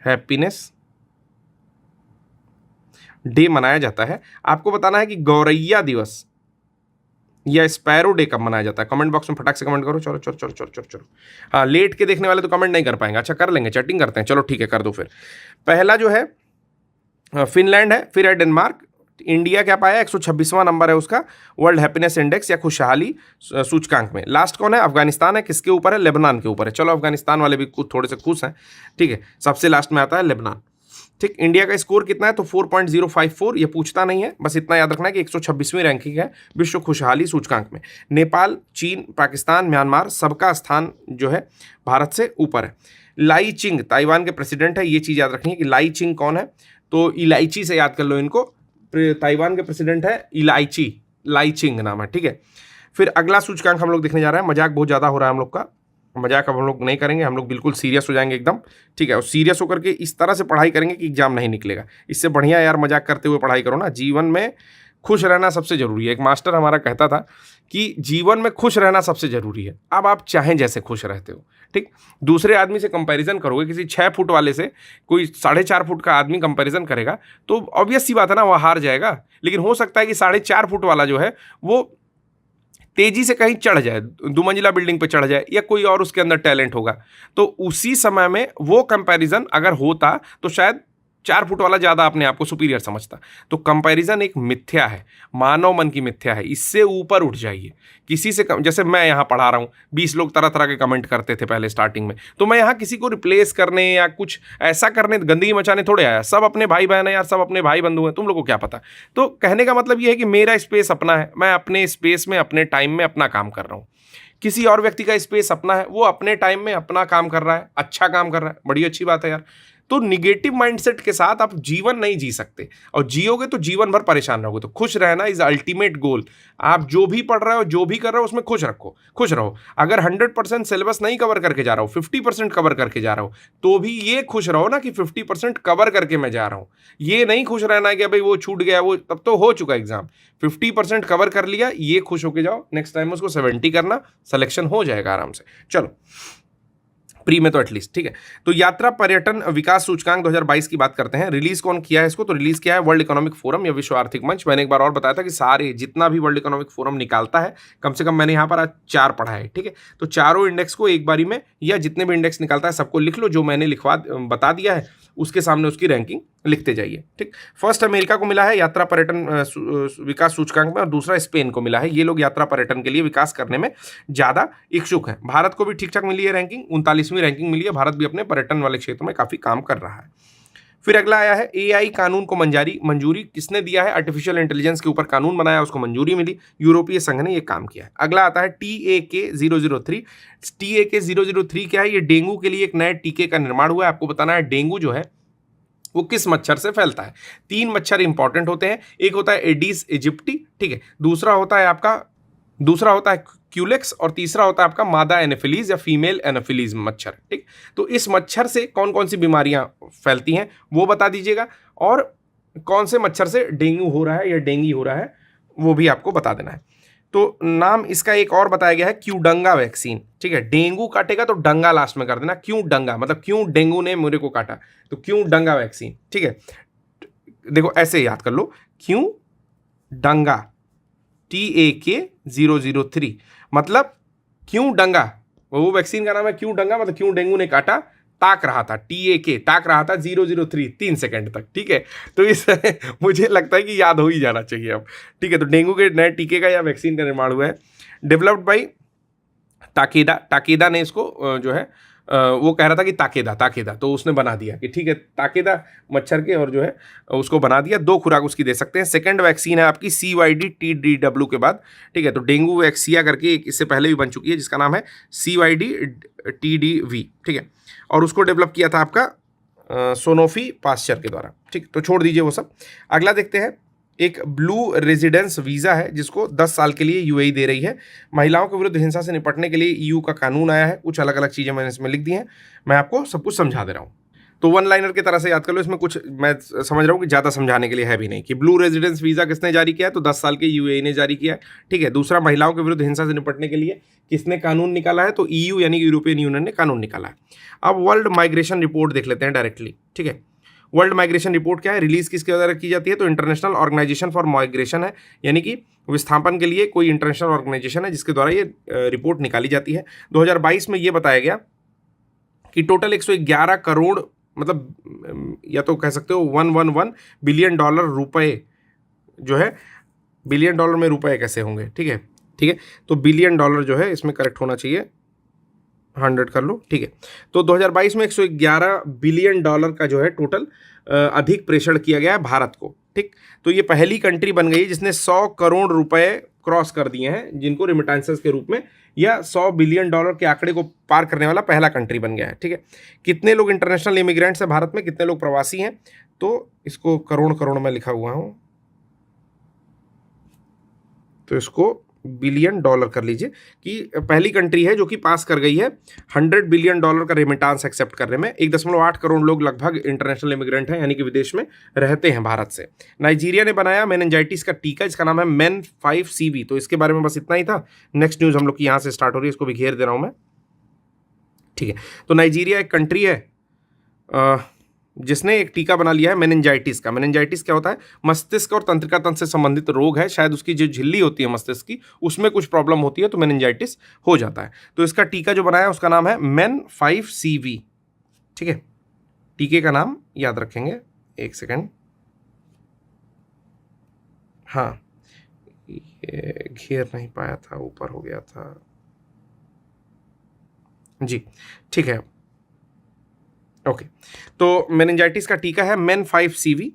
हैप्पीनेस डे मनाया जाता है। आपको बताना है कि गौरैया दिवस या स्पैरो डे कब मनाया जाता है, कमेंट बॉक्स में फटाक से कमेंट करो। चलो चलो चलो चलो चलो चलो, हाँ लेट के देखने वाले तो कमेंट नहीं कर पाएंगे, अच्छा कर लेंगे, चैटिंग करते हैं, चलो ठीक है कर दो। फिर पहला जो है फिनलैंड है, फिर है डेनमार्क, इंडिया क्या पाया, 126वां नंबर है उसका वर्ल्ड हैप्पीनेस इंडेक्स या खुशहाली सूचकांक में। लास्ट कौन है, अफगानिस्तान है, किसके ऊपर है, लेबनान के ऊपर है। चलो अफगानिस्तान वाले भी कुछ थोड़े से खुश हैं, ठीक है। सबसे लास्ट में आता है लेबनान, ठीक। इंडिया का स्कोर कितना है, तो 4.054, ये पूछता नहीं है, बस इतना याद रखना है कि 126वीं रैंकिंग है विश्व खुशहाली सूचकांक में। नेपाल, चीन, पाकिस्तान, म्यांमार सबका स्थान जो है भारत से ऊपर है। लाई चिंग ताइवान के प्रेसिडेंट है, ये चीज़ याद रखनी है कि लाई चिंग कौन है, तो इलायची से याद कर लो इनको, ताइवान के प्रेसिडेंट है इलायची, लाई चिंग नाम है, ठीक है। फिर अगला सूचकांक हम लोग देखने जा रहे हैं, मजाक बहुत ज़्यादा हो रहा है हम लोग का, मजाक अब हम लोग नहीं करेंगे, हम लोग बिल्कुल सीरियस हो जाएंगे एकदम, ठीक है। और सीरियस होकर के इस तरह से पढ़ाई करेंगे कि एग्जाम नहीं निकलेगा। इससे बढ़िया यार मजाक करते हुए पढ़ाई करो ना। जीवन में खुश रहना सबसे जरूरी है। एक मास्टर हमारा कहता था कि जीवन में खुश रहना सबसे जरूरी है। अब आप चाहें जैसे खुश रहते हो, ठीक। दूसरे आदमी से कंपैरिजन करोगे, किसी 6 फुट वाले से कोई 4.5 फुट का आदमी कंपैरिजन करेगा तो ऑब्वियस सी बात है ना, वह हार जाएगा। लेकिन हो सकता है कि 4.5 फुट वाला जो है वो तेजी से कहीं चढ़ जाए, 2 मंजिला बिल्डिंग पे चढ़ जाए, या कोई और उसके अंदर टैलेंट होगा, तो उसी समय में वो कंपैरिजन अगर होता तो शायद 4 फुट वाला ज़्यादा अपने आप को सुपीरियर समझता। तो कंपैरिजन एक मिथ्या है, मानव मन की मिथ्या है, इससे ऊपर उठ जाइए। किसी से जैसे मैं यहाँ पढ़ा रहा हूँ, 20 लोग तरह तरह के कमेंट करते थे पहले स्टार्टिंग में, तो मैं यहाँ किसी को रिप्लेस करने या कुछ ऐसा करने, गंदगी मचाने थोड़े आया। सब अपने भाई बहन है यार, सब अपने भाई बंधु हैं, तुम लोग को क्या पता। तो कहने का मतलब ये है कि मेरा स्पेस अपना है, मैं अपने स्पेस में अपने टाइम में अपना काम कर रहा हूँ। किसी और व्यक्ति का स्पेस अपना है, वो अपने टाइम में अपना काम कर रहा है, अच्छा काम कर रहा है, बड़ी अच्छी बात है यार। तो निगेटिव माइंडसेट के साथ आप जीवन नहीं जी सकते, और जियोगे तो जीवन भर परेशान रहोगे। तो खुश रहना इज अल्टीमेट गोल। आप जो भी पढ़ रहे हो, जो भी कर रहे हो, उसमें खुश रहो। अगर 100% सिलेबस नहीं कवर करके जा रहा हो, 50% कवर करके जा रहा हो, तो भी ये खुश रहो ना कि 50% कवर करके मैं जा रहा हूं। ये नहीं खुश रहना है कि भाई वो छूट गया, वो तब तो हो चुका एग्जाम। 50% कवर कर लिया, ये खुश होके जाओ, नेक्स्ट टाइम उसको 70 करना, सिलेक्शन हो जाएगा आराम से। चलो प्री में तो एटलीस्ट, ठीक है। तो यात्रा पर्यटन विकास सूचकांक 2022 की बात करते हैं। रिलीज कौन किया है इसको? तो रिलीज किया है वर्ल्ड इकोनॉमिक फोरम या विश्व आर्थिक मंच। मैंने एक बार और बताया था कि सारे जितना भी वर्ल्ड इकोनॉमिक फोरम निकालता है, कम से कम मैंने यहाँ पर आज 4 पढ़ा है, ठीक है। तो चारों इंडेक्स को एक बारी में, या जितने भी इंडेक्स निकालता है सबको लिख लो, जो मैंने बता दिया है उसके सामने उसकी रैंकिंग लिखते जाइए, ठीक। फर्स्ट अमेरिका को मिला है यात्रा पर्यटन विकास सूचकांक में, और दूसरा स्पेन को मिला है। ये लोग यात्रा पर्यटन के लिए विकास करने में ज्यादा इच्छुक हैं। भारत को भी ठीक ठाक मिली है रैंकिंग, 39वीं रैंकिंग मिली है। भारत भी अपने पर्यटन वाले क्षेत्र में काफी काम कर रहा है। फिर अगला आया है AI कानून को मंजूरी किसने दिया है? आर्टिफिशियल इंटेलिजेंस के ऊपर कानून बनाया, उसको मंजूरी मिली, यूरोपीय संघ ने ये काम किया है। अगला आता है TAK-003। TAK-003 क्या है? ये डेंगू के लिए एक नए टीके का निर्माण हुआ है। आपको बताना है डेंगू जो है वो किस मच्छर से फैलता है। 3 मच्छर इंपॉर्टेंट होते हैं। एक होता है एडिस इजिप्टी, ठीक है। दूसरा होता है क्यूलेक्स, और तीसरा होता है आपका मादा एनोफिलीज या फीमेल एनोफिलीज मच्छर, ठीक। तो इस मच्छर से कौन कौन सी बीमारियां फैलती हैं वो बता दीजिएगा, और कौन से मच्छर से डेंगू हो रहा है या डेंगी हो रहा है वो भी आपको बता देना है। तो नाम इसका एक और बताया गया है क्यूडंगा वैक्सीन, ठीक है। डेंगू काटेगा तो डंगा लास्ट में कर देना, क्यों डंगा मतलब क्यों डेंगू ने मेरे को काटा, तो क्यों डंगा वैक्सीन, ठीक है। देखो ऐसे याद कर लो, क्यों डंगा, TAK-003 मतलब क्यों डंगा, वो वैक्सीन का नाम है क्यों डंगा, मतलब क्यों डेंगू ने काटा। ताक रहा था, TAK ताक रहा था 003 3 सेकंड तक, ठीक है। तो इस मुझे लगता है कि याद हो ही जाना चाहिए अब, ठीक है। तो डेंगू के नए टीके का या वैक्सीन का निर्माण हुआ है, डेवलप्ड बाई ताकेदा ने इसको जो है वो कह रहा था कि ताकेदा, तो उसने बना दिया कि ठीक है ताकेदा मच्छर के, और जो है उसको बना दिया। 2 खुराक उसकी दे सकते हैं। सेकंड वैक्सीन है आपकी CYD-TDW के बाद, ठीक है। तो डेंगू वैक्सिया करके एक इससे पहले भी बन चुकी है जिसका नाम है CYD-TDV, ठीक है। और उसको डेवलप किया था आपका सोनोफी पास्चर के द्वारा, ठीक। तो छोड़ दीजिए वो सब। अगला देखते हैं, एक ब्लू रेजिडेंस वीजा है जिसको 10 साल के लिए UAE दे रही है। महिलाओं के विरुद्ध हिंसा से निपटने के लिए EU का कानून आया है। कुछ अलग अलग चीजें मैंने इसमें लिख दी हैं, मैं आपको सब कुछ समझा दे रहा हूँ। तो 1 लाइनर की तरह से याद कर लो, इसमें कुछ मैं समझ रहा हूँ कि ज़्यादा समझाने के लिए है भी नहीं। कि ब्लू रेजिडेंस वीज़ा किसने जारी किया है? तो 10 साल के UAE ने जारी किया है, ठीक है। दूसरा, महिलाओं के विरुद्ध हिंसा से निपटने के लिए किसने कानून निकाला है? तो EU यानी कि यूरोपियन यूनियन ने कानून निकाला है। अब वर्ल्ड माइग्रेशन रिपोर्ट देख लेते हैं डायरेक्टली, ठीक है। वर्ल्ड माइग्रेशन रिपोर्ट क्या है? रिलीज किसके द्वारा की जाती है? तो इंटरनेशनल ऑर्गेनाइजेशन फॉर माइग्रेशन है, यानी कि विस्थापन के लिए कोई इंटरनेशनल ऑर्गेनाइजेशन है जिसके द्वारा ये रिपोर्ट निकाली जाती है। 2022 में ये बताया गया कि टोटल 111 करोड़, मतलब या तो कह सकते हो 111 बिलियन डॉलर रुपए जो है, बिलियन डॉलर में रुपए कैसे होंगे, ठीक है, ठीक है। तो बिलियन डॉलर जो है इसमें करेक्ट होना चाहिए, 100 कर लो, ठीक है। तो 2022 में 111 बिलियन डॉलर का जो है टोटल अधिक प्रेषण किया गया है भारत को, ठीक। तो ये पहली कंट्री बन गई जिसने 100 करोड़ रुपए क्रॉस कर दिए हैं, जिनको रिमिटेंसेस के रूप में, या 100 बिलियन डॉलर के आंकड़े को पार करने वाला पहला कंट्री बन गया है, ठीक है। कितने लोग इंटरनेशनल इमिग्रेंट्स हैं भारत में, कितने लोग प्रवासी हैं? तो इसको करोड़ में लिखा हुआ हूं, तो इसको बिलियन डॉलर कर लीजिए कि पहली कंट्री है जो कि पास कर गई है 100 बिलियन डॉलर का रेमिटांस एक्सेप्ट करने में। 1.8 करोड़ लोग लगभग इंटरनेशनल इमिग्रेंट हैं, यानी कि विदेश में रहते हैं भारत से। नाइजीरिया ने बनाया मेनिंजाइटिस का टीका, इसका नाम है MEN 5CV। तो इसके बारे में बस इतना ही था। नेक्स्ट न्यूज हम लोग की यहाँ से स्टार्ट हो रही है, इसको भी घेर दे रहा हूँ मैं, ठीक है। तो नाइजीरिया एक कंट्री है जिसने एक टीका बना लिया है मेनिंजाइटिस का। मेनिंजाइटिस क्या होता है? मस्तिष्क और तंत्रिका तंत्र से संबंधित रोग है। शायद उसकी जो झिल्ली होती है मस्तिष्क की, उसमें कुछ प्रॉब्लम होती है तो मेनिंजाइटिस हो जाता है। तो इसका टीका जो बनाया है उसका नाम है MEN 5CV, ठीक है। टीके का नाम याद रखेंगे, एक सेकेंड, हाँ ये घेर नहीं पाया था, ऊपर हो गया था जी, ठीक है, ओके। तो मेनिंजाइटिस का टीका है MEN 5CV,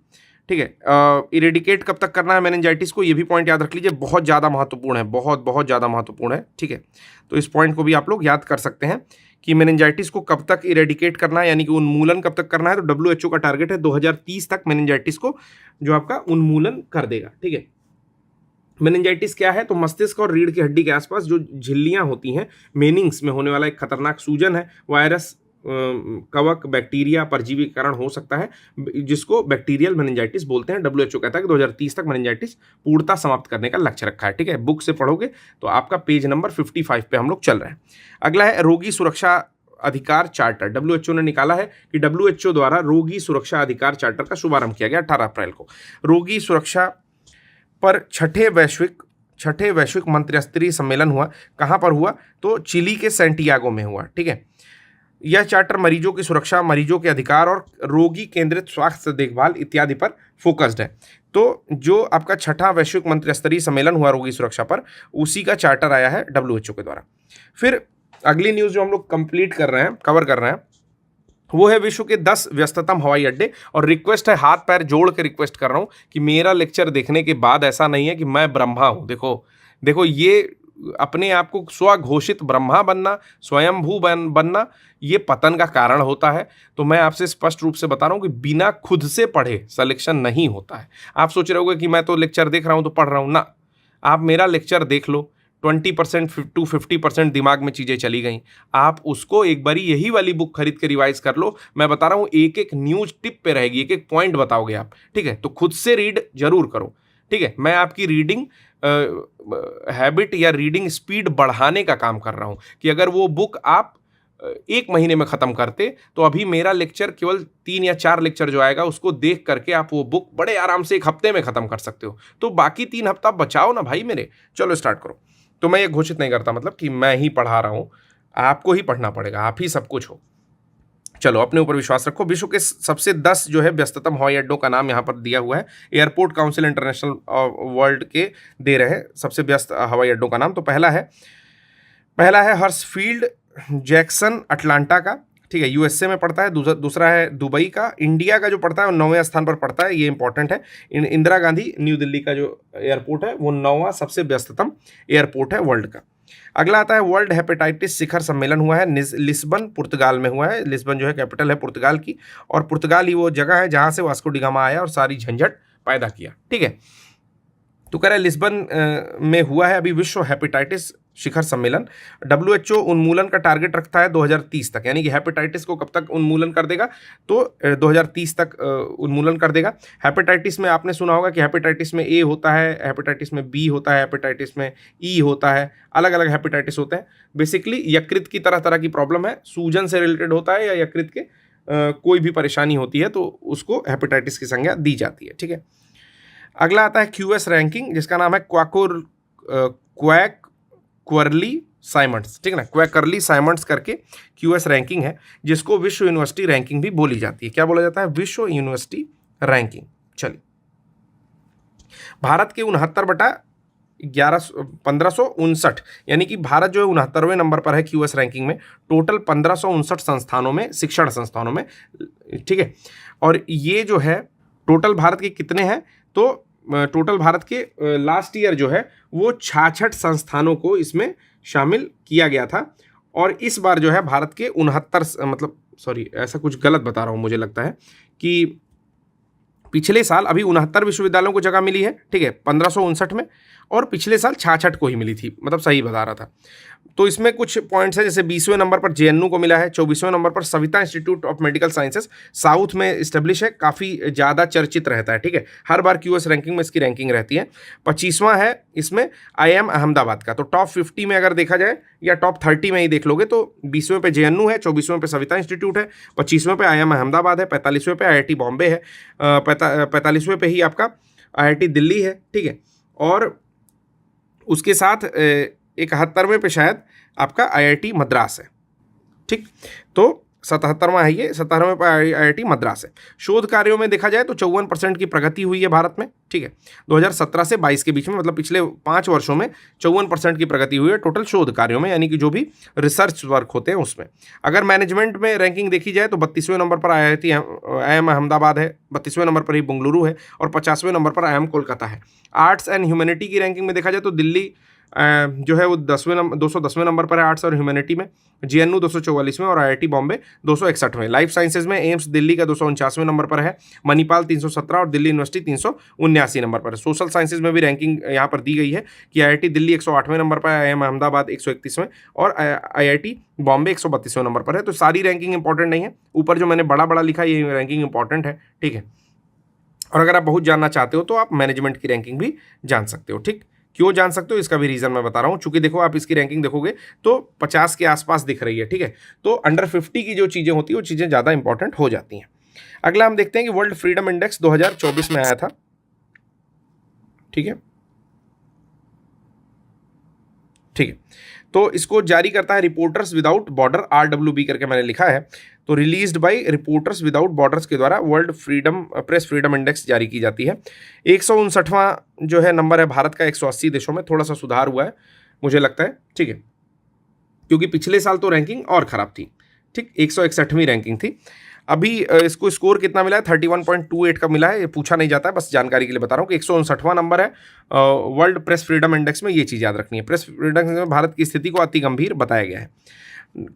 ठीक है। इरेडिकेट कब तक करना है मेनिंजाइटिस को, ये भी पॉइंट याद रख लीजिए, बहुत ज़्यादा महत्वपूर्ण है, बहुत बहुत ज़्यादा महत्वपूर्ण है, ठीक है। तो इस पॉइंट को भी आप लोग याद कर सकते हैं कि मेनिंजाइटिस को कब तक इरेडिकेट करना है, यानी कि उन्मूलन कब तक करना है। तो WHO का टारगेट है 2030 तक मेनिंजाइटिस को जो आपका उन्मूलन कर देगा, ठीक है। मेनिंजाइटिस क्या है? तो मस्तिष्क और रीढ़ की हड्डी के आसपास जो झिल्लियां होती हैं, मेनिंग्स में होने वाला एक खतरनाक सूजन है। वायरस, कवक, बैक्टीरिया, परजीवी के कारण हो सकता है, जिसको बैक्टीरियल मेनिंजाइटिस बोलते हैं। WHO कहता है कि 2030 तक मेनिंजाइटिस पूर्णतः समाप्त करने का लक्ष्य रखा है, ठीक है। बुक से पढ़ोगे तो आपका पेज नंबर 55 पे हम लोग चल रहे हैं। अगला है रोगी सुरक्षा अधिकार चार्टर। WHO ने निकाला है कि WHO द्वारा रोगी सुरक्षा अधिकार चार्टर का शुभारंभ किया गया 18 अप्रैल को। रोगी सुरक्षा पर छठे वैश्विक मंत्रिस्तरीय सम्मेलन हुआ। कहाँ पर हुआ? तो चिली के सैंटियागो में हुआ, ठीक है। यह चार्टर मरीजों की सुरक्षा, मरीजों के अधिकार और रोगी केंद्रित स्वास्थ्य देखभाल इत्यादि पर फोकस्ड है। तो जो आपका छठा वैश्विक मंत्रिस्तरीय सम्मेलन हुआ रोगी सुरक्षा पर, उसी का चार्टर आया है WHO के द्वारा। फिर अगली न्यूज़ जो हम लोग कंप्लीट कर रहे हैं, कवर कर रहे हैं, वो है विश्व के 10 व्यस्ततम हवाई अड्डे। और रिक्वेस्ट है, हाथ पैर जोड़ के रिक्वेस्ट कर रहा हूँ कि मेरा लेक्चर देखने के बाद ऐसा नहीं है कि मैं ब्रह्मा हूँ। देखो ये अपने आप को स्वघोषित ब्रह्मा बनना, स्वयंभू बनना, ये पतन का कारण होता है। तो मैं आपसे स्पष्ट रूप से बता रहा हूँ कि बिना खुद से पढ़े सिलेक्शन नहीं होता है। आप सोच रहे होगे कि मैं तो लेक्चर देख रहा हूँ तो पढ़ रहा हूँ ना, आप मेरा लेक्चर देख लो, 20% to 50% दिमाग में चीज़ें चली गई, आप उसको एक बारी यही वाली बुक खरीद के रिवाइज कर लो। मैं बता रहा हूँ, एक एक न्यूज टिप पे रहेगी, एक एक पॉइंट बताओगे आप, ठीक है। तो खुद से रीड जरूर करो, ठीक है। मैं आपकी रीडिंग हैबिट या रीडिंग स्पीड बढ़ाने का काम कर रहा हूँ कि अगर वो बुक आप 1 महीने में ख़त्म करते तो अभी मेरा लेक्चर केवल 3 या 4 लेक्चर जो आएगा उसको देख करके आप वो बुक बड़े आराम से 1 हफ्ते में ख़त्म कर सकते हो। तो बाकी 3 हफ्ता बचाओ ना भाई मेरे। चलो स्टार्ट करो। तो मैं ये घोषित नहीं करता मतलब कि मैं ही पढ़ा रहा हूँ, आपको ही पढ़ना पड़ेगा, आप ही सब कुछ हो। चलो अपने ऊपर विश्वास रखो। विश्व के सबसे 10 जो है व्यस्ततम हवाई अड्डों का नाम यहाँ पर दिया हुआ है। एयरपोर्ट काउंसिल इंटरनेशनल वर्ल्ड के दे रहे हैं सबसे व्यस्त हवाई अड्डों का नाम। तो पहला है हर्सफील्ड जैक्सन अटलांटा का, ठीक है, USA में पड़ता है। दूसरा है दुबई का। इंडिया का जो पड़ता है वो 9वें स्थान पर पड़ता है, ये इंपॉर्टेंट है। इंदिरा गांधी न्यू दिल्ली का जो एयरपोर्ट है वो 9वां सबसे व्यस्ततम एयरपोर्ट है वर्ल्ड का। अगला आता है वर्ल्ड हेपेटाइटिस शिखर सम्मेलन हुआ है लिस्बन, पुर्तगाल में हुआ है। लिस्बन जो है कैपिटल है पुर्तगाल की, और पुर्तगाल ही वो जगह है जहाँ से वास्को डी गामा आया और सारी झंझट पैदा किया, ठीक है। तो कह रहा है लिस्बन में हुआ है अभी विश्व हेपेटाइटिस शिखर सम्मेलन। WHO उन्मूलन का टारगेट रखता है 2030 तक, यानी कि हेपेटाइटिस को कब तक उन्मूलन कर देगा? तो 2030 तक उन्मूलन कर देगा। हेपेटाइटिस में आपने सुना होगा कि हेपेटाइटिस में A होता है, हेपेटाइटिस में B होता है, हेपेटाइटिस में E होता है, अलग अलग हेपेटाइटिस होते हैं। बेसिकली यकृत की तरह की प्रॉब्लम है, सूजन से रिलेटेड होता है या यकृत के कोई भी परेशानी होती है तो उसको हेपेटाइटिस की संज्ञा दी जाती है, ठीक है। अगला आता है QS रैंकिंग, जिसका नाम है क्वैकर्ली साइमंड्स, ठीक है ना। क्वैकर्ली साइमंड्स करके QS रैंकिंग है, जिसको विश्व यूनिवर्सिटी रैंकिंग भी बोली जाती है। क्या बोला जाता है? विश्व यूनिवर्सिटी रैंकिंग। चलिए, भारत के 1559 यानी कि भारत जो है 69वें नंबर पर है QS रैंकिंग में, टोटल 1559 संस्थानों में, शिक्षण संस्थानों में, ठीक है। और ये जो है टोटल भारत के कितने हैं? तो टोटल भारत के लास्ट ईयर जो है वो 66 संस्थानों को इसमें शामिल किया गया था। और इस बार जो है भारत के 69 ऐसा कुछ गलत बता रहा हूँ, मुझे लगता है कि पिछले साल अभी 69 विश्वविद्यालयों को जगह मिली है, ठीक है, 1559 में, और पिछले साल 66 को ही मिली थी, मतलब सही बता रहा था। तो इसमें कुछ पॉइंट्स है, जैसे 20वें नंबर पर JNU को मिला है, 24वें नंबर पर Savita institute of medical sciences south में इस्टेब्लिश है, काफ़ी ज़्यादा चर्चित रहता है, ठीक है, हर बार QS रैंकिंग में इसकी रैंकिंग रहती है। 25वां है इसमें IIM अहमदाबाद का। तो टॉप 50 में अगर देखा जाए या टॉप 30 में ही देख लोगे तो 20वें पे JNU है, 24वें पे सविता इंस्टीट्यूट है, 25वें पे IIM अहमदाबाद है, 45वें पे IIT बॉम्बे है, 45वें पे ही आपका IIT दिल्ली है, ठीक है, और उसके साथ 71वें पे शायद आपका IIT मद्रास है, ठीक। तो 77वां है ये, 77वें पर IIT मद्रास है। शोध कार्यों में देखा जाए तो 54% की प्रगति हुई है भारत में, ठीक है। 2017 से 22 के बीच में, मतलब पिछले 5 वर्षों में 54% की प्रगति हुई है टोटल शोध कार्यों में, यानी कि जो भी रिसर्च वर्क होते हैं उसमें। अगर मैनेजमेंट में रैंकिंग देखी जाए तो 32वें नंबर पर IIT IIM अहमदाबाद है, 32वें नंबर पर ही बेंगलुरु है और 50वें नंबर पर IIM कोलकाता है। आर्ट्स एंड ह्यूमैनिटी की रैंकिंग में देखा जाए तो दिल्ली जो है वो 210वें नंबर पर है आर्ट्स और ह्यूमैनिटी में, JNU 244वें और IIT बॉम्बे 261वें। लाइफ साइंसेज में एम्स दिल्ली का 249वें नंबर पर है, मणिपाल 317 और दिल्ली यूनिवर्सिटी 379 नंबर पर है। सोशल साइंसेज में भी रैंकिंग यहाँ पर दी गई है कि IIT दिल्ली 108वें नंबर पर है, IIM अहमदाबाद 131वें और IIT बॉम्बे 132वें नंबर पर है। तो सारी रैंकिंग इंपॉर्टेंट नहीं है, ऊपर जो मैंने बड़ा बड़ा लिखा ये रैंकिंग इंपॉर्टेंट है, ठीक है। और अगर आप बहुत जानना चाहते हो तो आप मैनेजमेंट की रैंकिंग भी जान सकते हो, ठीक। क्यों जान सकते हो इसका भी रीजन मैं बता रहा हूं, चूंकि देखो आप इसकी रैंकिंग देखोगे तो 50 के आसपास दिख रही है, ठीक है। तो अंडर 50 की जो चीजें होती है वो चीजें ज्यादा इंपॉर्टेंट हो जाती हैं। अगला हम देखते हैं कि वर्ल्ड फ्रीडम इंडेक्स 2024 में आया था, ठीक है, ठीक है। तो इसको जारी करता है रिपोर्टर्स विदाउट बॉर्डर, RWB करके मैंने लिखा है। तो released by reporters without borders के द्वारा world freedom press freedom index जारी की जाती है। 159वां जो है नंबर है भारत का, 180 देशों में थोड़ा सा सुधार हुआ है मुझे लगता है, ठीक है, क्योंकि पिछले साल तो रैंकिंग और खराब थी, ठीक। 161वीं रैंकिंग थी। अभी इसको स्कोर कितना मिला है, 31.28 का मिला है, ये पूछा नहीं जाता है, बस जानकारी के लिए बता रहा हूँ कि 159वां नंबर है वर्ल्ड प्रेस फ्रीडम इंडेक्स में। ये चीज़ याद रखनी है, प्रेस फ्रीडम में भारत की स्थिति को अति गंभीर बताया गया है।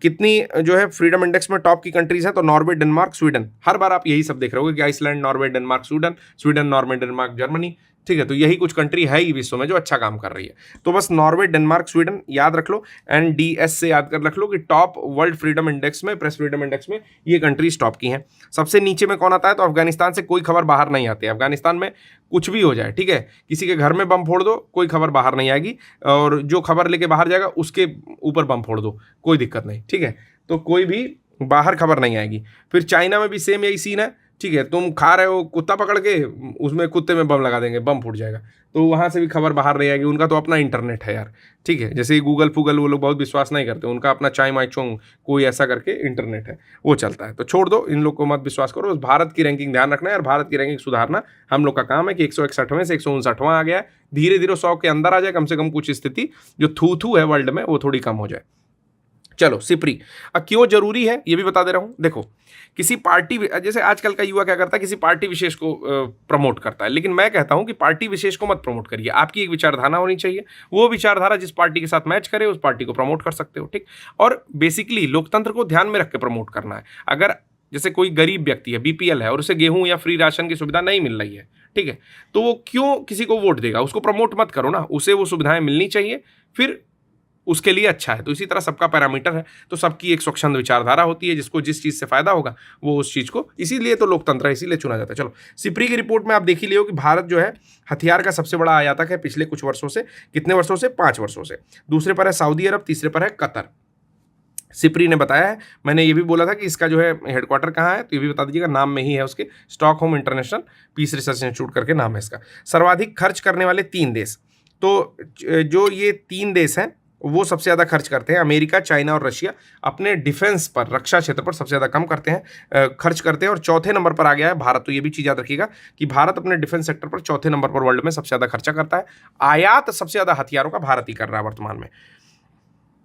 कितनी जो है फ्रीडम इंडेक्स में टॉप की कंट्रीज है, तो नॉर्वे, डेनमार्क, स्वीडन। हर बार आप यही सब देख रहे होगे कि Iceland, Norway, Denmark, Sweden, Sweden, Norway, Denmark, Germany, ठीक है। तो यही कुछ कंट्री है ही विश्व में जो अच्छा काम कर रही है। तो बस नॉर्वे, डेनमार्क, स्वीडन याद रख लो, NDS से याद कर रख लो कि टॉप वर्ल्ड फ्रीडम इंडेक्स में, प्रेस फ्रीडम इंडेक्स में ये कंट्रीज टॉप की हैं। सबसे नीचे में कौन आता है, तो अफगानिस्तान से कोई खबर बाहर नहीं आती है। अफगानिस्तान में कुछ भी हो जाए, ठीक है, किसी के घर में बम फोड़ दो, कोई खबर बाहर नहीं आएगी, और जो खबर लेके बाहर जाएगा उसके ऊपर बम फोड़ दो, कोई दिक्कत नहीं, ठीक है। तो कोई भी बाहर खबर नहीं आएगी। फिर चाइना में भी सेम यही सीन है, ठीक है। तुम खा रहे हो कुत्ता पकड़ के, उसमें कुत्ते में बम लगा देंगे, बम फूट जाएगा, तो वहाँ से भी खबर बाहर नहीं आएगी। उनका तो अपना इंटरनेट है यार, ठीक है। जैसे गूगल फूगल वो लोग बहुत विश्वास नहीं करते, उनका अपना चाय माई चोंग कोई ऐसा करके इंटरनेट है, वो चलता है। तो छोड़ दो, इन लोग को मत विश्वास करो, बस भारत की रैंकिंग ध्यान रखना है, और भारत की रैंकिंग सुधारना हम लोग का काम है कि 161वें से 159वां आ गया है, धीरे धीरे 100 के अंदर आ जाए, कम से कम कुछ स्थिति जो थू है वर्ल्ड में वो थोड़ी कम हो जाए। चलो सिपरी, अब क्यों जरूरी है ये भी बता दे रहा हूं। देखो, किसी पार्टी, जैसे आजकल का युवा क्या करता है, किसी पार्टी विशेष को प्रमोट करता है, लेकिन मैं कहता हूं कि पार्टी विशेष को मत प्रमोट करिए। आपकी एक विचारधारा होनी चाहिए, वो विचारधारा जिस पार्टी के साथ मैच करे उस पार्टी को प्रमोट कर सकते हो, ठीक। और बेसिकली लोकतंत्र को ध्यान में रख के प्रमोट करना है। अगर जैसे कोई गरीब व्यक्ति है, BPL है, और उसे गेहूं या फ्री राशन की सुविधा नहीं मिल रही है, ठीक है, तो वो क्यों किसी को वोट देगा, उसको प्रमोट मत करो ना, उसे वो सुविधाएं मिलनी चाहिए, फिर उसके लिए अच्छा है। तो इसी तरह सबका पैरामीटर है, तो सबकी एक स्वच्छंद विचारधारा होती है, जिसको जिस चीज़ से फायदा होगा वो उस चीज़ को, इसीलिए तो लोकतंत्र है, इसीलिए चुना जाता है। चलो, सिपरी की रिपोर्ट में आप देख ही लियो कि भारत जो है हथियार का सबसे बड़ा आयातक है पिछले कुछ वर्षों से। कितने वर्षों से, 5 वर्षों से। दूसरे पर है सऊदी अरब, तीसरे पर है कतर। सिपरी ने बताया है, मैंने ये भी बोला था कि इसका जो है हेडक्वार्टर कहाँ है, तो ये भी बता दीजिएगा, नाम में ही है उसके, Stockholm International Peace Research Institute करके नाम है इसका। सर्वाधिक खर्च करने वाले 3 देश, तो जो ये 3 देश हैं वो सबसे ज़्यादा खर्च करते हैं, अमेरिका, चाइना और रशिया अपने डिफेंस पर, रक्षा क्षेत्र पर सबसे ज़्यादा कम करते हैं, खर्च करते हैं। और चौथे नंबर पर आ गया है भारत। तो ये भी चीज़ याद रखिएगा कि भारत अपने डिफेंस सेक्टर पर चौथे नंबर पर वर्ल्ड में सबसे ज़्यादा खर्चा करता है। आयात सबसे ज़्यादा हथियारों का भारत ही कर रहा है वर्तमान में,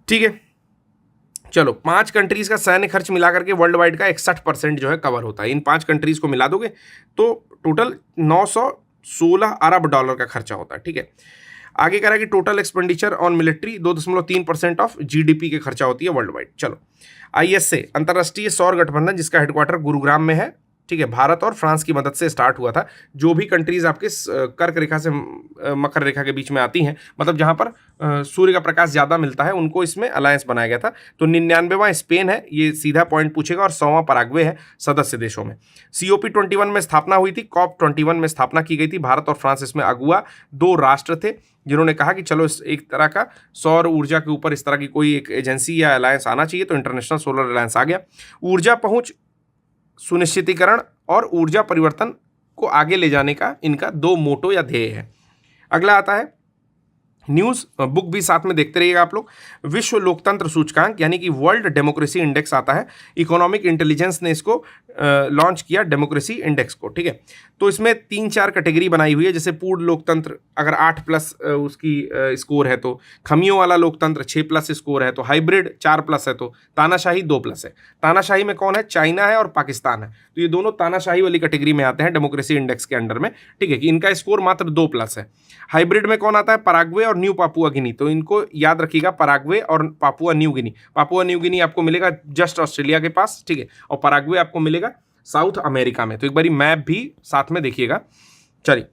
ठीक है। चलो, 5 कंट्रीज का सैन्य खर्च मिला करके वर्ल्ड वाइड का 61% जो है कवर होता है। इन 5 कंट्रीज को मिला दोगे तो टोटल 916 अरब डॉलर का खर्चा होता है, ठीक है। आगे कह रहा है कि total expenditure on military 2.3% of GDP के खर्चा होती है वर्ल्ड वाइड। चलो, ISA अंतर्राष्ट्रीय सौर गठबंधन, जिसका हेडक्वार्टर गुरुग्राम में है, ठीक है, भारत और फ्रांस की मदद से स्टार्ट हुआ था। जो भी कंट्रीज आपके कर्क रेखा से मकर रेखा के बीच में आती हैं, मतलब जहां पर सूर्य का प्रकाश ज़्यादा मिलता है, उनको इसमें अलायंस बनाया गया था। तो 99वां स्पेन है, ये सीधा पॉइंट पूछेगा, और 100वां पराग्वे है सदस्य देशों में। COP21 में स्थापना हुई थी, COP21 में स्थापना की गई थी। भारत और फ्रांस इसमें अगुआ 2 राष्ट्र थे, जिन्होंने कहा कि चलो एक तरह का सौर ऊर्जा के ऊपर इस तरह की कोई एक एजेंसी या अलायंस आना चाहिए, तो इंटरनेशनल सोलर अलायंस आ गया। ऊर्जा पहुंच सुनिश्चितीकरण और ऊर्जा परिवर्तन को आगे ले जाने का इनका 2 मोटो या ध्येय है। अगला आता है न्यूज़ बुक भी साथ में देखते रहिएगा आप लोग। विश्व लोकतंत्र सूचकांक यानी कि वर्ल्ड डेमोक्रेसी इंडेक्स आता है, इकोनॉमिक इंटेलिजेंस ने इसको लॉन्च किया डेमोक्रेसी इंडेक्स को, ठीक है। तो इसमें 3-4 कैटेगरी बनाई हुई है, जैसे पूर्ण लोकतंत्र अगर 8+ उसकी स्कोर है तो, खमियों वाला लोकतंत्र 6+ स्कोर है तो, हाइब्रिड 4+ है तो, तानाशाही 2+ है। तानाशाही में कौन है? चाइना है और पाकिस्तान है, तो ये दोनों तानाशाही वाली कैटेगरी में आते हैं डेमोक्रेसी इंडेक्स के अंडर में, ठीक है, कि इनका स्कोर मात्र 2+ है। हाइब्रिड में कौन आता है? पराग्वे और न्यू पापुआ गिनी, तो इनको याद रखिएगा, पराग्वे और Papua New Guinea. Papua New Guinea आपको मिलेगा जस्ट ऑस्ट्रेलिया के पास, ठीक है, और पराग्वे आपको मिलेगा साउथ अमेरिका में। तो एक बारी मैप भी साथ में देखिएगा। चलिए,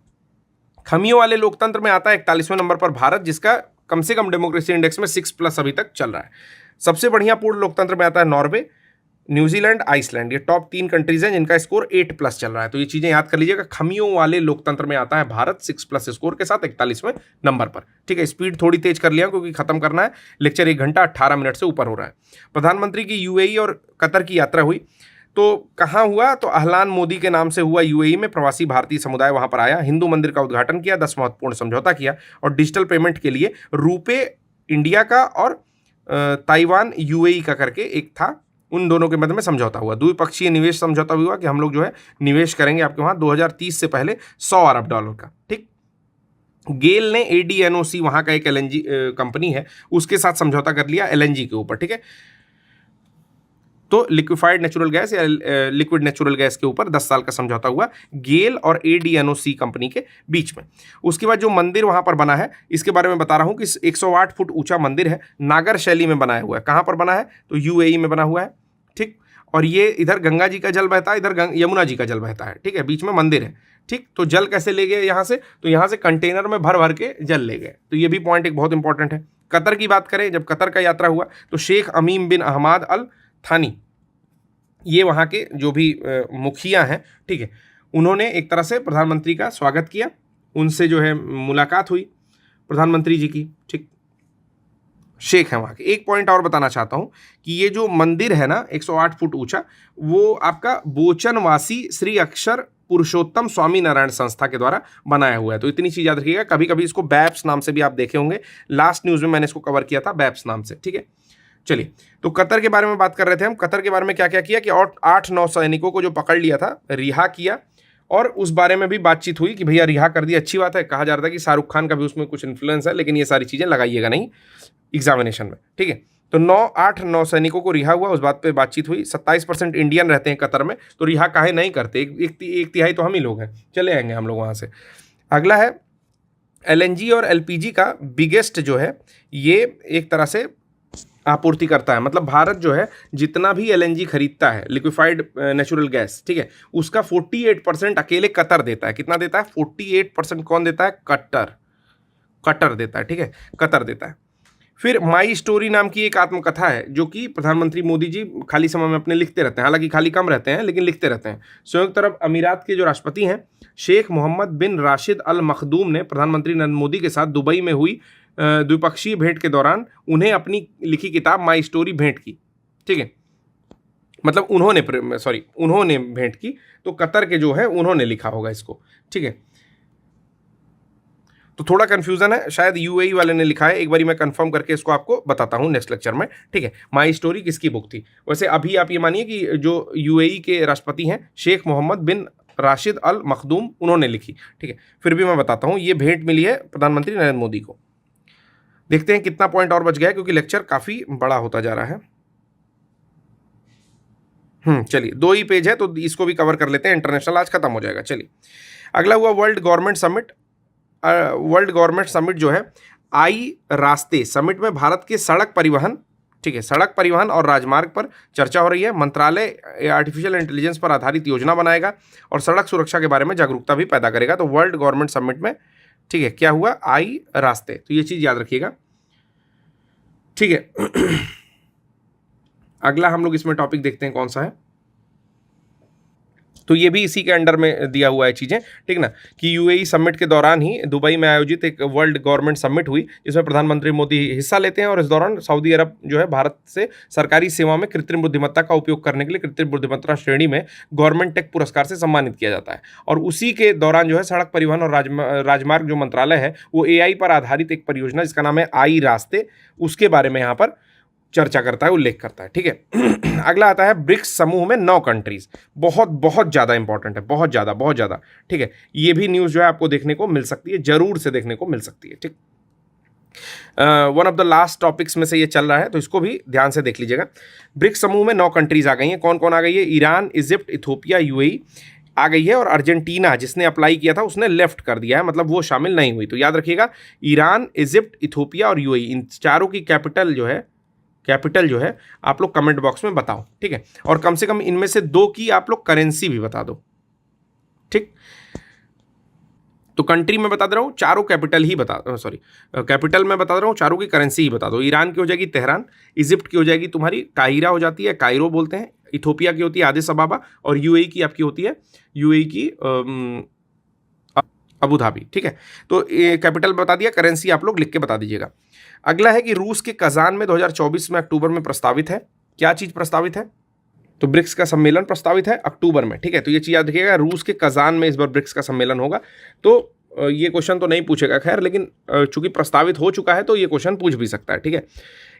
खमियों वाले लोकतंत्र में आता है 41वें नंबर पर भारत, जिसका कम से कम डेमोक्रेसी इंडेक्स में 6+ अभी तक चल रहा है। सबसे बढ़िया पूर्ण लोकतंत्र में आता है नॉर्वे, न्यूजीलैंड, आइसलैंड, ये टॉप 3 कंट्रीज हैं जिनका स्कोर 8+ चल रहा है। तो ये चीजें याद कर लीजिएगा। खमियों वाले लोकतंत्र में आता है भारत 6+ स्कोर के साथ 41वें नंबर पर, ठीक है। स्पीड थोड़ी तेज कर लिया क्योंकि खत्म करना है, लेक्चर 1 घंटा 18 मिनट से ऊपर हो रहा है। प्रधानमंत्री की यूएई और कतर की यात्रा हुई, तो कहाँ हुआ? तो अहलान मोदी के नाम से हुआ यूएई में। प्रवासी भारतीय समुदाय वहां पर आया, हिंदू मंदिर का उद्घाटन किया, 10 महत्वपूर्ण समझौता किया, और डिजिटल पेमेंट के लिए रुपे इंडिया का और ताइवान यूएई का करके एक था, उन दोनों के मध्य में समझौता हुआ। द्विपक्षीय निवेश समझौता भी हुआ कि हम लोग जो है निवेश करेंगे आपके वहां 2030 से पहले $100 अरब का, ठीक। गेल ने ADNOC वहां का एक LNG कंपनी है, उसके साथ समझौता कर लिया LNG के ऊपर, ठीक है। तो लिक्विफाइड नेचुरल गैस या लिक्विड नेचुरल गैस के ऊपर 10 साल का समझौता हुआ गेल और ADNOC कंपनी के बीच में। उसके बाद जो मंदिर वहां पर बना है, इसके बारे में बता रहा हूं कि 108 फुट ऊंचा मंदिर है, नागर शैली में बनाया हुआ है। कहां पर बना है? तो यूएई में बना हुआ है, ठीक। और ये इधर गंगा जी का जल बहता है, इधर यमुना जी का जल बहता है, ठीक है, बीच में मंदिर है, ठीक। तो जल कैसे ले गए यहां से? तो यहां से कंटेनर में भर भर के जल ले गए। तो ये भी पॉइंट एक बहुत इंपॉर्टेंट है। कतर की बात करें, जब कतर का यात्रा हुआ तो शेख अमीम बिन अहमद अल थानी, ये वहाँ के जो भी मुखिया हैं, ठीक है, उन्होंने एक तरह से प्रधानमंत्री का स्वागत किया, उनसे जो है मुलाकात हुई प्रधानमंत्री जी की, ठीक। शेख है वहाँ के। एक पॉइंट और बताना चाहता हूँ कि ये जो मंदिर है ना 108 फुट ऊंचा, वो आपका बोचनवासी श्री अक्षर पुरुषोत्तम स्वामी नारायण संस्था के द्वारा बनाया हुआ है। तो इतनी चीज याद रखिएगा। कभी कभी इसको बैप्स नाम से भी आप देखे होंगे, लास्ट न्यूज में मैंने इसको कवर किया था बैप्स नाम से, ठीक है। चलिए, तो कतर के बारे में बात कर रहे थे हम। कतर के बारे में क्या क्या किया कि 8-9 सैनिकों को जो पकड़ लिया था रिहा किया, और उस बारे में भी बातचीत हुई कि भैया रिहा कर दिया, अच्छी बात है। कहा जा रहा था कि शाहरुख खान का भी उसमें कुछ इन्फ्लुएंस है, लेकिन ये सारी चीज़ें लगाइएगा नहीं एग्जामिनेशन में, ठीक है। तो 8-9 सैनिकों को रिहा हुआ, उस बात पे बातचीत हुई। 27% इंडियन रहते हैं कतर में, तो रिहा काहे नहीं करते? एक तिहाई तो हम ही लोग हैं, चले आएंगे हम लोग वहाँ से। अगला है LNG और LPG का बिगेस्ट जो है ये एक तरह से आपूर्ति करता है। मतलब भारत जो है जितना भी LNG खरीदता है, लिक्विफाइड नेचुरल गैस, ठीक है, उसका 48% अकेले कतर देता है। कितना देता है? 48% कौन देता है? कतर देता है, ठीक है, कतर देता है। फिर माई स्टोरी नाम की एक आत्मकथा है जो कि प्रधानमंत्री मोदी जी खाली समय में अपने लिखते रहते हैं, हालांकि खाली कम रहते हैं लेकिन लिखते रहते हैं। संयुक्त अरब अमीरात के जो राष्ट्रपति हैं शेख मोहम्मद बिन राशिद अल मखदूम ने प्रधानमंत्री नरेंद्र मोदी के साथ दुबई में हुई द्विपक्षीय भेंट के दौरान उन्हें अपनी लिखी किताब माई स्टोरी भेंट की, ठीक है। मतलब उन्होंने भेंट की, तो कतर के जो है उन्होंने लिखा होगा इसको, ठीक है। तो थोड़ा कंफ्यूजन है, शायद यूएई वाले ने लिखा है। एक बारी मैं कंफर्म करके इसको आपको बताता हूँ नेक्स्ट लेक्चर में, ठीक है। माई स्टोरी किसकी बुक थी? वैसे अभी आप ये मानिए कि जो यूएई के राष्ट्रपति हैं शेख मोहम्मद बिन राशिद अल मखदूम, उन्होंने लिखी, ठीक है। फिर भी मैं बताता हूँ, ये भेंट मिली है प्रधानमंत्री नरेंद्र मोदी को। देखते हैं कितना पॉइंट और बच गया है, क्योंकि लेक्चर काफी बड़ा होता जा रहा है। चलिए 2 ही पेज है तो इसको भी कवर कर लेते हैं, इंटरनेशनल आज खत्म हो जाएगा। चलिए, अगला हुआ world government summit. World government summit जो है आई रास्ते समिट में भारत के सड़क परिवहन, ठीक है, सड़क परिवहन और राजमार्ग पर चर्चा हो रही है। मंत्रालय आर्टिफिशियल इंटेलिजेंस पर आधारित योजना बनाएगा और सड़क सुरक्षा के बारे में जागरूकता भी पैदा करेगा। तो वर्ल्ड गवर्नमेंट समिट में, ठीक है, क्या हुआ? आई रास्ते, तो ये चीज याद रखिएगा, ठीक है। अगला हम लोग इसमें टॉपिक देखते हैं कौन सा है। तो ये भी इसी के अंडर में दिया हुआ है चीज़ें, ठीक ना, कि यूएई समिट के दौरान ही दुबई में आयोजित एक वर्ल्ड गवर्नमेंट समिट हुई जिसमें प्रधानमंत्री मोदी हिस्सा लेते हैं और इस दौरान सऊदी अरब जो है भारत से सरकारी सेवा में कृत्रिम बुद्धिमत्ता का उपयोग करने के लिए कृत्रिम बुद्धिमत्ता श्रेणी में गवर्नमेंट टेक पुरस्कार से सम्मानित किया जाता है। और उसी के दौरान जो है सड़क परिवहन और राजमार्ग जो मंत्रालय है वो एआई पर आधारित एक परियोजना जिसका नाम है आई रास्ते, उसके बारे में यहाँ पर चर्चा करता है, उल्लेख करता है, ठीक है। अगला आता है ब्रिक्स समूह में 9 कंट्रीज, बहुत बहुत ज़्यादा इंपॉर्टेंट है, बहुत ज़्यादा, ठीक है। ये भी न्यूज़ जो है आपको देखने को मिल सकती है, जरूर से देखने को मिल सकती है, ठीक। One of the last topics में से ये चल रहा है तो इसको भी ध्यान से देख लीजिएगा। ब्रिक्स समूह में 9 कंट्रीज आ गई हैं। कौन कौन आ गई है? ईरान, इजिप्ट, इथोपिया, यूएई आ गई है और अर्जेंटीना जिसने अप्लाई किया था उसने लेफ्ट कर दिया है, मतलब वो शामिल नहीं हुई। तो याद रखिएगा ईरान, इजिप्ट, इथोपिया और यूएई, इन चारों की कैपिटल जो है आप लोग कमेंट बॉक्स में बताओ, ठीक है। और कम से कम इनमें से 2 की आप लोग करेंसी भी बता दो, ठीक। तो कंट्री में बता दे रहा हूँ, चारों कैपिटल ही कैपिटल में बता दे रहा हूँ, चारों की करेंसी ही बता दो। ईरान की हो जाएगी तेहरान, इजिप्ट की हो जाएगी तुम्हारी काहिरा हो जाती है, कायरो बोलते हैं, इथोपिया की होती है आदिस अबाबा और यूएई की आपकी होती है अबू धाबी, ठीक है। तो कैपिटल बता दिया, करेंसी आप लोग लिख के बता दीजिएगा। अगला है कि रूस के कजान में 2024 में अक्टूबर में प्रस्तावित है, क्या चीज़ प्रस्तावित है? तो ब्रिक्स का सम्मेलन प्रस्तावित है अक्टूबर में, ठीक है। तो ये चीज़ याद रखिएगा, रूस के कजान में इस बार ब्रिक्स का सम्मेलन होगा। तो ये क्वेश्चन तो नहीं पूछेगा खैर, लेकिन चूंकि प्रस्तावित हो चुका है तो ये क्वेश्चन पूछ भी सकता है, ठीक है।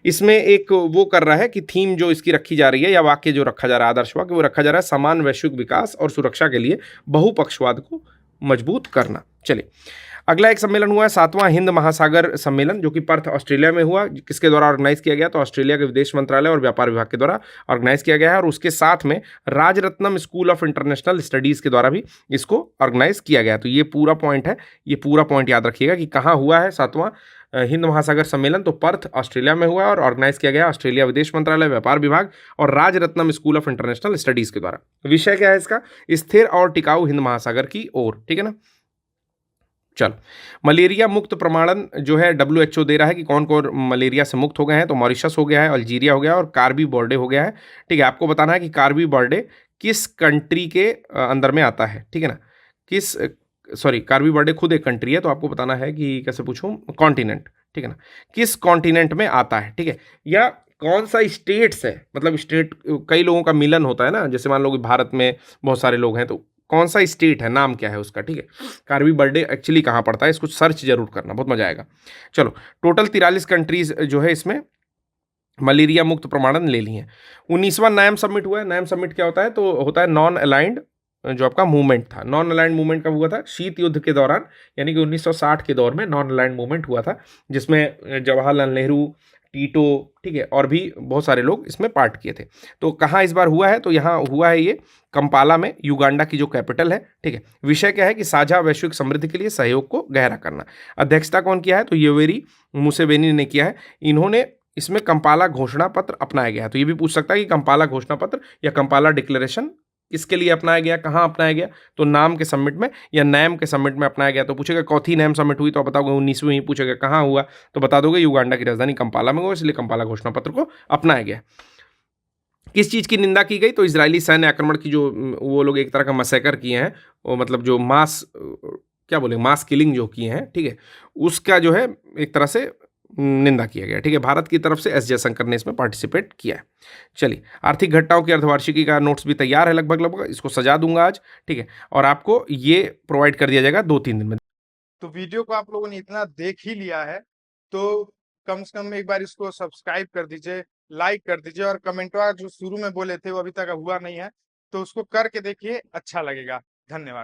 इसमें एक वो कर रहा है कि थीम जो इसकी रखी जा रही है या वाक्य जो रखा जा रहा है, आदर्श वाक्य वो रखा जा रहा है, समान वैश्विक विकास और सुरक्षा के लिए बहुपक्षवाद को मजबूत करना। चलिए अगला एक सम्मेलन हुआ है 7वां हिंद महासागर सम्मेलन, जो कि पर्थ ऑस्ट्रेलिया में हुआ। किसके द्वारा ऑर्गेनाइज किया गया? तो ऑस्ट्रेलिया के विदेश मंत्रालय और व्यापार विभाग के द्वारा ऑर्गेनाइज किया गया है। और उसके साथ में Rajaratnam School of International Studies के द्वारा भी इसको ऑर्गेनाइज किया गया। तो ये पूरा पॉइंट है, ये पूरा पॉइंट याद रखिएगा कि कहाँ हुआ है 7वां हिंद महासागर सम्मेलन। तो पर्थ ऑस्ट्रेलिया में हुआ और ऑर्गेनाइज किया गया ऑस्ट्रेलिया विदेश मंत्रालय, व्यापार विभाग और Rajaratnam School of International Studies के द्वारा। विषय क्या है इसका? स्थिर और टिकाऊ हिंद महासागर की ओर, ठीक है ना। चलो, मलेरिया मुक्त प्रमाणन जो है WHO दे रहा है कि कौन कौन मलेरिया से मुक्त हो गए हैं। तो मॉरिशस हो गया है, अल्जीरिया हो गया और कार्बी बर्डे हो गया है, ठीक है। आपको बताना है कि कार्बी बर्डे किस कंट्री के अंदर में आता है, ठीक है ना। कार्बी बर्डे खुद एक कंट्री है, तो आपको बताना है कि कैसे पूछूं, कॉन्टिनेंट, ठीक है ना, किस कॉन्टिनेंट में आता है, ठीक है। या कौन सा स्टेट्स है, मतलब स्टेट कई लोगों का मिलन होता है ना, जैसे मान लो कि भारत में बहुत सारे लोग हैं, तो कौन सा स्टेट है, नाम क्या है उसका, ठीक है। कार्बी बर्डे एक्चुअली कहाँ पड़ता है, इसको सर्च जरूर करना, बहुत मजा आएगा। चलो, टोटल 43 कंट्रीज जो है इसमें मलेरिया मुक्त प्रमाणन ले ली हैं। 19वां नायम समिट हुआ है। नायम समिट क्या होता है? तो होता है नॉन अलाइंड जो आपका मूवमेंट था। नॉन अलाइंड मूवमेंट कब हुआ था? शीत युद्ध के दौरान, यानी कि 1960 के दौर में नॉन अलाइंड मूवमेंट हुआ था, जिसमें जवाहरलाल नेहरू, टीटो, ठीक है, और भी बहुत सारे लोग इसमें पार्ट किए थे। तो कहाँ इस बार हुआ है? तो यहाँ हुआ है ये कंपाला में, युगांडा की जो कैपिटल है, ठीक है। विषय क्या है कि साझा वैश्विक समृद्धि के लिए सहयोग को गहरा करना। अध्यक्षता कौन किया है? तो योवेरी मुसेवेनी ने किया है। इन्होंने इसमें कंपाला घोषणा पत्र अपनाया गया है। तो ये भी पूछ सकता है कि कंपाला घोषणा पत्र या कंपाला डिक्लेरेशन किसके लिए अपनाया गया, कहाँ अपनाया गया? तो नाम के समिट में या नैम के समिट में अपनाया गया। तो पूछेगा कौथी नैम समिट हुई, तो आप बताओगे 19वीं। पूछेगा कहाँ हुआ, तो बता दोगे युगांडा की राजधानी कंपाला में हुआ, इसलिए कंपाला घोषणा पत्र को अपनाया गया। किस चीज़ की निंदा की गई? तो इजरायली सैन्य आक्रमण की, जो वो लोग एक तरह का मैसेकर किए हैं, वो मतलब जो मास किलिंग जो किए हैं, ठीक है, उसका जो है एक तरह से निंदा किया गया, ठीक है। भारत की तरफ से एस जयशंकर ने इसमें पार्टिसिपेट किया है। चलिए, आर्थिक घटनाओं की अर्धवार्षिकी का नोट्स भी तैयार है लगभग, इसको सजा दूंगा आज, ठीक है, और आपको ये प्रोवाइड कर दिया जाएगा 2-3 दिन में। तो वीडियो को आप लोगों ने इतना देख ही लिया है तो कम से कम एक बार इसको सब्सक्राइब कर दीजिए, लाइक कर दीजिए, और कमेंटवा जो शुरू में बोले थे वो अभी तक हुआ नहीं है तो उसको करके देखिए, अच्छा लगेगा। धन्यवाद।